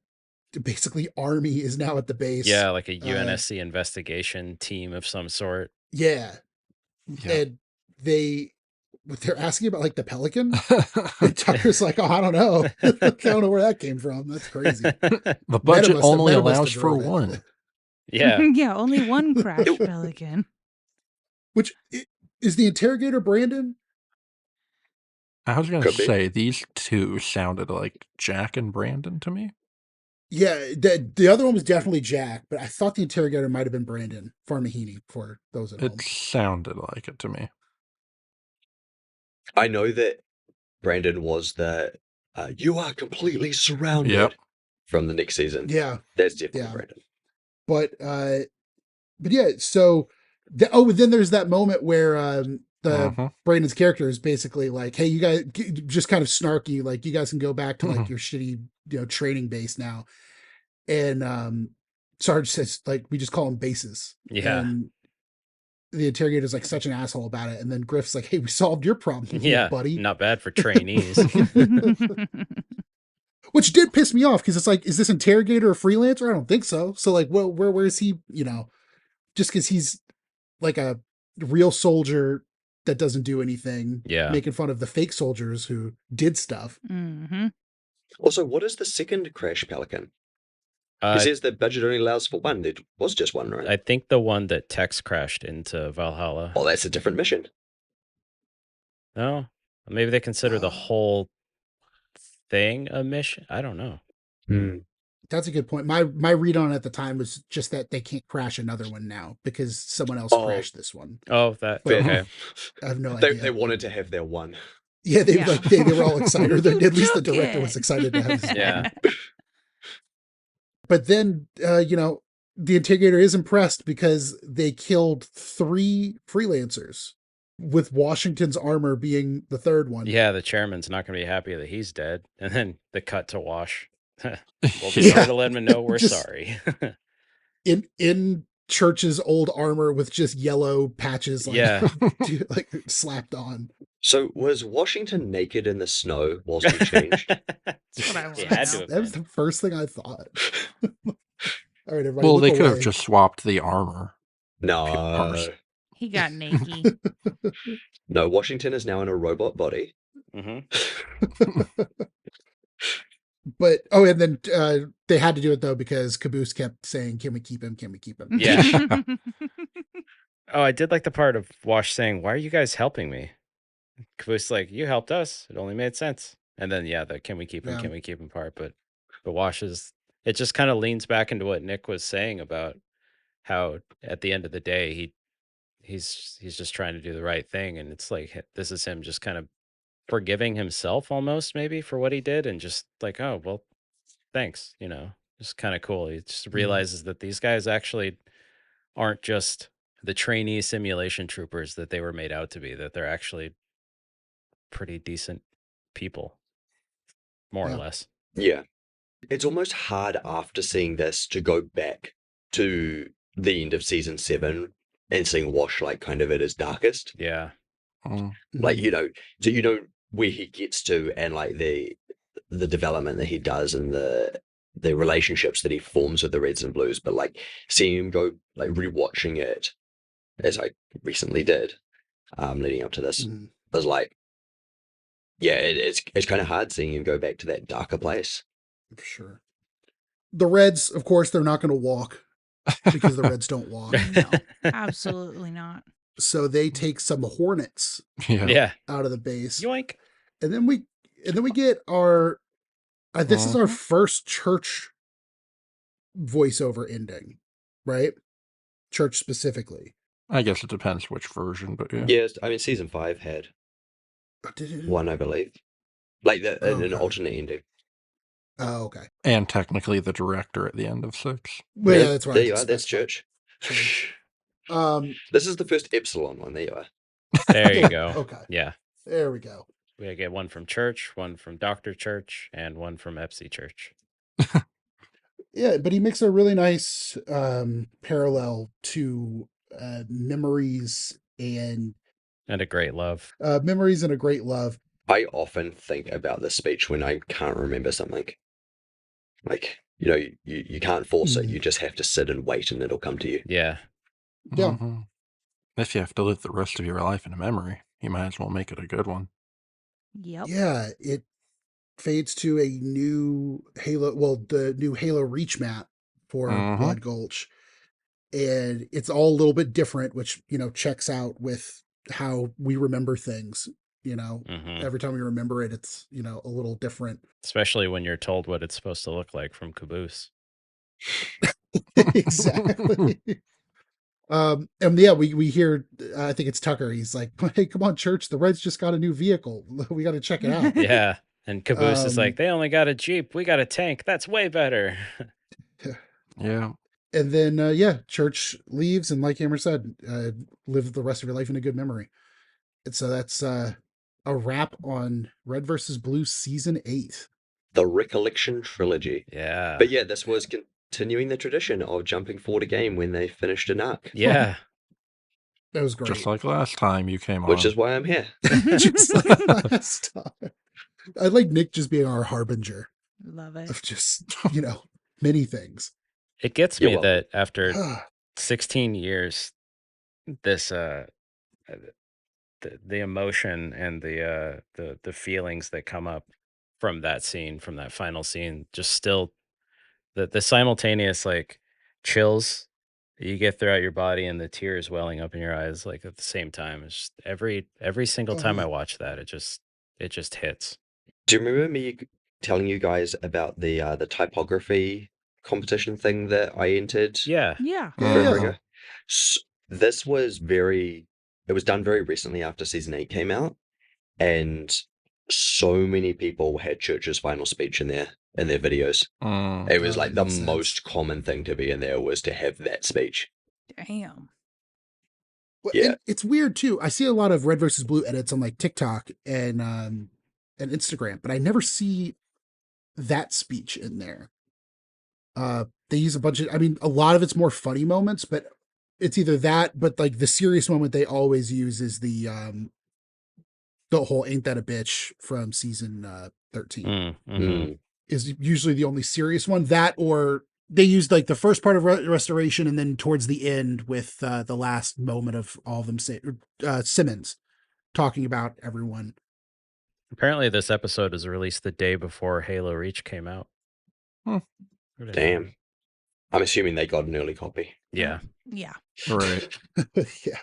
basically, army is now at the base. Yeah, like a UNSC investigation team of some sort. Yeah. And they're asking about like the Pelican. And Tucker's like, oh, I don't know. I don't know where that came from. That's crazy. The budget only Meta must allows have for drove it. one. Yeah. Yeah, only one crashed Pelican. Which is the interrogator Brandon? I was going to Could be. say, these two sounded like Jack and Brandon to me. Yeah, the other one was definitely Jack, but I thought the interrogator might have been Brandon Farmahini, for those at home. It sounded like it to me. I know that Brandon was the you are completely surrounded from the next season. Yeah. That's definitely Brandon. But yeah, so then there's that moment where Brandon's character is basically like, hey, you guys, just kind of snarky, like, you guys can go back to like your shitty, training base now. And Sarge says, like, we just call them bases. Yeah. And the interrogator's like such an asshole about it. And then Griff's like, hey, we solved your problem, Yeah, buddy. not bad for trainees. Which did piss me off, because it's like, is this interrogator a freelancer? I don't think so. So like, well, where is he? Just because he's like a real soldier that doesn't do anything, making fun of the fake soldiers who did stuff. Mm-hmm. Also, what is the second crash Pelican? He says the budget only allows for one. There was just one, right? I think the one that Tex crashed into Valhalla. Oh, that's a different mission. No, maybe they consider the whole thing a mission. I don't know. That's a good point. My read on it at the time was just that they can't crash another one now because someone else crashed this one. Oh, that okay. I have no idea. They wanted to have their one. Yeah, they were all excited. At least the director was excited to have his one. But then, the interrogator is impressed because they killed 3 freelancers, with Washington's armor being the third one. Yeah, the chairman's not going to be happy that he's dead. And then the cut to Wash. We'll be sure to let him know we're sorry. in Church's old armor with just yellow patches, like slapped on. So was Washington naked in the snow whilst he changed? That's what I want. That was the first thing I thought. All right, everybody. Well, they could have just swapped the armor. No. He got naked. No, Washington is now in a robot body. Mm-hmm. But and then they had to do it though because Caboose kept saying, "Can we keep him? Can we keep him?" Yeah. Oh, I did like the part of Wash saying, "Why are you guys helping me?" Caboose like, "You helped us. It only made sense." And then the "Can we keep him? Can we keep him?" part. But Wash it just kind of leans back into what Nick was saying about how at the end of the day he's just trying to do the right thing, and it's like this is him just kind of forgiving himself almost maybe for what he did, and just like, oh well, thanks, just kind of cool. He just realizes that these guys actually aren't just the trainee simulation troopers that they were made out to be, that they're actually pretty decent people, more or less. Yeah. It's almost hard after seeing this to go back to the end of season 7 and seeing Wash like kind of at his darkest. Yeah. Like, so where he gets to, and like the development that he does, and the relationships that he forms with the Reds and Blues, but like seeing him go, like rewatching it as I recently did, leading up to this, was like, yeah, it's kind of hard seeing him go back to that darker place. For sure. The Reds, of course, they're not going to walk because the Reds don't walk. No, absolutely not. So they take some Hornets out of the base. Yoink. And then we get our this is our first Church voiceover ending, right? Church specifically. I guess it depends which version, but yeah. Yes, I mean season 5 had one, I believe. Like an alternate ending. Oh, okay. And technically the director at the end of 6. Well, yeah, that's right. There you are. That's Church. This is the first Epsilon one. There you are. There you go. Okay. Yeah. There we go. We get one from Church, one from Dr. Church, and one from Epsi Church. Yeah, but he makes a really nice parallel to Memories and a Great Love. Memories and a Great Love. I often think about this speech when I can't remember something. Like, you can't force it. You just have to sit and wait, and it'll come to you. Yeah. Yeah. If you have to live the rest of your life in a memory, you might as well make it a good one. Yep. Yeah, it fades to a new Halo, the new Halo Reach map for Blood Gulch. And it's all a little bit different, which, checks out with how we remember things. Every time we remember it, it's, a little different. Especially when you're told what it's supposed to look like from Caboose. Exactly. And yeah, we hear, I think it's Tucker. He's like, "Hey, come on, Church. The Reds just got a new vehicle. We got to check it out." Yeah. And Caboose is like, "They only got a Jeep. We got a tank. That's way better." Yeah. And then, Church leaves. And like Hammer said, live the rest of your life in a good memory. And so that's a wrap on Red versus Blue Season 8. The Recollection Trilogy. Yeah. But yeah, this was continuing the tradition of jumping forward a game when they finished an arc. Yeah. That was great. Just like last time you came Which on. is why I'm here. Just like last time. I like Nick just being our harbinger Love it. of just, many things. It gets You're me welcome. that after 16 years, this the emotion and the feelings that come up from that scene, from that final scene, just still the simultaneous like chills that you get throughout your body and the tears welling up in your eyes like at the same time. It's just every single time I watch that, it just hits. Do you remember me telling you guys about the typography competition thing that I entered? Yeah. Yeah. Forever Yeah. ago? This was it was done very recently after season 8 came out, and so many people had Church's final speech in their videos. It was like the most common thing to be in there was to have that speech. Damn. Well, Yeah. and it's weird too. I see a lot of Red versus Blue edits on like TikTok and Instagram, but I never see that speech in there. They use a lot of it's more funny moments, but it's either that, but like the serious moment they always use is the whole "Ain't That a Bitch" from season 13 is usually the only serious one. That, or they used like the first part of Restoration, and then towards the end with the last moment of all of them Simmons talking about everyone. Apparently, this episode was released the day before Halo Reach came out. Damn. I'm assuming they got an early copy. Yeah. Yeah. Right. Yeah.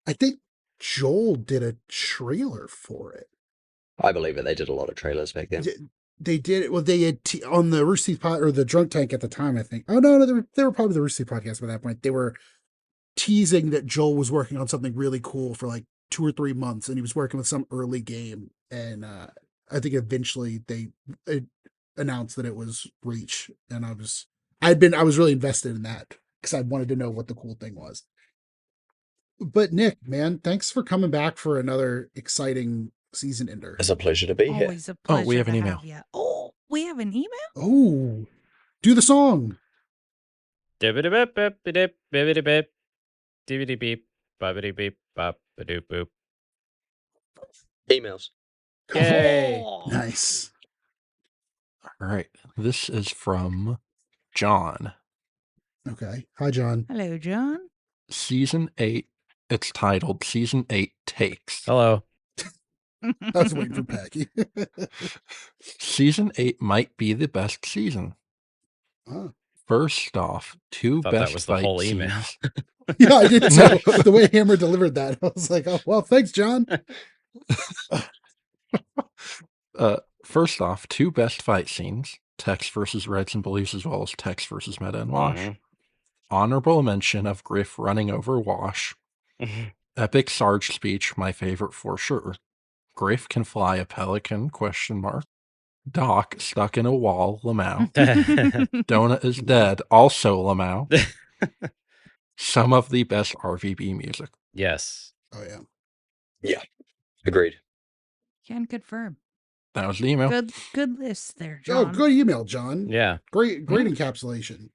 I think Joel did a trailer for it. I believe it. They did a lot of trailers back then. They did it. Well, they had on the Rooster Teeth pod, or the Drunk Tank at the time, I think. Oh, no, they were probably the Rooster Teeth podcast by that point. They were teasing that Joel was working on something really cool for like 2 or 3 months, and he was working with some early game. And I think eventually they announced that it was Reach, and I was really invested in that because I wanted to know what the cool thing was. But Nick, man, thanks for coming back for another exciting season ender. It's a pleasure to be here. Always a pleasure. we have an to email. have ya. Oh, we have an email? Oh, do the song. Emails. Yay. Oh. Nice. All right. This is from John. Okay. Hi, John. Hello, John. Season 8. It's titled Season 8 Takes. Hello. I was waiting for Packy. Season 8 might be the best season. Oh. First off, two Thought best that was the fight whole email. scenes. Yeah, I did too. The way Hammer delivered that, I was like, oh, well, thanks, John. First off, two best fight scenes. Tex versus Reds and Blues, as well as Tex versus Meta and Wash. Honorable mention of Griff running over Wash. Epic Sarge speech, my favorite for sure. Griff can fly a pelican, ? Doc stuck in a wall, Lamau. Donut is dead, also Lamau. Some of the best RVB music. Yes. Oh, yeah. Yeah. Agreed. Can confirm. That was the email. Good list there, Oh, John. good email, John. Yeah. Great encapsulation.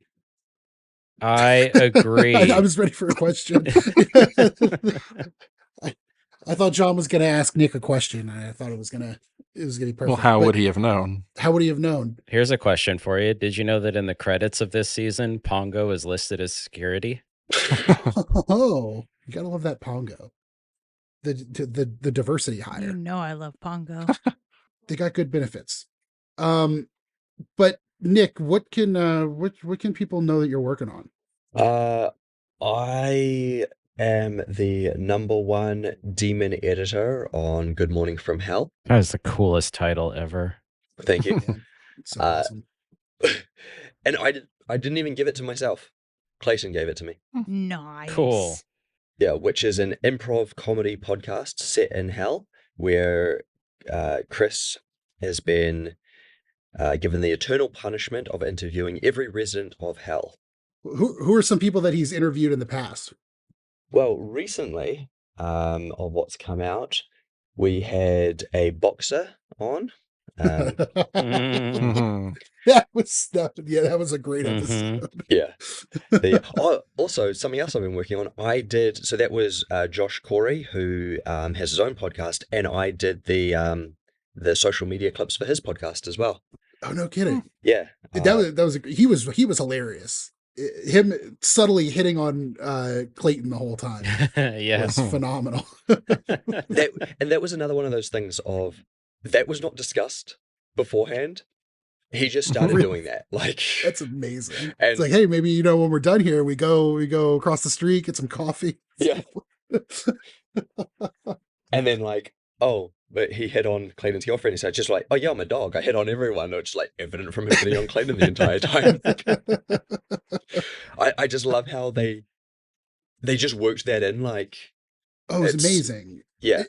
I agree. I was ready for a question. I thought John was going to ask Nick a question. I thought it was going to be perfect. Well, how would he have known? How would he have known? Here's a question for you. Did you know that in the credits of this season, Pongo is listed as security? Oh, you gotta love that Pongo. The diversity hire. You know I love Pongo. They got good benefits. But Nick, what can people know that you're working on? I am the #1 demon editor on Good Morning from Hell. That is the coolest title ever. Thank you. Yeah, so awesome. And I didn't even give it to myself. Clayton gave it to me. Nice. Cool. Yeah, which is an improv comedy podcast set in hell, where Chris has been given the eternal punishment of interviewing every resident of hell. Who are some people that he's interviewed in the past? Well, recently, of what's come out. We had a boxer on. Mm. that was a great Mhm. episode. Yeah. Also, something else I've been working on. So that was Josh Corey, who has his own podcast, and I did the social media clips for his podcast as well. Oh, no kidding. Yeah. He was hilarious. Him subtly hitting on Clayton the whole time Yeah. was phenomenal. That was another one of those things of that was not discussed beforehand. He just started Really? doing that. Like, That's amazing. And- It's like, hey, maybe when we're done here, we go across the street, get some coffee. yeah. And then like, oh, but he hit on Clayton's girlfriend. He's just like, oh yeah, I'm a dog. I hit on everyone. It's like evident from him hitting on Clayton the entire time. I just love how they just worked that in. Like, Oh, it's It's- amazing. yeah,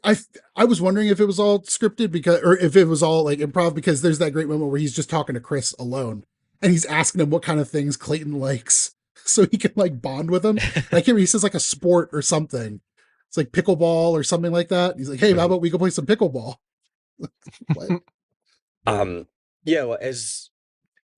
I was wondering if it was all scripted or if it was all like improv, because there's that great moment where he's just talking to Chris alone and he's asking him what kind of things Clayton likes so he can like bond with him. I can't remember, he says like a sport or something. It's like pickleball or something like that. He's like, hey, how about we go play some pickleball? What? yeah. Well, as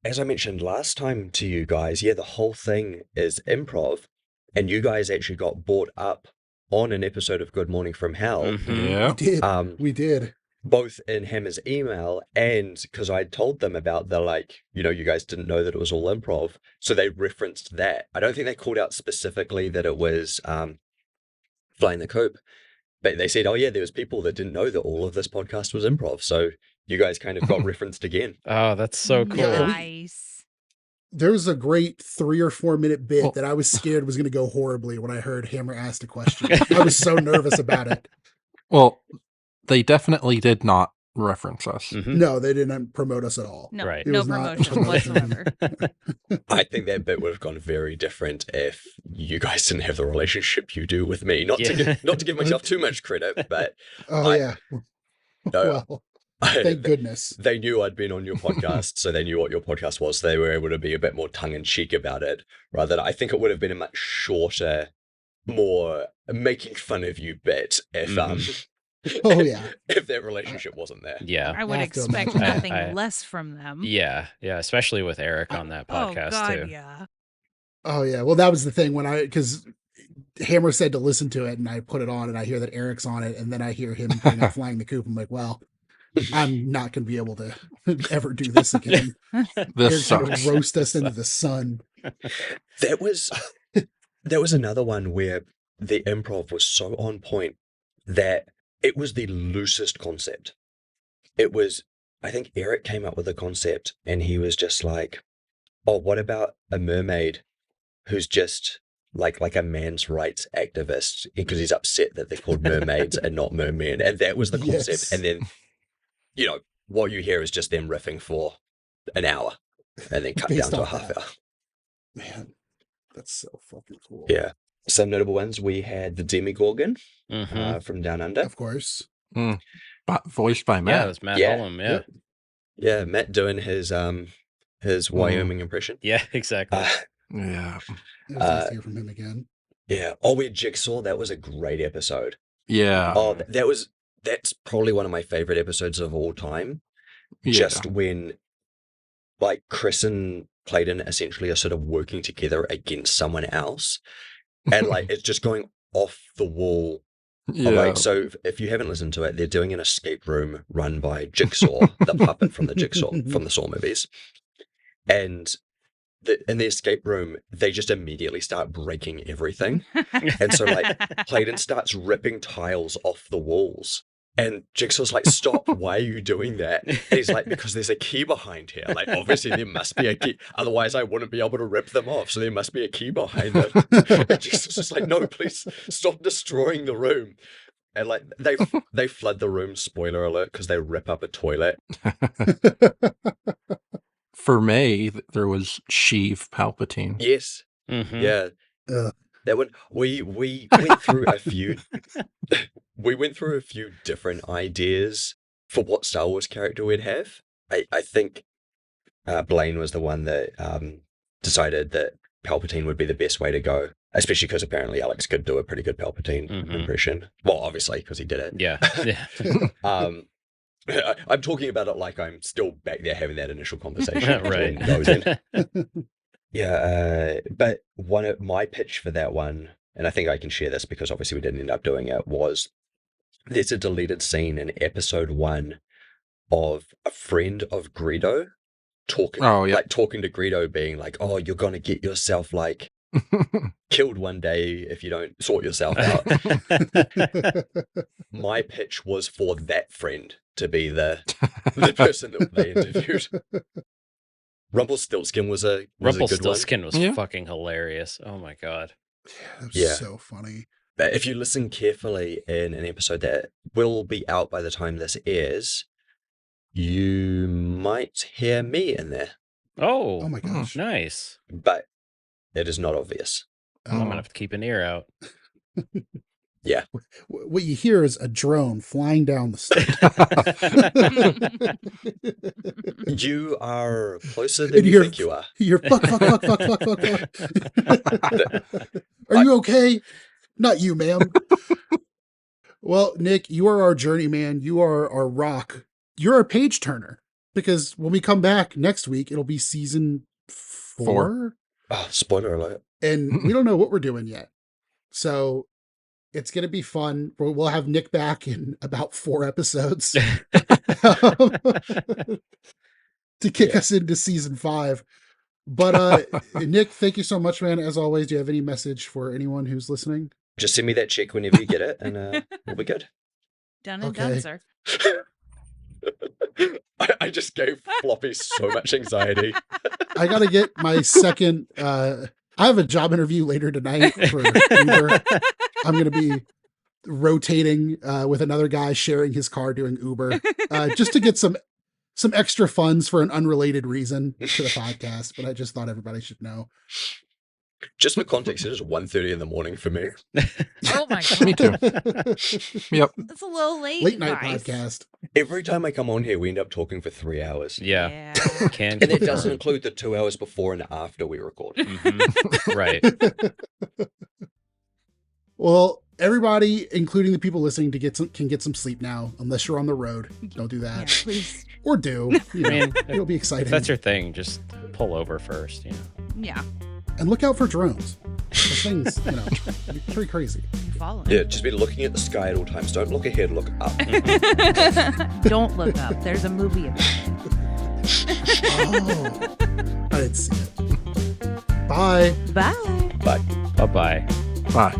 I mentioned last time to you guys, yeah, the whole thing is improv, and you guys actually got brought up on an episode of Good Morning from Hell. Mhm. Yeah. We did. We did. Both in Hammer's email and because I told them about the, like, you guys didn't know that it was all improv. So they referenced that. I don't think they called out specifically that it was Flying the Coop, but they said, oh yeah, there was people that didn't know that all of this podcast was improv. So you guys kind of got referenced again. Oh, that's so cool. Yeah, Nice. There was a great 3 or 4 minute bit Well- that I was scared was going to go horribly when I heard Hammer asked a question. I was so nervous about it. Well, they definitely did not reference us. Mhm. No, they didn't promote us at all. No, Right. It no was not promotion promotion. whatsoever. I think that bit would have gone very different if you guys didn't have the relationship you do with me. Not Yeah. to give myself too much credit, but Oh, I- yeah. no, Well, thank goodness. they knew I'd been on your podcast, so they knew what your podcast was. So they were able to be a bit more tongue-in-cheek about it, rather than I think it would have been a much shorter, more making fun of you bit if Oh, yeah. if that relationship wasn't there. Yeah. I would have to expect imagine. nothing I- less from them. Yeah. Yeah. Especially with Eric on that Oh podcast God, too. yeah. Oh, yeah. Well, that was the thing because Hammer said to listen to it, and I put it on, and I hear that Eric's on it, and then I hear him putting up Flying the Coop. I'm like, well, I'm not going to be able to ever do this again. This Eric's going sucks. to roast us into the sun. That was another one where the improv was so on point that it was the loosest concept. It was, I think Eric came up with a concept and he was just like, oh, what about a mermaid who's just like a man's rights activist because he's upset that they're called mermaids and not mermen. And that was the concept. Yes. And then, what you hear is just them riffing for an hour and then cut down Based to a off half that. hour. Man, that's so fucking cool. Yeah. Some notable ones, we had the Demigorgon Mhm. from Down Under. Of course. But voiced by Yeah, Matt. it was Matt Yeah. Hullum. Yeah. Yep. Yeah, Matt doing his Wyoming impression. Yeah, exactly. Yeah. It was nice to hear from him again. Yeah. Oh, we had Jigsaw. That was a great episode. Yeah. Oh, that's probably one of my favorite episodes of all time. Yeah. Just when, like, Chris and Clayton essentially are sort of working together against someone else, and like it's just going off the wall. Yeah. Like, so if you haven't listened to it, they're doing an escape room run by Jigsaw, the puppet from the Saw movies, and in the escape room, they just immediately start breaking everything. And so, like, Clayton starts ripping tiles off the walls. And Jigsaw's like, stop, why are you doing that? And he's like, because there's a key behind here. Like, obviously there must be a key. Otherwise, I wouldn't be able to rip them off. So there must be a key behind it. And Jigsaw's just like, no, please stop destroying the room. And like, they flood the room, spoiler alert, because they rip up a toilet. For May, there was Sheev Palpatine. Yes. Mhm. Yeah. Ugh. That one, we went through a few we went through a few different ideas for what Star Wars character we'd have. I think Blaine was the one that decided that Palpatine would be the best way to go, especially because apparently Alex could do a pretty good Palpatine impression. Well, obviously, because he did it. Yeah. I'm talking about it like I'm still back there having that initial conversation. Right. Goes in. Yeah, but one of my pitch for that one, and I think I can share this because obviously we didn't end up doing it, was there's a deleted scene in episode 1 of a friend of Greedo talking, talking to Greedo, being like, "Oh, you're gonna get yourself like killed one day if you don't sort yourself out." My pitch was for that friend to be the person that they interviewed. Rumpelstiltskin was a good one. Rumpelstiltskin was fucking hilarious. Oh my god. That was so funny. But if you listen carefully in an episode that will be out by the time this airs, you might hear me in there. Oh my gosh. Nice. But it is not obvious. I'm going to have to keep an ear out. Yeah. What you hear is a drone flying down the stairs. You are closer than you think you are. You're fuck. Are you okay? Not you, ma'am. Well, Nick, you are our journeyman. You are our rock. You're our page turner. Because when we come back next week, it'll be season 4. Oh, spoiler alert. And we don't know what we're doing yet. So it's going to be fun. We'll have Nick back in about 4 episodes to kick us into season 5. But Nick, thank you so much, man. As always, do you have any message for anyone who's listening? Just send me that check whenever you get it, and we'll be good. Done and done, sir. I just gave Floppy so much anxiety. I got to get my second... I have a job interview later tonight for Uber. I'm going to be rotating with another guy sharing his car doing Uber just to get some extra funds for an unrelated reason to the podcast. But I just thought everybody should know. Just for context, it is 1:30 in the morning for me. Oh my god. Me too. Yep. It's a little late. Late night guys. podcast. Every time I come on here, we end up talking for 3 hours. Yeah. And that doesn't include the 2 hours before and after we record. Right. Well, everybody, including the people listening, can get some sleep now, unless you're on the road. Don't do that. Yeah, please. Or do. You know, it'll be exciting. If that's your thing, just pull over first, Yeah. And look out for drones. Those things, pretty crazy. You're following. Yeah, just be looking at the sky at all times. Don't look ahead, look up. Don't look up. There's a movie about it. Oh, I didn't see it. Bye. Bye. Bye. Bye-bye. Bye.